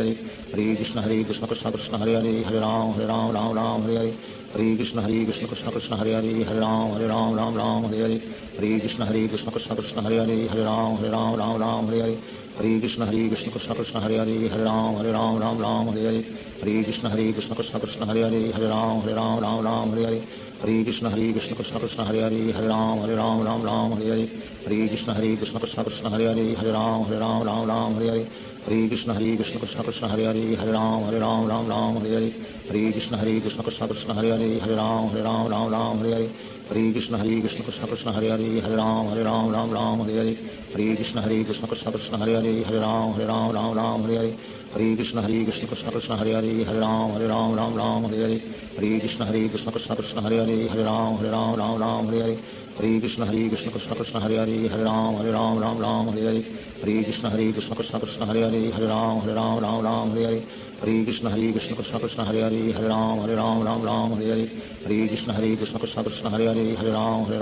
Hare Krishna Krishna Krishna Krishna Hare Hare Ram Ram Hare Hare Hare Krishna Krishna Krishna Krishna Hare Hare Ram Ram Hare Hare Hare Krishna Krishna Krishna Krishna Hare Hare Ram Ram Hare Hare Hare Krishna Krishna Krishna Krishna Hare Hare Ram Ram Hare Hare Hare Krishna Krishna Krishna Krishna Hare Hare Ram Ram Hare Hare Hare Krishna Krishna Krishna Krishna Hare Hare Ram Ram Hare Hare Hare Krishna Krishna Krishna Krishna Hare Hare Ram Ram Hare Hare Hare Krishna Krishna Krishna Krishna Hare Hare Ram Ram Hare Hare Hare Krishna Krishna Krishna Krishna Hare Hare Ram Ram Hare Hare Hare Krishna Krishna Krishna Krishna Hare Hare Ram Ram Hare Hare Hare Krishna Krishna Krishna Krishna Hare Hare Ram Ram Hare Hare Hare Krishna Krishna Krishna Krishna Hare Hare Ram Ram Hare Hare Hare Krishna Krishna Krishna Krishna Hare Hare Ram Ram Hare Hare Hare Krishna Krishna Krishna Krishna Hare Hare Ram Ram Hare Hare Hare Krishna Krishna Krishna Krishna Hare Hare Ram Ram Hare Hare Hare Krishna Krishna Krishna Krishna Hare Hare Ram Ram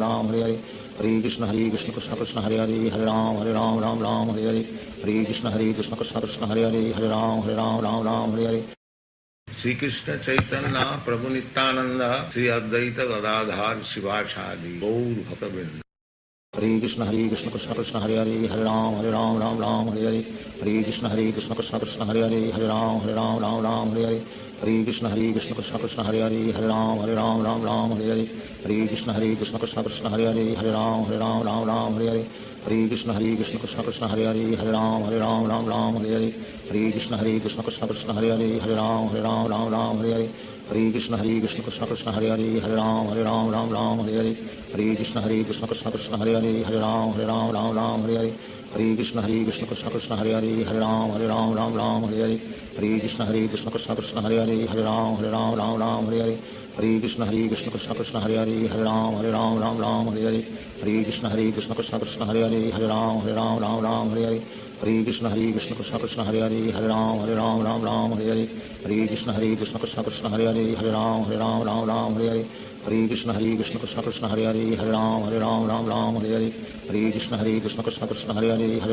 Hare Hare Hare Krishna Krishna Krishna Krishna Hare Hare Ram Ram Hare Hare Hare Krishna Krishna Krishna Krishna Hare Hare Ram Ram Hare Hare Shri Krishna Chaitanya Prabhu Nityanand Shri Advaita Gadadhar Shivacharya Gaur भक्तवृंद। Hare Krishna Krishna Krishna Hare Hare Hare Ram Ram Ram Hare Hare Hare Krishna Krishna Krishna Hare Hare Hare Ram Ram Hare Hare Hare Krishna Krishna Krishna Hare Hare Hare Ram Ram Hare Hare Hare Krishna Krishna Krishna Hare Hare Hare Ram Ram Hare Hare Hare Krishna Krishna Krishna Hare Hare Hare Ram Ram Hare Hare Hare Krishna Krishna Krishna Hare Hare Hare Ram Ram Hare Hare Hare Krishna Krishna Krishna Hare Hare Hare Ram Ram Hare Hare Hare Krishna Krishna Krishna Hare Hare Hare Ram Ram Hare Hare Hare Krishna Krishna Krishna Hare Hare Hare Ram Ram Hare Hare Hare Krishna Krishna Krishna Hare Hare Hare Ram Ram Hare Hare Hare Krishna Krishna Krishna Hare Hare Hare Ram Ram Hare Hare Hare Krishna Krishna Krishna Hare Hare Hare Ram Ram Hare Hare Hare Krishna Krishna Krishna Hare Hare Hare Ram Ram Hare Hare Hare Krishna Krishna Krishna Hare Hare Hare Ram Ram Hare Hare Hare Krishna Krishna Krishna Hare Hare Hare Ram Ram Hare Hare Hare Krishna Krishna Krishna Hare Hare Hare Ram Ram Hare Hare Hare Krishna Krishna Krishna Hare Hare Hare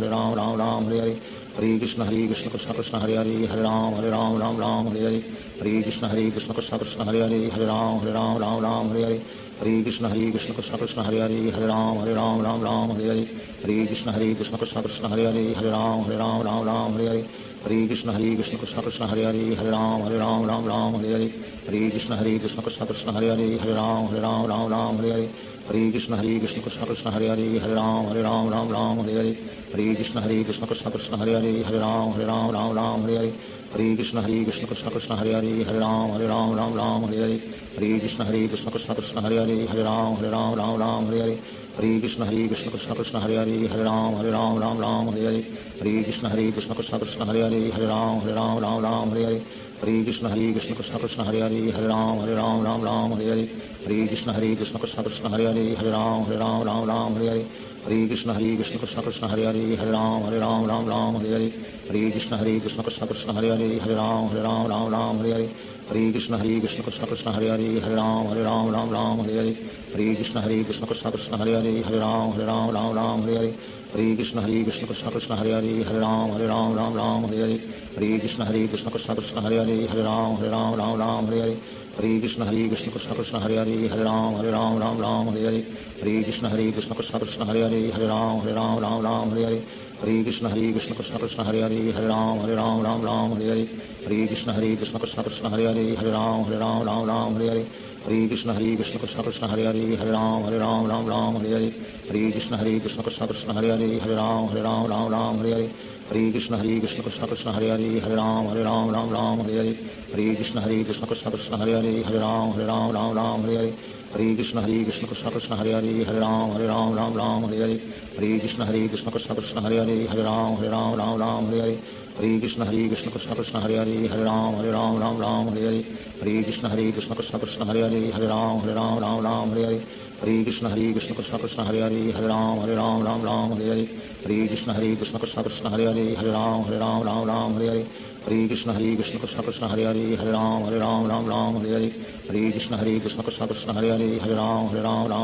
Ram Ram Hare Hare Hare Krishna Krishna Krishna Hare Hare Hare Ram Ram Hare Hare Hare Krishna Krishna Krishna Hare Hare Hare Ram Ram Hare Hare Hare Krishna Krishna Krishna Hare Hare Hare Ram Ram Hare Hare Hare Krishna Krishna Krishna Hare Hare Hare Ram Ram Hare Hare Hare Krishna Krishna Krishna Hare Hare Hare Ram Ram Hare Hare Hare Krishna Krishna Krishna Hare Hare Hare Ram Ram Hare Hare Hare Krishna Krishna Krishna Hare Hare Hare Ram Ram Hare Hare Hare Krishna Krishna Krishna Hare Hare Hare Ram Ram Hare Hare Hare Krishna Krishna Krishna Hare Hare Hare Ram Ram Hare Hare Hare Krishna Krishna Krishna Hare Hare Hare Ram Ram Hare Hare Hare Krishna Krishna Krishna Hare Hare Hare Ram Ram Hare Hare Hare Krishna Krishna Krishna Hare Hare Hare Ram Ram Hare Hare Hare Krishna Krishna Krishna Hare Hare Hare Ram Ram Hare Hare Hare Krishna Krishna Krishna Hare Hare Hare Ram Ram Hare Hare Hare Krishna Krishna Krishna Hare Hare Hare Ram Ram Hare Hare Hare Krishna Krishna Krishna Hare Hare Hare Ram Ram Hare Hare Hare Krishna Krishna Krishna Hare Hare Hare Ram Ram Hare Hare Hare Krishna Krishna Krishna Hare Hare Hare Ram Ram Hare Hare Hare Krishna Krishna Krishna Hare Hare Hare Ram Ram Hare Hare Hare Krishna Krishna Krishna Hare Hare Hare Ram Ram Hare Hare Hare Krishna Krishna Krishna Hare Hare Hare Ram Ram Hare Hare Hare Krishna Krishna Krishna Hare Hare Hare Ram Ram Hare Hare Hare Krishna Krishna Krishna Hare Hare Hare Ram Ram Hare Hare Hare Krishna Krishna Krishna Hare Hare Hare Ram Ram Hare Hare Hare Krishna Krishna Krishna Hare Hare Hare Ram Ram Hare Hare Hare Krishna Krishna Krishna Hare Hare Hare Ram Ram Hare Hare Hare Krishna Krishna Krishna Hare Hare Hare Ram Ram Hare Hare Hare Krishna Krishna Krishna Hare Hare Hare Ram Ram Hare Hare Hare Krishna Krishna Krishna Hare Hare Hare Ram Ram Hare Hare Hare Krishna Krishna Krishna Hare Hare Hare Ram Ram Hare Hare Hare Krishna Krishna Krishna Hare Hare Hare Ram Ram Hare Hare Hare Krishna Krishna Krishna Hare Hare Hare Ram Ram Hare Hare Hare Krishna Krishna Krishna Hare Hare Hare Ram Ram Hare Hare Hare Krishna Krishna Krishna Hare Hare Hare Ram Ram Hare Hare Hare Krishna Krishna Krishna Hare Hare Hare Ram Ram Hare Hare Hare Krishna Krishna Krishna Hare Hare Hare Ram Ram Hare Hare Hare Krishna Krishna Krishna Hare Hare Hare Ram Ram Hare Hare Hare Krishna Krishna Krishna Hare Hare Hare Ram Ram Hare Hare Hare Krishna Krishna Krishna Hare Hare Hare Ram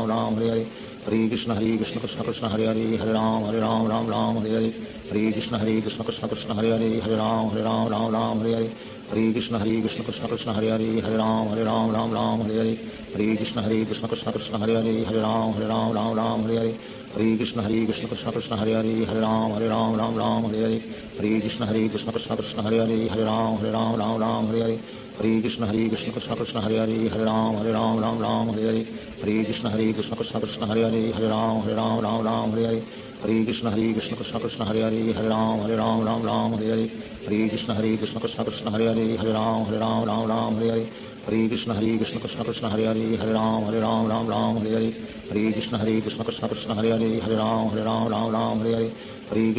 Ram Hare Hare Hare Krishna Krishna Krishna Hare Hare Hare Ram Ram Hare Hare Hare Krishna Krishna Krishna Hare Hare Hare Ram Ram Hare Hare Hare Krishna Krishna Krishna Hare Hare Hare Ram Ram Hare Hare Hare Krishna Krishna Krishna Hare Hare Hare Ram Ram Hare Hare Hare Krishna Krishna Krishna Hare Hare Hare Ram Ram Hare Hare Hare Krishna Krishna Krishna Hare Hare Hare Ram Ram Hare Hare Hare Krishna Krishna Krishna Hare Hare Hare Ram Ram Hare Hare Hare Krishna Krishna Krishna Hare Hare Hare Ram Ram Hare Hare Hare Krishna Krishna Krishna Hare Hare Hare Ram Ram Hare Hare Hare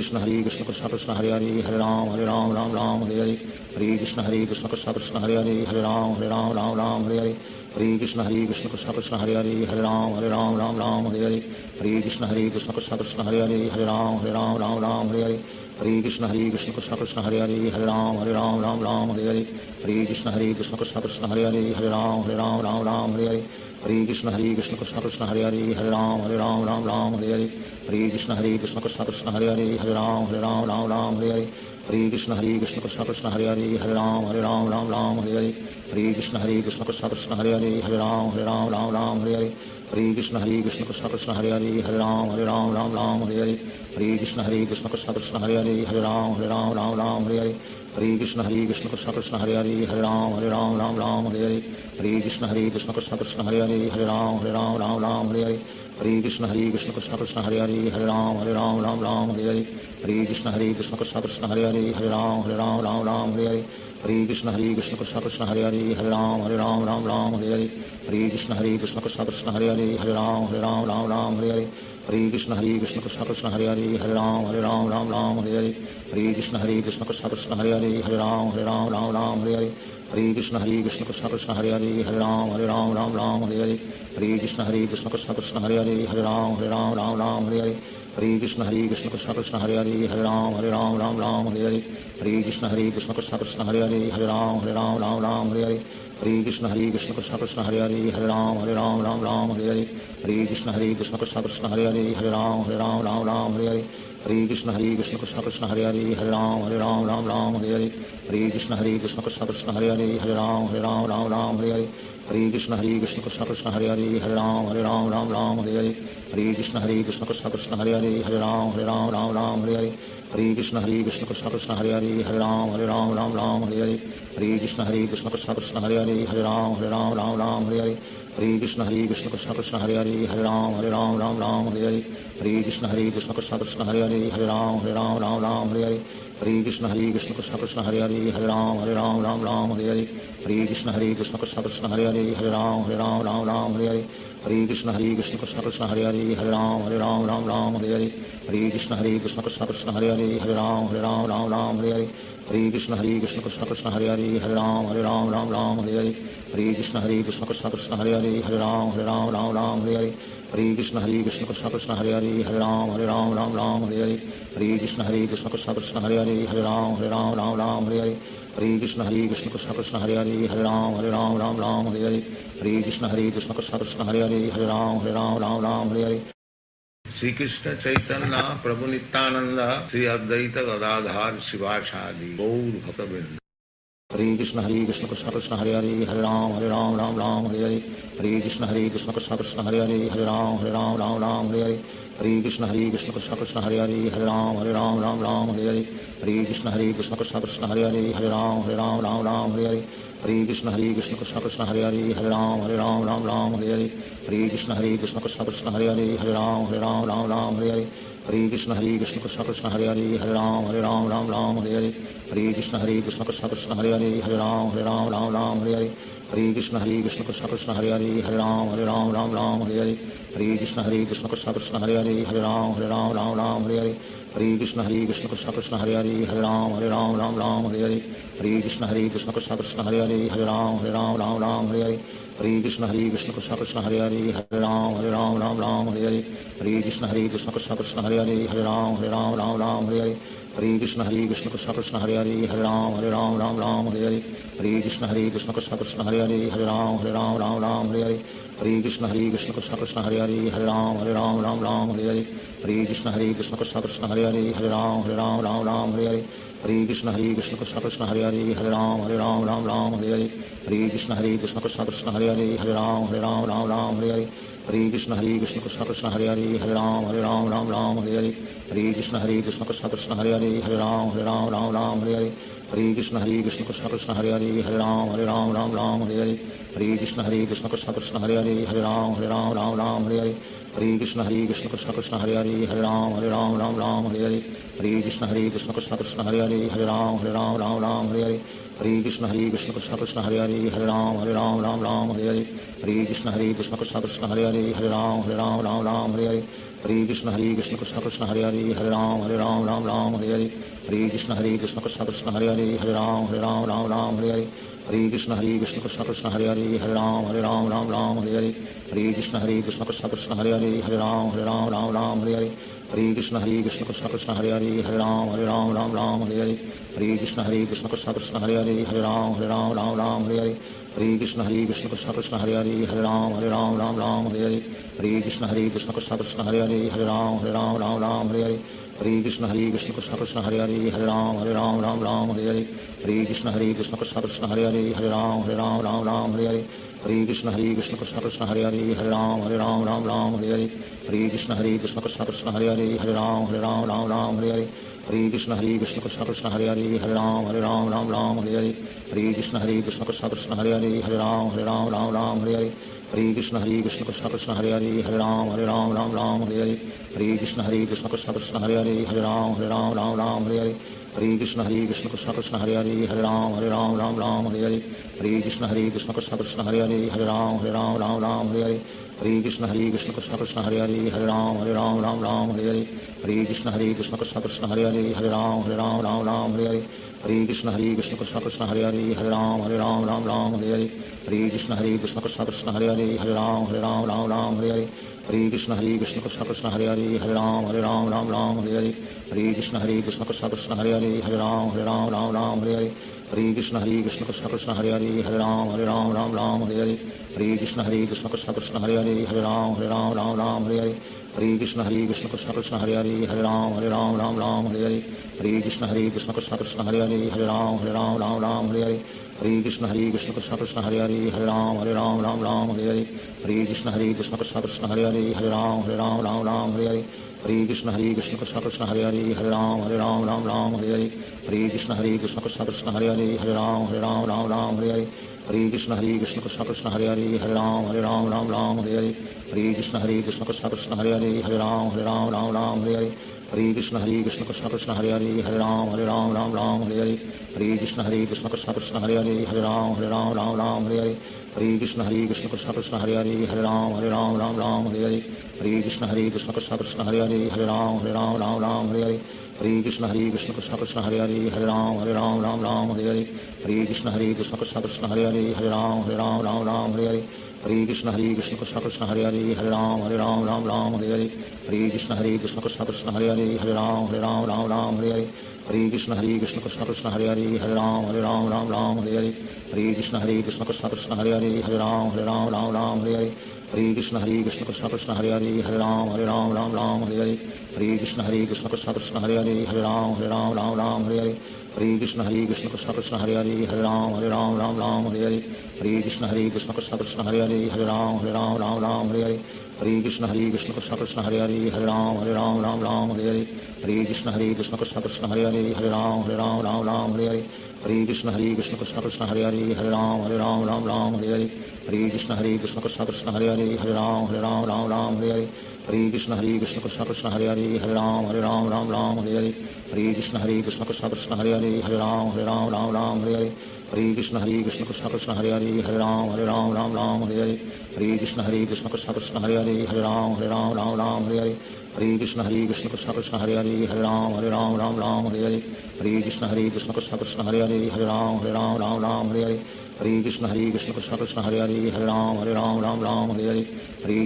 Krishna Krishna Krishna Hare Hare Hare Ram Ram Hare Hare Hare Krishna Krishna Krishna Hare Hare Hare Ram Ram Hare Hare Hare Krishna Krishna Krishna Hare Hare Hare Ram Ram Hare Hare Hare Krishna Krishna Krishna Hare Hare Hare Ram Ram Hare Hare Hare Krishna Krishna Krishna Hare Hare Hare Ram Ram Hare Hare Hare Krishna Krishna Krishna Hare Hare Hare Ram Ram Hare Hare Hare Krishna Krishna Krishna Hare Hare Hare Ram Ram Hare Hare Hare Krishna Krishna Krishna Hare Hare Hare Ram Ram Hare Hare Hare Krishna Krishna Krishna Hare Hare Hare Ram Ram Hare Hare Hare Krishna Krishna Krishna Hare Hare Hare Ram Ram Hare Hare Hare Krishna Krishna Krishna Hare Hare Hare Ram Ram Ram Hare Hare Hare Krishna Krishna Krishna Hare Hare Hare Ram Ram Hare Hare Hare Krishna Krishna Krishna Hare Hare Hare Ram Ram Hare Hare Hare Krishna Krishna Krishna Hare Hare Hare Ram Ram Hare Hare Hare Krishna Krishna Krishna Hare Hare Hare Ram Ram Hare Hare Hare Krishna Krishna Krishna Hare Hare Hare Ram Ram Hare Hare Hare Krishna Krishna Krishna Hare Hare Hare Ram Ram Hare Hare Hare Krishna Krishna Krishna Hare Hare Hare Ram Ram Hare Hare Hare Krishna Krishna Krishna Hare Hare Hare Ram Ram Hare Hare Hare Krishna Krishna Krishna Hare Hare Hare Ram Ram Hare Hare Hare Krishna Krishna Krishna Hare Hare Hare Ram Ram Hare Hare Hare Krishna Krishna Krishna Hare Hare Hare Ram Ram Hare Hare Hare Krishna Krishna Krishna Hare Hare Hare Ram Ram Hare Hare Hare Krishna Krishna Krishna Hare Hare Hare Ram Ram Hare Hare Hare Krishna Krishna Krishna Hare Hare Hare Ram Ram Hare Hare Hare Krishna Krishna Krishna Hare Hare Hare Ram Ram Hare Hare Hare Krishna Krishna Krishna Hare Hare Hare Ram Ram Hare Hare Hare Krishna Krishna Krishna Hare Hare Hare Ram Ram Hare Hare Hare Krishna Krishna Krishna Hare Hare Hare Ram Ram Hare Hare Hare Krishna Krishna Krishna Hare Hare Hare Ram Ram Hare Hare Hare Krishna Krishna Krishna Hare Hare Hare Ram Ram Hare Hare Hare Krishna Krishna Krishna Hare Hare Hare Ram Ram Hare Hare Hare Krishna Krishna Krishna Hare Hare Hare Ram Ram Hare Hare Hare Krishna Krishna Krishna Hare Hare Hare Ram Ram Hare Hare Hare Krishna Krishna Krishna Hare Hare Hare Ram Ram Hare Hare Hare Krishna Krishna Krishna Hare Hare Hare Ram Ram Hare Hare Hare Krishna Krishna Krishna Hare Hare Hare Ram Ram Hare Hare Hare Krishna Krishna Krishna Hare Hare Hare Ram Ram Hare Hare Hare Krishna Krishna Krishna Hare Hare Hare Ram Ram Hare Hare Hare Krishna Krishna Krishna Hare Hare Hare Ram Ram Hare Hare Hare Krishna Krishna Krishna Hare Hare Hare Ram Ram Hare Hare Hare Krishna Krishna Krishna Hare Hare Hare Ram Ram Hare Hare Hare Krishna Krishna Krishna Hare Hare Hare Ram Ram Hare Hare Hare Krishna Krishna Krishna Hare Hare Hare Ram Hare Hare Sri Krishna Chaitanya Prabhu Nityananda Sri Advaita Gadadhar Shivasadi Gaur Bhaktavinda Hare Krishna Krishna Krishna Hare Hare Hare Ram Ram Hare Hare Hare Krishna Krishna Krishna Hare Hare Hare Ram Ram Hare Hare Hare Krishna Krishna Krishna Hare Hare Hare Ram Hare Hare Hare Krishna Krishna Krishna Hare Hare Hare Ram Hare Hare Hare Krishna Krishna Krishna Hare Hare Hare Ram Hare Hare Hare Krishna Krishna Krishna Hare Hare Hare Ram Hare Hare Hare Krishna Krishna Krishna Hare Hare Hare Ram Hare Hare Hare Krishna Krishna Krishna Hare Hare Hare Ram Hare Hare Hare Krishna Krishna Krishna Hare Hare Hare Ram Hare Hare Hare Krishna Krishna Krishna Hare Hare Hare Ram Hare Hare Hare Krishna Krishna Krishna Hare Hare Hare Ram Hare Hare Hare Krishna Krishna Krishna Hare Hare Hare Ram Hare Hare Hare Krishna Krishna Krishna Hare Hare Hare Ram Hare Hare Hare Krishna Krishna Krishna Hare Hare Hare Ram Hare Hare Hare Krishna Krishna Krishna Hare Hare Hare Ram Hare Hare Hare Krishna Krishna Krishna Hare Hare Hare Ram Hare Hare Hare Krishna Krishna Krishna Hare Hare Hare Ram Hare Hare Hare Krishna Krishna Krishna Hare Hare Hare Ram Hare Hare Hare Krishna Krishna Krishna Hare Hare Hare Ram Hare Hare Hare Krishna Krishna Krishna Hare Hare Hare Ram Hare Hare Hare Krishna Krishna Krishna Hare Hare Hare Ram Hare Hare Hare Krishna Krishna Krishna Hare Hare Hare Ram Hare Hare Hare Krishna Krishna Krishna Hare Hare Hare Ram Hare Hare Hare Krishna Krishna Krishna Hare Hare Hare Ram Hare Hare Hare Krishna Krishna Krishna Hare Hare Hare Ram Hare Hare Hare Krishna Krishna Krishna Hare Hare Hare Ram Hare Hare Hare Krishna Krishna Krishna Hare Hare Hare Ram Hare Hare Hare Krishna Krishna Krishna Hare Hare Hare Ram Hare Hare Hare Krishna Krishna Krishna Hare Hare Hare Ram Hare Hare Hare Krishna Krishna Krishna Hare Hare Hare Ram Hare Hare Hare Krishna Krishna Krishna Hare Hare Hare Ram Hare Hare Hare Krishna Krishna Krishna Hare Hare Hare Ram Hare Hare Hare Krishna Krishna Krishna Hare Hare Hare Ram Hare Hare Hare Krishna Krishna Krishna Hare Hare Hare Ram Hare Hare Hare Krishna Krishna Krishna Hare Hare Hare Ram Hare Hare Hare Krishna Krishna Krishna Hare Hare Hare Ram Hare Hare Hare Krishna Krishna Krishna Hare Hare Hare Ram Hare Hare Hare Krishna Krishna Krishna Hare Hare Hare Ram Hare Hare Hare Hare Krishna Krishna Krishna Hare Hare Hare Ram Ram Ram Hare Hare Hare Krishna Krishna Krishna Hare Hare Ram Ram Ram Hare Hare Hare Krishna Krishna Krishna Hare Hare Hare Ram Ram Hare Hare Hare Krishna Krishna Krishna Hare Hare Ram Ram Hare Hare Hare Krishna Krishna Krishna Hare Hare Ram Ram Hare Hare Hare Krishna Krishna Krishna Hare Hare Ram Hare Hare Hare Krishna Krishna Krishna Hare Hare Ram Hare Hare Hare Krishna Krishna Krishna Hare Hare Ram Hare Hare Hare Krishna Krishna Krishna Hare Hare Ram Hare Hare Hare Krishna Krishna Krishna Krishna Hare Ram Hare Hare Hare Krishna Krishna Krishna Hare Ram Hare Hare Hare Krishna Krishna Krishna Krishna Hare Ram Hare Hare Hare Krishna Krishna Krishna Krishna Hare Ram Hare Hare Hare Krishna Krishna Krishna Krishna Hare Ram Hare Hare Hare Krishna Krishna Krishna Krishna Hare Ram Hare Hare Hare Krishna Krishna Krishna Krishna Hare Ram Hare Hare Hare Krishna Krishna Krishna Krishna Hare Ram Hare Hare Hare Krishna Krishna Krishna Krishna Hare Ram Hare Hare Hare Krishna Krishna Krishna Krishna Hare Ram Hare Hare Hare Krishna Krishna Krishna Krishna Hare Ram Hare Hare Hare Krishna Krishna Krishna Krishna Hare Ram Hare Hare Hare Krishna Krishna Krishna Krishna Hare Ram Hare Hare Hare Krishna Krishna Krishna Krishna Hare Ram Hare Hare Hare Krishna Krishna Krishna Krishna Hare Ram Hare Hare Hare Krishna Krishna Krishna Krishna Hare Ram Hare Hare Hare Krishna Krishna Krishna Krishna Hare Ram Hare Hare Hare Krishna Krishna Krishna Krishna Hare Ram Hare Hare Hare Krishna Krishna Krishna Krishna Hare Ram Hare Hare Hare Krishna Krishna Krishna Krishna Hare Ram Hare Hare Hare Krishna Krishna Krishna Krishna Hare Ram Hare Hare Hare Krishna Krishna Krishna Krishna Hare Ram Hare Hare Hare Krishna Krishna Krishna Krishna Hare Ram Hare Hare Hare Krishna Krishna Krishna Krishna Hare Ram Hare Hare Hare Krishna Krishna Krishna Krishna Hare Ram Hare Hare Hare Krishna Krishna Krishna Krishna Hare Ram Hare Hare Hare Krishna Krishna Krishna Krishna Hare Ram Hare Hare Hare Krishna Krishna Krishna Krishna Hare Ram Hare Hare Hare Krishna Krishna Krishna Krishna Hare Ram Hare Hare Hare Krishna Krishna Krishna Krishna Hare Ram Hare Hare Hare Krishna Krishna Krishna Krishna Hare Ram Hare Hare Hare Krishna Krishna Krishna Krishna Hare Ram Hare Hare Hare Krishna Krishna Krishna Krishna Hare Ram Hare Hare Hare Krishna Krishna Krishna Krishna Hare Ram Hare Hare Hare Krishna Krishna Krishna Krishna Hare Ram Hare Hare Hare Krishna Krishna Krishna Krishna Hare Ram Hare Hare Hare Krishna Krishna Krishna Krishna Hare Ram Hare Hare Hare Krishna Krishna Krishna Krishna Hare Ram Hare Hare Hare Krishna Krishna Krishna Krishna Hare Ram Hare Hare Hare Krishna Krishna Krishna Krishna Hare Ram Hare Hare Hare Krishna Krishna Krishna Krishna Hare Ram Hare Hare Hare Krishna Krishna Krishna Krishna Hare Ram Hare Hare Hare Krishna Krishna Krishna Krishna Hare Ram Hare Hare Hare Krishna Krishna Krishna Krishna Hare Ram Hare Hare Hare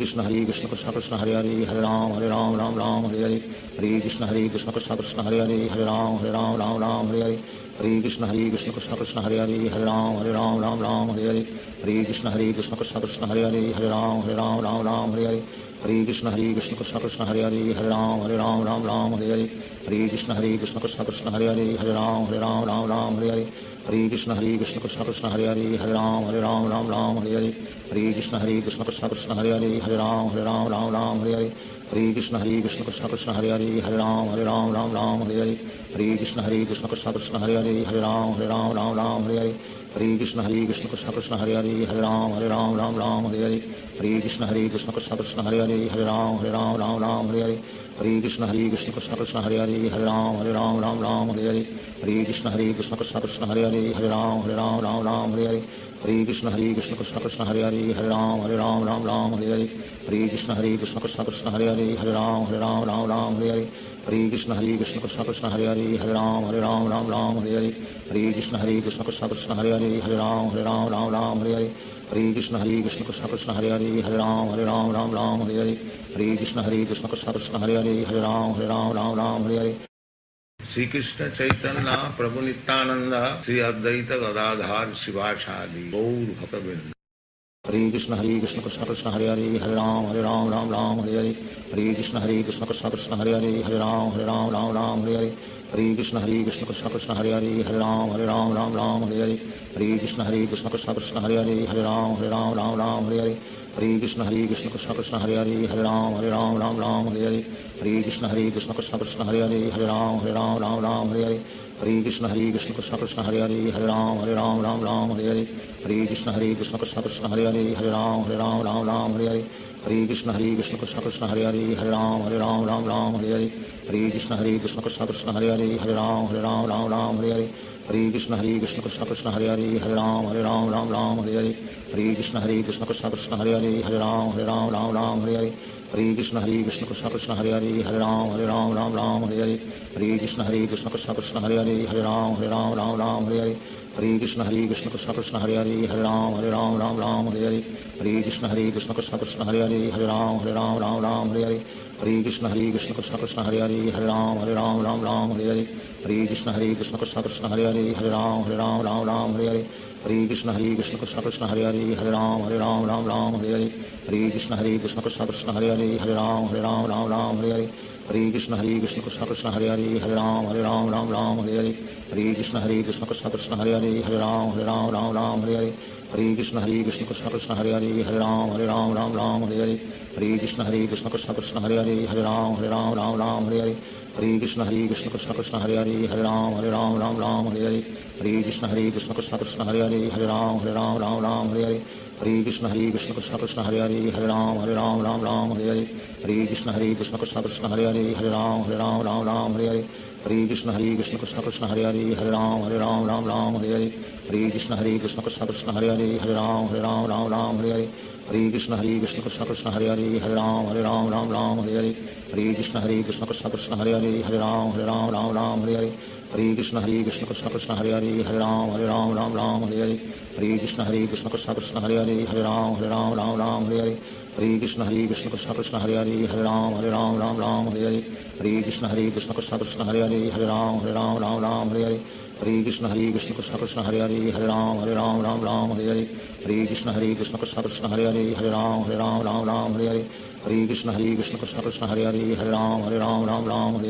Krishna Krishna Krishna Krishna Hare Ram Hare Hare Hare Krishna Krishna Krishna Krishna Hare Ram Hare Hare Hare Krishna Krishna Krishna Krishna Hare Ram Hare Hare Hare Krishna Krishna Krishna Krishna Hare Ram Hare Hare Hare Krishna Krishna Krishna Krishna Hare Ram Hare Hare Hare Krishna Krishna Krishna Krishna Hare Ram Hare Hare Hare Krishna Krishna Krishna Krishna Hare Ram Hare Hare Hare Krishna Krishna Krishna Krishna Hare Ram Hare Hare Hare Krishna Krishna Krishna Krishna Hare Ram Hare Hare Hare Krishna Krishna Krishna Krishna Hare Ram Hare Hare Hare Krishna Krishna Krishna Krishna Hare Ram Hare Hare Hare Krishna Krishna Krishna Krishna Hare Ram Hare Hare Hare Krishna Krishna Krishna Krishna Hare Ram Hare Hare Hare Krishna Krishna Krishna Krishna Hare Ram Hare Hare Hare Krishna Krishna Krishna Krishna Hare Ram Hare Hare Hare Krishna Krishna Krishna Krishna Hare Ram Hare Hare Hare Krishna Krishna Krishna Krishna Hare Ram Hare Hare Shri Krishna Chaitanya Prabhu Nityanand Shri Advaita Gadadhar Shivacharya Gaur भक्तवृंद Hare Krishna Krishna Krishna Hare Ram Ram Hare Hare Hare Krishna Krishna Krishna Krishna Hare Ram Hare Hare Hare Krishna Krishna Krishna Hare Hare Hare Ram Ram Ram Hare Hare Hare Krishna Krishna Krishna Hare Hare Hare Ram Ram Hare Hare Hare Krishna Krishna Krishna Hare Hare Hare Ram Ram Hare Hare Hare Krishna Krishna Krishna Hare Hare Hare Ram Ram Hare Hare Hare Krishna Krishna Krishna Hare Hare Hare Ram Ram Hare Hare Hare Krishna Krishna Krishna Hare Hare Hare Ram Hare Hare Hare Krishna Krishna Krishna Hare Hare Hare Ram Hare Hare Hare Krishna Krishna Krishna Hare Hare Hare Ram Hare Hare Hare Krishna Krishna Krishna Hare Hare Hare Ram Hare Hare Hare Krishna Krishna Krishna Hare Hare Hare Ram Hare Hare Hare Krishna Krishna Krishna Hare Hare Hare Ram Hare Hare Hare Krishna Krishna Krishna Hare Hare Hare Ram Hare Hare Hare Krishna Krishna Krishna Hare Hare Hare Ram Hare Hare Hare Krishna Krishna Krishna Hare Hare Hare Ram Hare Hare Hare Krishna Krishna Krishna Hare Hare Hare Ram Hare Hare Hare Krishna Krishna Krishna Hare Hare Hare Ram Hare Hare Hare Krishna Krishna Krishna Hare Hare Hare Ram Hare Hare Hare Krishna Krishna Krishna Hare Hare Hare Ram Hare Hare Hare Krishna Krishna Krishna Hare Hare Hare Ram Hare Hare Hare Krishna Krishna Krishna Hare Hare Hare Ram Hare Hare Hare Krishna Krishna Krishna Hare Hare Hare Ram Hare Hare Hare Krishna Krishna Krishna Hare Hare Hare Ram Hare Hare Hare Krishna Krishna Krishna Hare Hare Hare Ram Hare Hare Hare Krishna Krishna Krishna Hare Hare Hare Ram Hare Hare Hare Krishna Krishna Krishna Hare Hare Hare Ram Hare Hare Hare Krishna Krishna Krishna Hare Hare Hare Ram Hare Hare Hare Krishna Krishna Krishna Hare Hare Hare Ram Hare Hare Hare Krishna Krishna Krishna Hare Hare Hare Ram Hare Hare Hare Krishna Krishna Krishna Hare Hare Hare Ram Hare Hare Hare Krishna Krishna Krishna Hare Hare Hare Ram Hare Hare Hare Krishna Krishna Krishna Hare Hare Hare Ram Hare Hare Hare Krishna Krishna Krishna Hare Hare Hare Ram Hare Hare Hare Krishna Krishna Krishna Hare Hare Hare Ram Hare Hare Hare Krishna Krishna Krishna Hare Hare Hare Ram Hare Hare Hare Krishna Krishna Krishna Hare Hare Hare Ram Hare Hare Hare Krishna Krishna Krishna Hare Hare Hare Ram Hare Hare Hare Krishna Krishna Krishna Hare Hare Hare Ram Hare Hare Hare Krishna Krishna Krishna Hare Hare Hare Ram Hare Hare Hare Krishna Krishna Krishna Hare Hare Hare Ram Hare Hare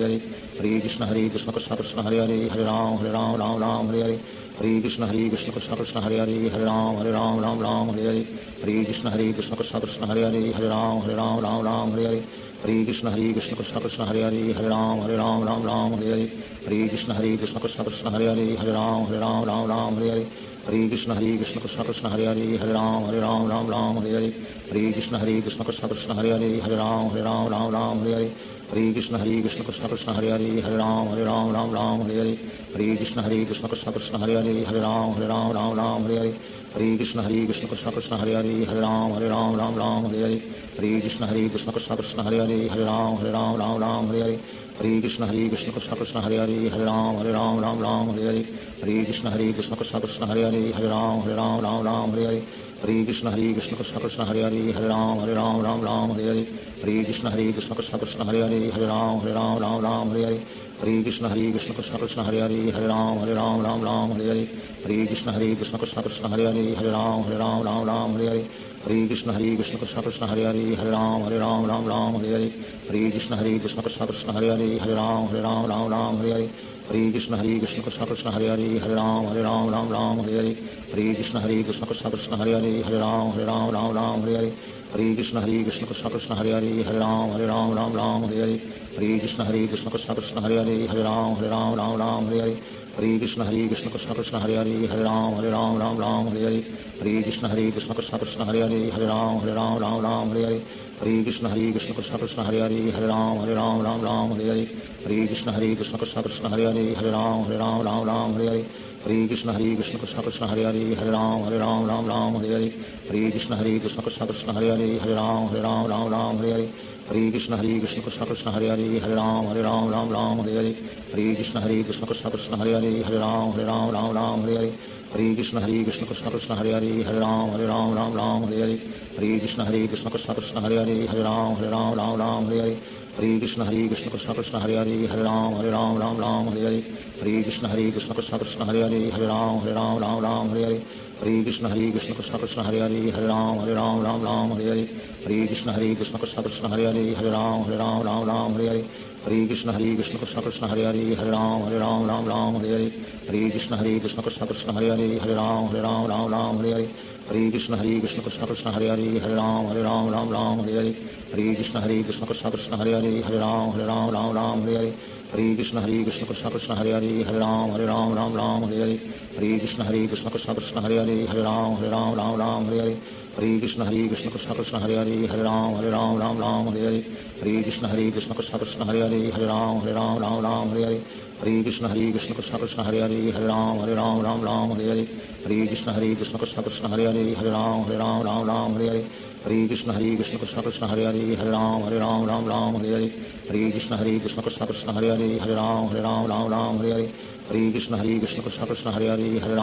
Hare Krishna Krishna Krishna Hare Hare Hare Ram Hare Hare Hare Krishna Krishna Krishna Hare Hare Hare Ram Hare Hare Hare Krishna Krishna Krishna Hare Hare Hare Ram Hare Hare Hare Krishna Krishna Krishna Hare Hare Hare Ram Hare Hare Krishna Krishna Krishna Hare Hare Hare Ram Hare Hare Krishna Krishna Krishna Hare Hare Hare Ram Hare Hare Krishna Krishna Krishna Hare Hare Hare Ram Hare Hare Krishna Krishna Krishna Hare Hare Hare Ram Hare Hare Krishna Krishna Krishna Hare Hare Hare Ram Hare Hare Krishna Krishna Krishna Hare Hare Hare Ram Hare Hare Krishna Krishna Krishna Hare Hare Hare Ram Hare Hare Krishna Krishna Krishna Hare Hare Hare Ram Hare Hare Krishna Krishna Krishna Hare Hare Hare Ram Hare Hare Krishna Krishna Krishna Hare Hare Hare Ram Hare Hare Krishna Krishna Krishna Hare Hare Hare Ram Hare Hare Krishna Krishna Krishna Hare Hare Hare Ram Hare Hare Krishna Krishna Krishna Hare Hare Hare Ram Hare Hare Krishna Krishna Krishna Hare Hare Hare Ram Hare Hare Krishna Krishna Krishna Hare Hare Hare Ram Hare Hare Krishna Krishna Krishna Hare Hare Hare Ram Hare Hare Krishna Krishna Krishna Hare Hare Hare Ram Hare Hare Krishna Krishna Krishna Hare Hare Hare Ram Hare Hare Krishna Krishna Krishna Hare Hare Hare Ram Hare Hare Krishna Krishna Krishna Hare Hare Hare Ram Hare Krishna Krishna Krishna Hare Hare Hare Ram Hare Krishna Krishna Krishna Hare Hare Hare Ram Hare Krishna Krishna Krishna Hare Hare Hare Ram Hare Krishna Krishna Krishna Hare Hare Hare Ram Hare Krishna Krishna Krishna Hare Hare Hare Ram Hare Krishna Krishna Krishna Hare Hare Hare Ram Hare Krishna Krishna Krishna Hare Hare Hare Ram Hare Krishna Krishna Krishna Hare Hare Hare Ram Hare Krishna Krishna Krishna Hare Hare Hare Ram Hare Krishna Krishna Krishna Hare Hare Hare Ram Hare Krishna Krishna Krishna Hare Hare Hare Ram Hare Hare Krishna Krishna Krishna Hare Hare Hare Ram Ram Ram Hare Hare Hare Krishna Krishna Krishna Hare Hare Hare Ram Ram Hare Hare Hare Krishna Krishna Krishna Hare Hare Hare Ram Ram Hare Hare Hare Krishna Krishna Krishna Hare Hare Hare Ram Ram Hare Hare Hare Krishna Krishna Krishna Hare Hare Hare Ram Ram Hare Hare Hare Krishna Krishna Krishna Hare Hare Hare Ram Ram Hare Hare Hare Krishna Krishna Krishna Hare Hare Hare Ram Ram Hare Hare Hare Krishna Krishna Krishna Hare Hare Hare Ram Ram Hare Hare Hare Krishna Krishna Krishna Hare Hare Hare Ram Ram Hare Hare Hare Krishna Krishna Krishna Hare Hare Hare Ram Ram Hare Hare Hare Krishna Krishna Krishna Hare Hare Hare Ram Ram Hare Hare Hare Krishna Krishna Krishna Hare Hare Hare Ram Ram Hare Hare Hare Krishna Krishna Krishna Hare Hare Hare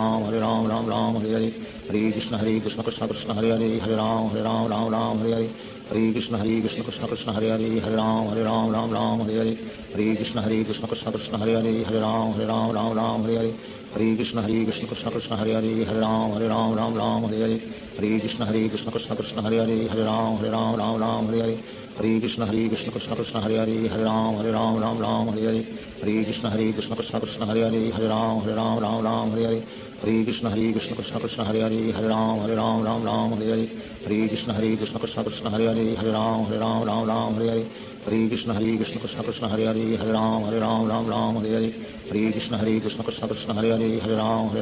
Ram Ram Hare Hare Hare Krishna Krishna Krishna Hare Hare Hare Ram Ram Hare Hare Hare Krishna Krishna Krishna Hare Hare Hare Ram Ram Hare Hare Hare Krishna Krishna Krishna Hare Hare Hare Ram Ram Hare Hare Hare Krishna Krishna Krishna Hare Hare Hare Ram Ram Hare Hare Hare Krishna Krishna Krishna Hare Hare Hare Ram Ram Hare Hare Hare Krishna Krishna Krishna Hare Hare Hare Ram Ram Hare Hare Hare Krishna Krishna Krishna Hare Hare Hare Ram Ram Hare Hare Hare Krishna Krishna Krishna Hare Hare Hare Ram Ram Hare Hare Hare Krishna Krishna Krishna Hare Hare Hare Ram Ram Hare Hare Hare Krishna Krishna Krishna Hare Hare Hare Ram Ram Hare Hare Hare Krishna Krishna Krishna Hare Hare Hare Ram Ram Hare Hare Hare Krishna Krishna Krishna Hare Hare Hare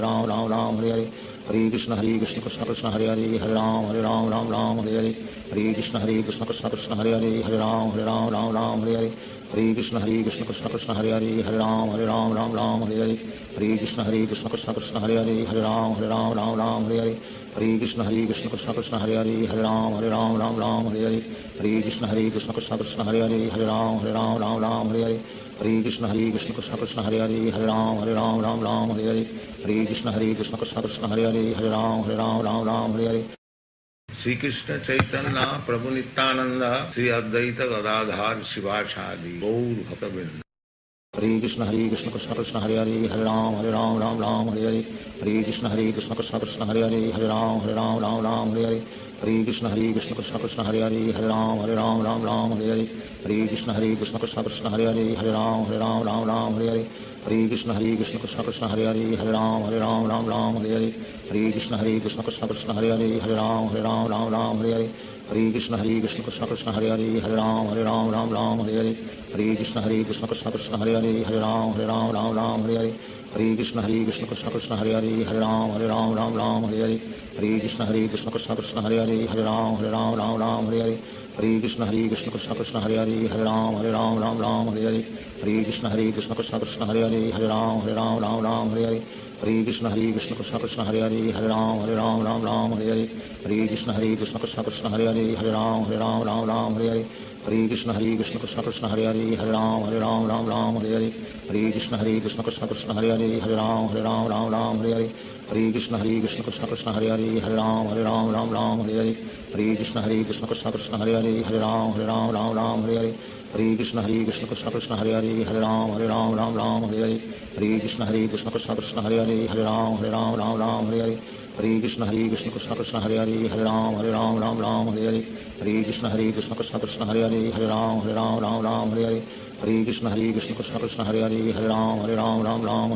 Ram Ram Hare Hare Hare Krishna Krishna Krishna Hare Hare Hare Ram Ram Hare Hare Hare Krishna Krishna Krishna Hare Hare Hare Ram Ram Hare Hare Hare Krishna Krishna Krishna Hare Hare Hare Ram Ram Hare Hare Hare Krishna Krishna Krishna Hare Hare Hare Ram Ram Hare Hare Hare Krishna Krishna Krishna Hare Hare Hare Ram Ram Hare Hare Hare Krishna Krishna Krishna Hare Hare Hare Ram Ram Hare Hare Hare Krishna Krishna Krishna Hare Hare Hare Ram Hare Hare Shri Krishna Chaitanya Prabhu Nityanand Shri Advaita Gadadhar शिवासादि Gaur भक्तवृंद Hare Krishna Krishna Krishna Hare Hare Hare Ram Ram Hare Hare Hare Krishna Krishna Krishna Hare Hare Hare Ram Hare Hare Hare Krishna Krishna Krishna Hare Hare Hare Ram Hare Hare Hare Krishna Krishna Krishna Hare Hare Hare Ram Hare Hare Hare Krishna Krishna Krishna Hare Hare Hare Ram Hare Hare Hare Krishna Krishna Krishna Hare Hare Hare Ram Hare Hare Hare Krishna Krishna Krishna Hare Hare Hare Ram Hare Hare Hare Krishna Krishna Krishna Hare Hare Hare Ram Hare Hare Hare Krishna Krishna Krishna Hare Hare Hare Ram Hare Hare Hare Krishna Krishna Krishna Hare Hare Hare Ram Hare Hare Hare Krishna Krishna Krishna Hare Hare Hare Ram Hare Hare Hare Krishna Krishna Krishna Hare Hare Hare Ram Hare Hare Hare Krishna Krishna Krishna Hare Hare Hare Ram Hare Hare Hare Krishna Krishna Krishna Hare Hare Hare Ram Hare Hare Hare Krishna Krishna Krishna Hare Hare Hare Ram Hare Hare Hare Krishna Krishna Krishna Hare Hare Hare Ram Hare Hare Hare Krishna Krishna Krishna Hare Hare Hare Ram Hare Hare Hare Krishna Krishna Krishna Hare Hare Hare Ram Hare Hare Hare Krishna Krishna Krishna Hare Hare Hare Ram Hare Hare Hare Krishna Krishna Krishna Hare Hare Hare Ram Hare Hare Hare Krishna Krishna Krishna Hare Hare Hare Ram Hare Hare Hare Krishna Krishna Krishna Hare Hare Hare Ram Hare Hare Hare Krishna Krishna Krishna Hare Hare Hare Ram Hare Hare Hare Krishna Krishna Krishna Hare Hare Hare Ram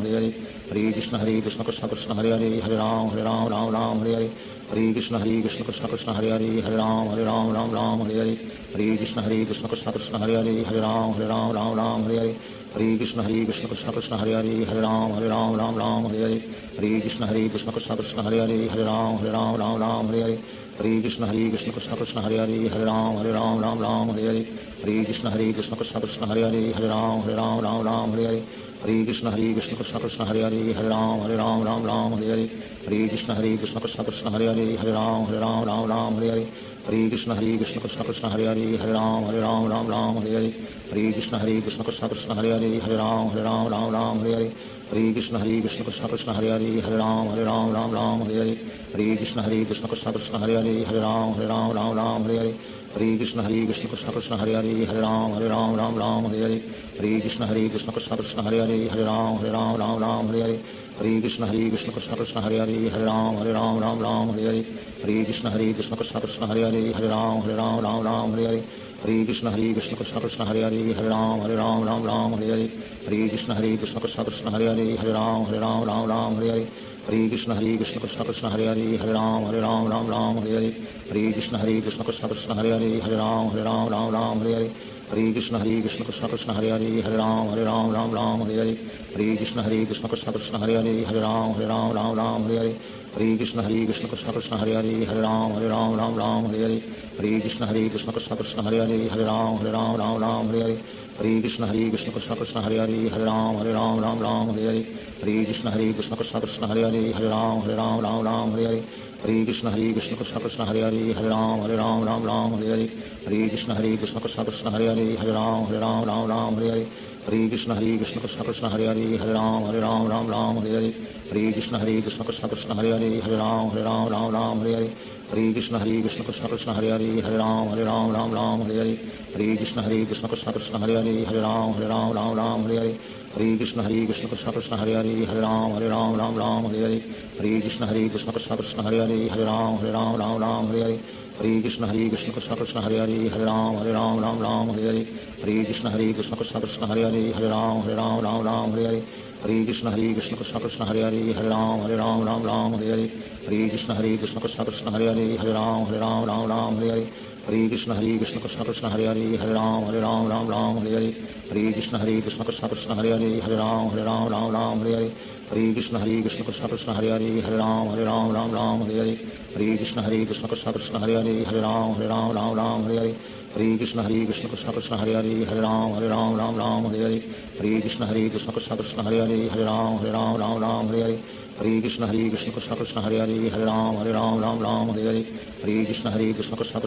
Hare Hare Hare Krishna Krishna Krishna Hare Hare Hare Ram Hare Hare Hare Krishna Krishna Krishna Hare Hare Hare Ram Hare Hare Hare Krishna Krishna Krishna Hare Hare Hare Ram Hare Hare Hare Krishna Krishna Krishna Hare Hare Hare Ram Hare Hare Hare Krishna Krishna Krishna Hare Hare Hare Ram Hare Hare Hare Krishna Krishna Krishna Hare Hare Hare Ram Hare Hare Hare Krishna Krishna Krishna Hare Hare Hare Ram Hare Hare Hare Krishna Krishna Krishna Hare Hare Hare Ram Hare Hare Hare Krishna Krishna Krishna Hare Hare Hare Ram Hare Hare Hare Krishna Krishna Krishna Hare Hare Hare Ram Hare Hare Hare Krishna Krishna Krishna Hare Hare Hare Ram Hare Hare Hare Krishna Krishna Krishna Hare Hare Hare Ram Hare Hare Hare Krishna Krishna Krishna Hare Hare Hare Ram Hare Hare Hare Krishna Krishna Krishna Hare Hare Hare Ram Hare Hare Hare Hare Krishna Krishna Krishna Hare Hare Hare Ram Ram Ram Hare Hare Hare Krishna Krishna Krishna Hare Hare Hare Ram Ram Hare Hare Hare Krishna Krishna Krishna Hare Hare Hare Ram Ram Hare Hare Hare Krishna Krishna Krishna Hare Hare Hare Ram Ram Hare Hare Hare Krishna Krishna Krishna Hare Hare Hare Ram Ram Hare Hare Hare Krishna Krishna Krishna Hare Hare Hare Ram Ram Hare Hare Hare Krishna Krishna Krishna Hare Hare Hare Ram Ram Hare Hare Hare Krishna Krishna Krishna Hare Hare Hare Ram Hare Hare Hare Krishna Krishna Krishna Hare Hare Hare Ram Hare Hare Hare Krishna Krishna Krishna Hare Hare Hare Ram Hare Hare Hare Krishna Krishna Krishna Hare Hare Hare Ram Hare Hare Hare Krishna Krishna Krishna Hare Hare Hare Ram Hare Hare Hare Krishna Krishna Krishna Hare Hare Hare Ram Hare Hare Hare Krishna Krishna Krishna Hare Hare Hare Ram Hare Hare Hare Krishna Krishna Krishna Hare Hare Hare Ram Hare Hare Hare Krishna Krishna Krishna Hare Hare Hare Ram Hare Hare Hare Krishna Krishna Krishna Hare Hare Hare Ram Hare Hare Hare Krishna Krishna Krishna Hare Hare Hare Ram Hare Hare Hare Krishna Krishna Krishna Hare Hare Hare Ram Hare Hare Hare Krishna Krishna Krishna Hare Hare Hare Ram Hare Hare Hare Krishna Krishna Krishna Hare Hare Hare Ram Hare Hare Hare Krishna Krishna Krishna Hare Hare Hare Ram Hare Hare Hare Krishna Krishna Krishna Hare Hare Hare Ram Hare Hare Hare Krishna Krishna Krishna Hare Hare Hare Ram Hare Hare Hare Krishna Krishna Krishna Hare Hare Hare Ram Hare Hare Hare Krishna Krishna Krishna Hare Hare Hare Ram Hare Hare Hare Krishna Krishna Krishna Hare Hare Hare Ram Hare Hare Hare Krishna Krishna Krishna Hare Hare Hare Ram Hare Hare Hare Krishna Krishna Krishna Hare Hare Hare Ram Hare Hare Hare Krishna Krishna Krishna Hare Hare Hare Ram Hare Hare Hare Krishna Krishna Krishna Hare Hare Hare Ram Hare Hare Hare Krishna Krishna Krishna Hare Hare Hare Ram Hare Hare Hare Krishna Krishna Krishna Hare Hare Hare Ram Hare Hare Hare Krishna Krishna Krishna Hare Hare Hare Ram Hare Hare Hare Krishna Krishna Krishna Hare Hare Hare Ram Hare Hare Hare Krishna Krishna Krishna Hare Hare Hare Ram Hare Hare Hare Krishna Krishna Krishna Hare Hare Hare Ram Hare Hare Hare Krishna Krishna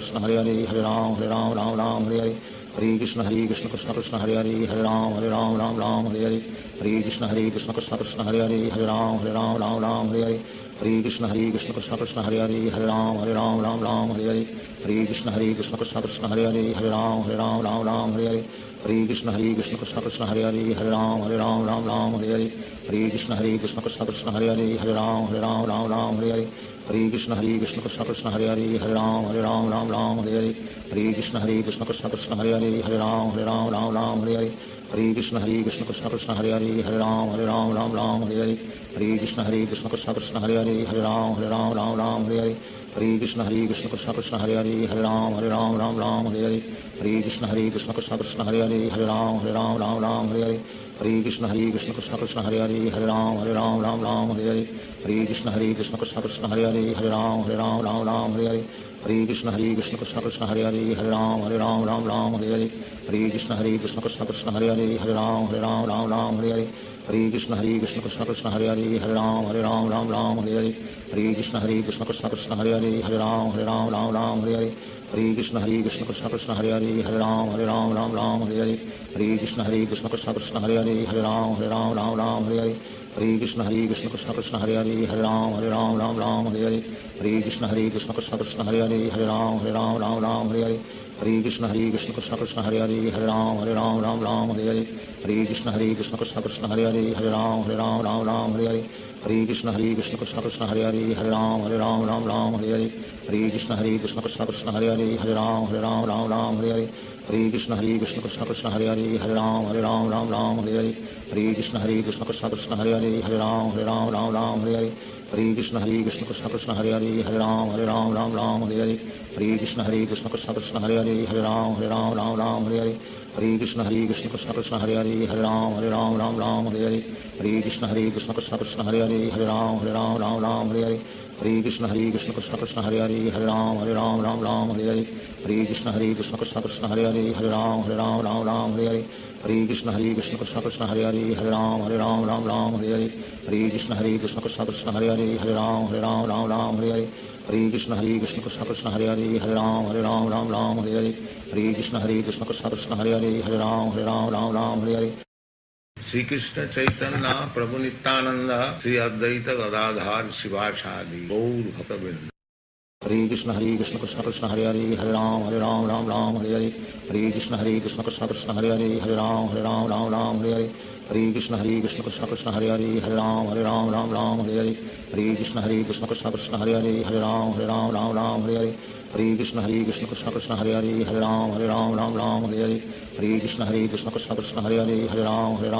Krishna Hare Hare Hare Ram Hare Hare Hare Krishna Krishna Krishna Hare Hare Hare Ram Hare Hare Hare Krishna Krishna Krishna Hare Hare Hare Ram Hare Hare Hare Krishna Krishna Krishna Hare Hare Hare Ram Hare Hare Hare Krishna Krishna Krishna Hare Hare Hare Ram Hare Hare Hare Krishna Krishna Krishna Hare Hare Hare Ram Hare Hare Hare Krishna Krishna Krishna Hare Hare Hare Ram Hare Hare Hare Krishna Krishna Krishna Hare Hare Hare Ram Hare Hare Hare Krishna Krishna Krishna Hare Hare Hare Ram Hare Hare Hare Krishna Krishna Krishna Hare Hare Hare Ram Hare Hare Hare Krishna Krishna Krishna Hare Hare Hare Ram Hare Hare Hare Krishna Krishna Krishna Hare Hare Hare Ram Hare Hare Hare Krishna Krishna Krishna Hare Hare Hare Ram Hare Hare Hare Krishna Krishna Krishna Hare Hare Hare Ram Hare Hare Hare Krishna Krishna Krishna Hare Hare Hare Ram Hare Hare Hare Krishna Krishna Krishna Hare Hare Hare Ram Hare Hare Hare Krishna Krishna Krishna Hare Hare Hare Ram Hare Hare Hare Krishna Krishna Krishna Hare Hare Hare Ram Hare Hare Hare Krishna Krishna Krishna Hare Hare Hare Ram Hare Hare Hare Krishna Krishna Krishna Hare Hare Hare Ram Hare Hare Hare Krishna Krishna Krishna Hare Hare Hare Ram Hare Hare Hare Krishna Krishna Krishna Hare Hare Hare Ram Hare Hare Hare Krishna Krishna Krishna Hare Hare Hare Ram Hare Hare Hare Krishna Krishna Krishna Hare Hare Hare Ram Hare Hare Hare Krishna Krishna Krishna Hare Hare Hare Ram Hare Hare Hare Krishna Krishna Krishna Hare Hare Hare Ram Hare Hare Hare Krishna Krishna Krishna Hare Hare Hare Ram Hare Hare Hare Krishna Krishna Krishna Hare Hare Hare Ram Hare Hare Hare Krishna Krishna Krishna Hare Hare Hare Ram Hare Hare Hare Krishna Krishna Krishna Hare Hare Hare Ram Hare Hare Hare Krishna Krishna Krishna Hare Hare Hare Ram Hare Hare Hare Krishna Krishna Krishna Hare Hare Hare Ram Hare Hare Hare Krishna Krishna Krishna Hare Hare Hare Ram Hare Hare Shri Krishna Chaitanya Prabhu Nityanand Shri Advaita Gadadhar शिवासादि Gaur भक्तवृंद। Hare Krishna Krishna Krishna Hare Hare Hare Ram Hare Hare Hare Krishna Krishna Krishna Hare Hare Hare Ram Hare Hare Hare Krishna Krishna Krishna Hare Hare Hare Ram Ram Ram Hare Hare Hare Krishna Krishna Krishna Hare Hare Hare Ram Ram Hare Hare Hare Krishna Krishna Krishna Hare Hare Hare Ram Ram Hare Hare Hare Krishna Krishna Krishna Hare Hare Hare Ram Hare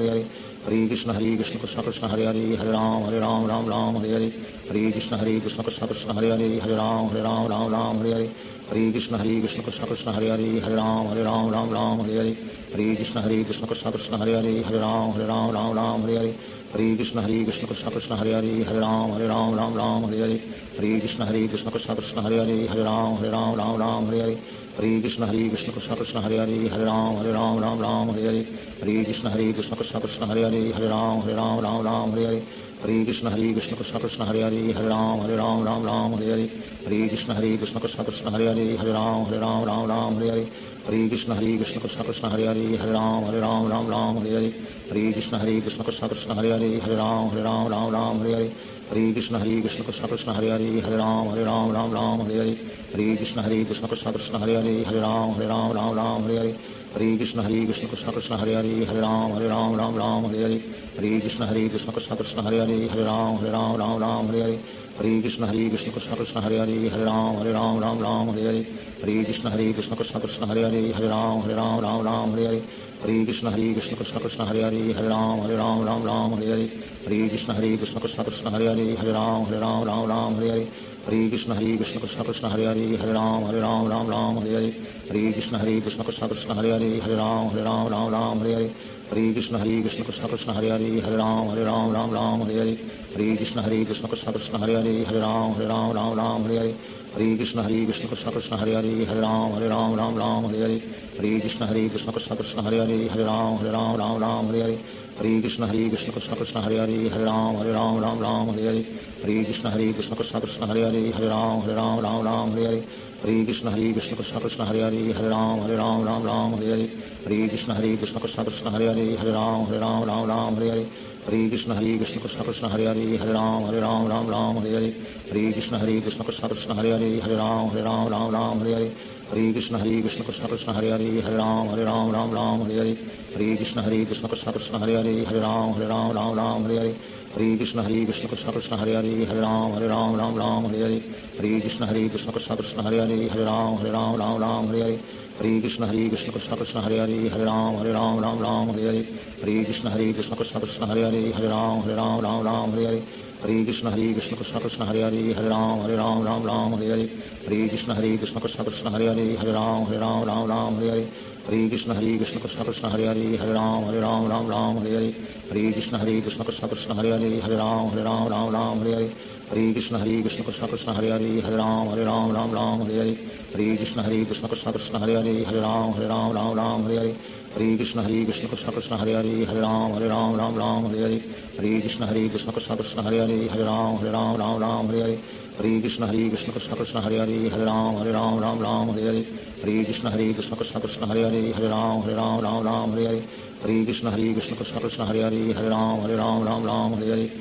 Hare Hare Krishna Krishna Krishna Hare Hare Hare Ram Hare Hare Hare Krishna Krishna Krishna Hare Hare Hare Ram Hare Hare Hare Krishna Krishna Krishna Hare Hare Hare Ram Hare Hare Hare Krishna Krishna Krishna Hare Hare Hare Ram Hare Hare Hare Krishna Krishna Krishna Hare Hare Hare Ram Hare Hare Hare Krishna Krishna Krishna Hare Hare Hare Ram Hare Hare Hare Krishna Krishna Krishna Hare Hare Hare Ram Hare Hare Hare Krishna Krishna Krishna Hare Hare Hare Ram Hare Hare Hare Krishna Krishna Krishna Hare Hare Hare Ram Hare Hare Hare Krishna Krishna Krishna Hare Hare Hare Ram Hare Hare Hare Krishna Krishna Krishna Hare Hare Hare Ram Hare Hare Hare Krishna Krishna Krishna Hare Hare Hare Ram Hare Hare Hare Krishna Krishna Krishna Hare Hare Hare Ram Hare Hare Hare Krishna Krishna Krishna Hare Hare Hare Ram Hare Hare Hare Krishna Krishna Krishna Hare Hare Hare Ram Hare Hare Hare Krishna Krishna Krishna Hare Hare Hare Ram Hare Hare Hare Krishna Krishna Krishna Hare Hare Hare Ram Hare Hare Hare Krishna Krishna Krishna Hare Hare Hare Ram Hare Hare Hare Krishna Krishna Krishna Hare Hare Hare Ram Hare Hare Hare Krishna Krishna Krishna Hare Hare Hare Ram Hare Hare Hare Krishna Krishna Krishna Hare Hare Hare Ram Hare Hare Hare Krishna Krishna Krishna Hare Hare Hare Ram Hare Hare Hare Krishna Krishna Krishna Hare Hare Hare Ram Hare Hare Hare Krishna Krishna Krishna Hare Hare Hare Ram Hare Hare Hare Krishna Krishna Krishna Hare Hare Hare Ram Hare Hare Hare Krishna Krishna Krishna Hare Hare Hare Ram Hare Hare Hare Krishna Krishna Krishna Hare Hare Hare Ram Hare Hare Hare Krishna Krishna Krishna Hare Hare Hare Ram Hare Hare Hare Krishna Krishna Krishna Hare Hare Hare Ram Hare Hare Hare Krishna Krishna Krishna Hare Hare Hare Ram Hare Hare Hare Krishna Krishna Krishna Hare Hare Hare Ram Hare Hare Hare Krishna Krishna Krishna Hare Hare Hare Ram Hare Hare Hare Krishna Krishna Krishna Hare Hare Hare Ram Hare Hare Hare Krishna Krishna Krishna Hare Hare Hare Ram Hare Hare Hare Krishna Krishna Krishna Hare Hare Hare Ram Hare Hare Hare Krishna Krishna Krishna Hare Hare Hare Ram Hare Hare Hare Krishna Krishna Krishna Hare Hare Hare Ram Hare Hare Krishna Krishna Krishna Hare Hare Hare Ram Hare Hare Krishna Krishna Krishna Hare Hare Hare Ram Hare Hare Krishna Krishna Krishna Hare Hare Hare Ram Hare Hare Krishna Krishna Krishna Hare Hare Hare Ram Hare Hare Krishna Krishna Krishna Hare Hare Hare Ram Hare Hare Krishna Krishna Krishna Hare Hare Hare Ram Hare Hare Krishna Krishna Krishna Hare Hare Hare Ram Hare Hare Krishna Krishna Krishna Hare Hare Hare Ram Hare Hare Krishna Krishna Krishna Hare Hare Hare Ram Hare Hare Krishna Krishna Krishna Hare Hare Hare Ram Hare Hare Krishna Krishna Krishna Hare Hare Hare Ram Hare Hare Krishna Krishna Krishna Hare Hare Hare Ram Hare Hare Krishna Krishna Krishna Hare Hare Hare Ram Hare Hare Krishna Krishna Krishna Hare Hare Hare Ram Hare Hare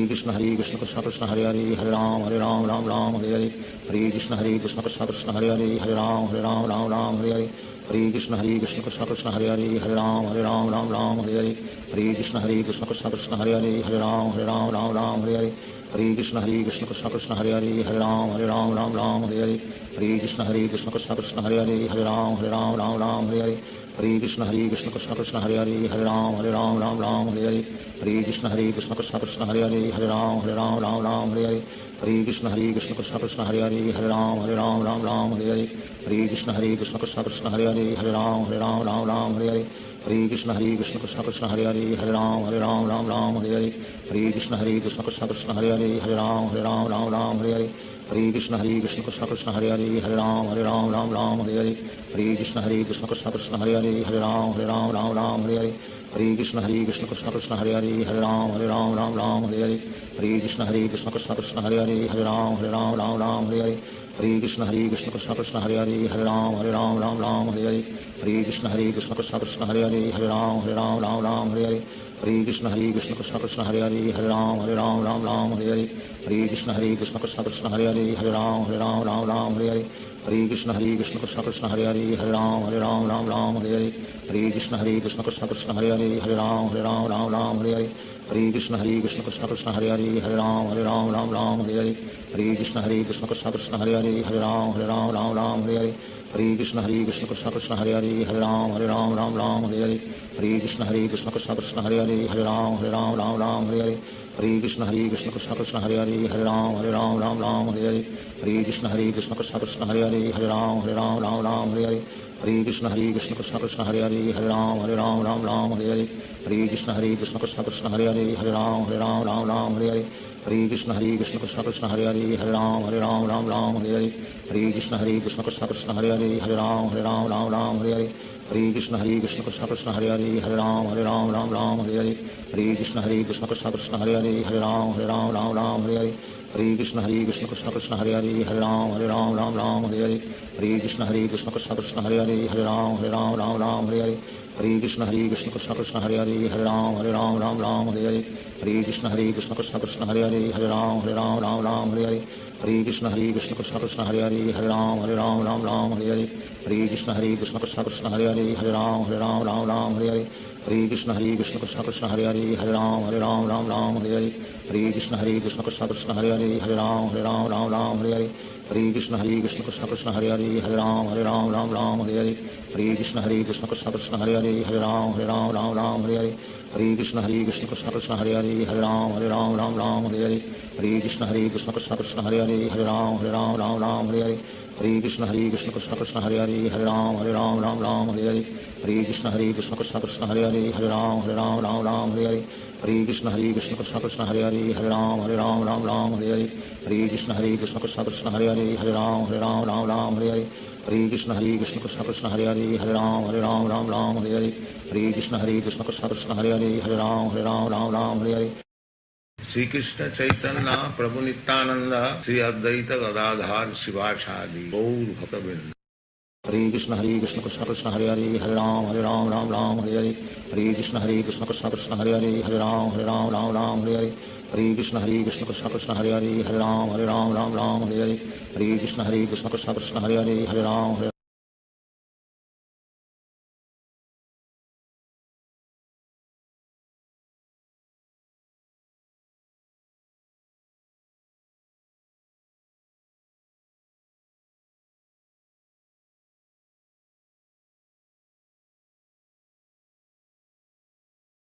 Krishna Krishna Krishna Hare Hare Hare Ram Hare Hare Krishna Krishna Krishna Hare Hare Hare Ram Hare Hare Krishna Krishna Krishna Hare Hare Hare Ram Hare Hare Krishna Krishna Krishna Hare Hare Hare Ram Hare Hare Krishna Krishna Krishna Hare Hare Hare Ram Hare Hare Krishna Krishna Krishna Hare Hare Hare Ram Hare Hare Krishna Krishna Krishna Hare Hare Hare Ram Hare Hare Krishna Krishna Krishna Hare Hare Hare Ram Hare Krishna Krishna Krishna Hare Hare Hare Ram Hare Krishna Krishna Krishna Hare Hare Hare Ram Hare Krishna Krishna Krishna Hare Hare Hare Ram Hare Krishna Krishna Krishna Hare Hare Hare Ram Hare Krishna Krishna Krishna Hare Hare Hare Ram Hare Krishna Krishna Krishna Hare Hare Hare Ram Hare Krishna Krishna Krishna Hare Hare Hare Ram Hare Krishna Krishna Krishna Hare Hare Hare Ram Hare Krishna Krishna Krishna Hare Hare Hare Ram Hare Hare Krishna Krishna Krishna Hare Hare Hare Ram Ram Ram Hare Hare Hare Krishna Krishna Krishna Hare Hare Hare Ram Ram Hare Hare Hare Krishna Krishna Krishna Hare Hare Hare Ram Ram Hare Hare Hare Krishna Krishna Krishna Hare Hare Hare Ram Ram Hare Hare Hare Krishna Krishna Krishna Hare Hare Hare Ram Ram Hare Hare Hare Krishna Krishna Krishna Hare Hare Hare Ram Ram Hare Hare Hare Krishna Krishna Krishna Hare Hare Hare Ram Ram Hare Hare Hare Krishna Krishna Krishna Hare Hare Hare Ram Ram Hare Hare Hare Krishna Krishna Krishna Hare Hare Hare Ram Ram Hare Hare Hare Krishna Krishna Krishna Hare Hare Hare Ram Ram Hare Hare Hare Krishna Krishna Krishna Hare Hare Hare Ram Ram Hare Hare Hare Krishna Krishna Krishna Hare Hare Hare Ram Ram Hare Hare Hare Krishna Krishna Krishna Hare Hare Hare Ram Ram Hare Hare Hare Krishna Krishna Krishna Hare Hare Hare Ram Ram Hare Hare Hare Krishna Krishna Krishna Hare Hare Hare Ram Ram Hare Hare Hare Krishna Krishna Krishna Hare Hare Hare Ram Ram Hare Hare Hare Krishna Krishna Krishna Hare Hare Hare Ram Ram Hare Hare Hare Krishna Krishna Krishna Hare Hare Hare Ram Ram Hare Hare Hare Krishna Krishna Krishna Hare Hare Hare Ram Ram Hare Hare Hare Krishna Krishna Krishna Hare Hare Hare Ram Ram Hare Hare Hare Krishna Krishna Krishna Hare Hare Hare Ram Ram Hare Hare Hare Krishna Krishna Krishna Hare Hare Hare Ram Ram Hare Hare Hare Krishna Krishna Krishna Hare Hare Hare Ram Ram Hare Hare Hare Krishna Krishna Krishna Hare Hare Hare Ram Ram Hare Hare Hare Krishna Krishna Krishna Hare Hare Hare Ram Ram Hare Hare Hare Krishna Krishna Krishna Hare Hare Hare Ram Ram Hare Hare Hare Krishna Krishna Krishna Hare Hare Hare Ram Ram Hare Hare Hare Krishna Krishna Krishna Hare Hare Hare Ram Ram Hare Hare Hare Krishna Krishna Krishna Hare Hare Hare Ram Ram Hare Hare Hare Krishna Krishna Krishna Hare Hare Hare Ram Ram Hare Hare Hare Krishna Krishna Krishna Hare Hare Hare Ram Ram Hare Hare Hare Krishna Krishna Krishna Hare Hare Hare Ram Ram Hare Hare Hare Krishna Krishna Krishna Hare Hare Hare Ram Ram Hare Hare Hare Krishna Krishna Krishna Hare Hare Hare Ram Ram Hare Hare Shri Krishna Chaitanya Prabhu Nityanand Shri Advaita Gadadhar Shivacharya Gaur भक्तवृंद Hare Krishna Krishna Krishna Hare Hare Hare Ram Ram Hare Hare Hare Krishna Krishna Krishna Hare Hare Hare Ram Ram Hare Hare Hare Krishna Krishna Krishna Hare Hare Hare Ram Hare Hare Hare Krishna Krishna Krishna Hare Hare Hare Ram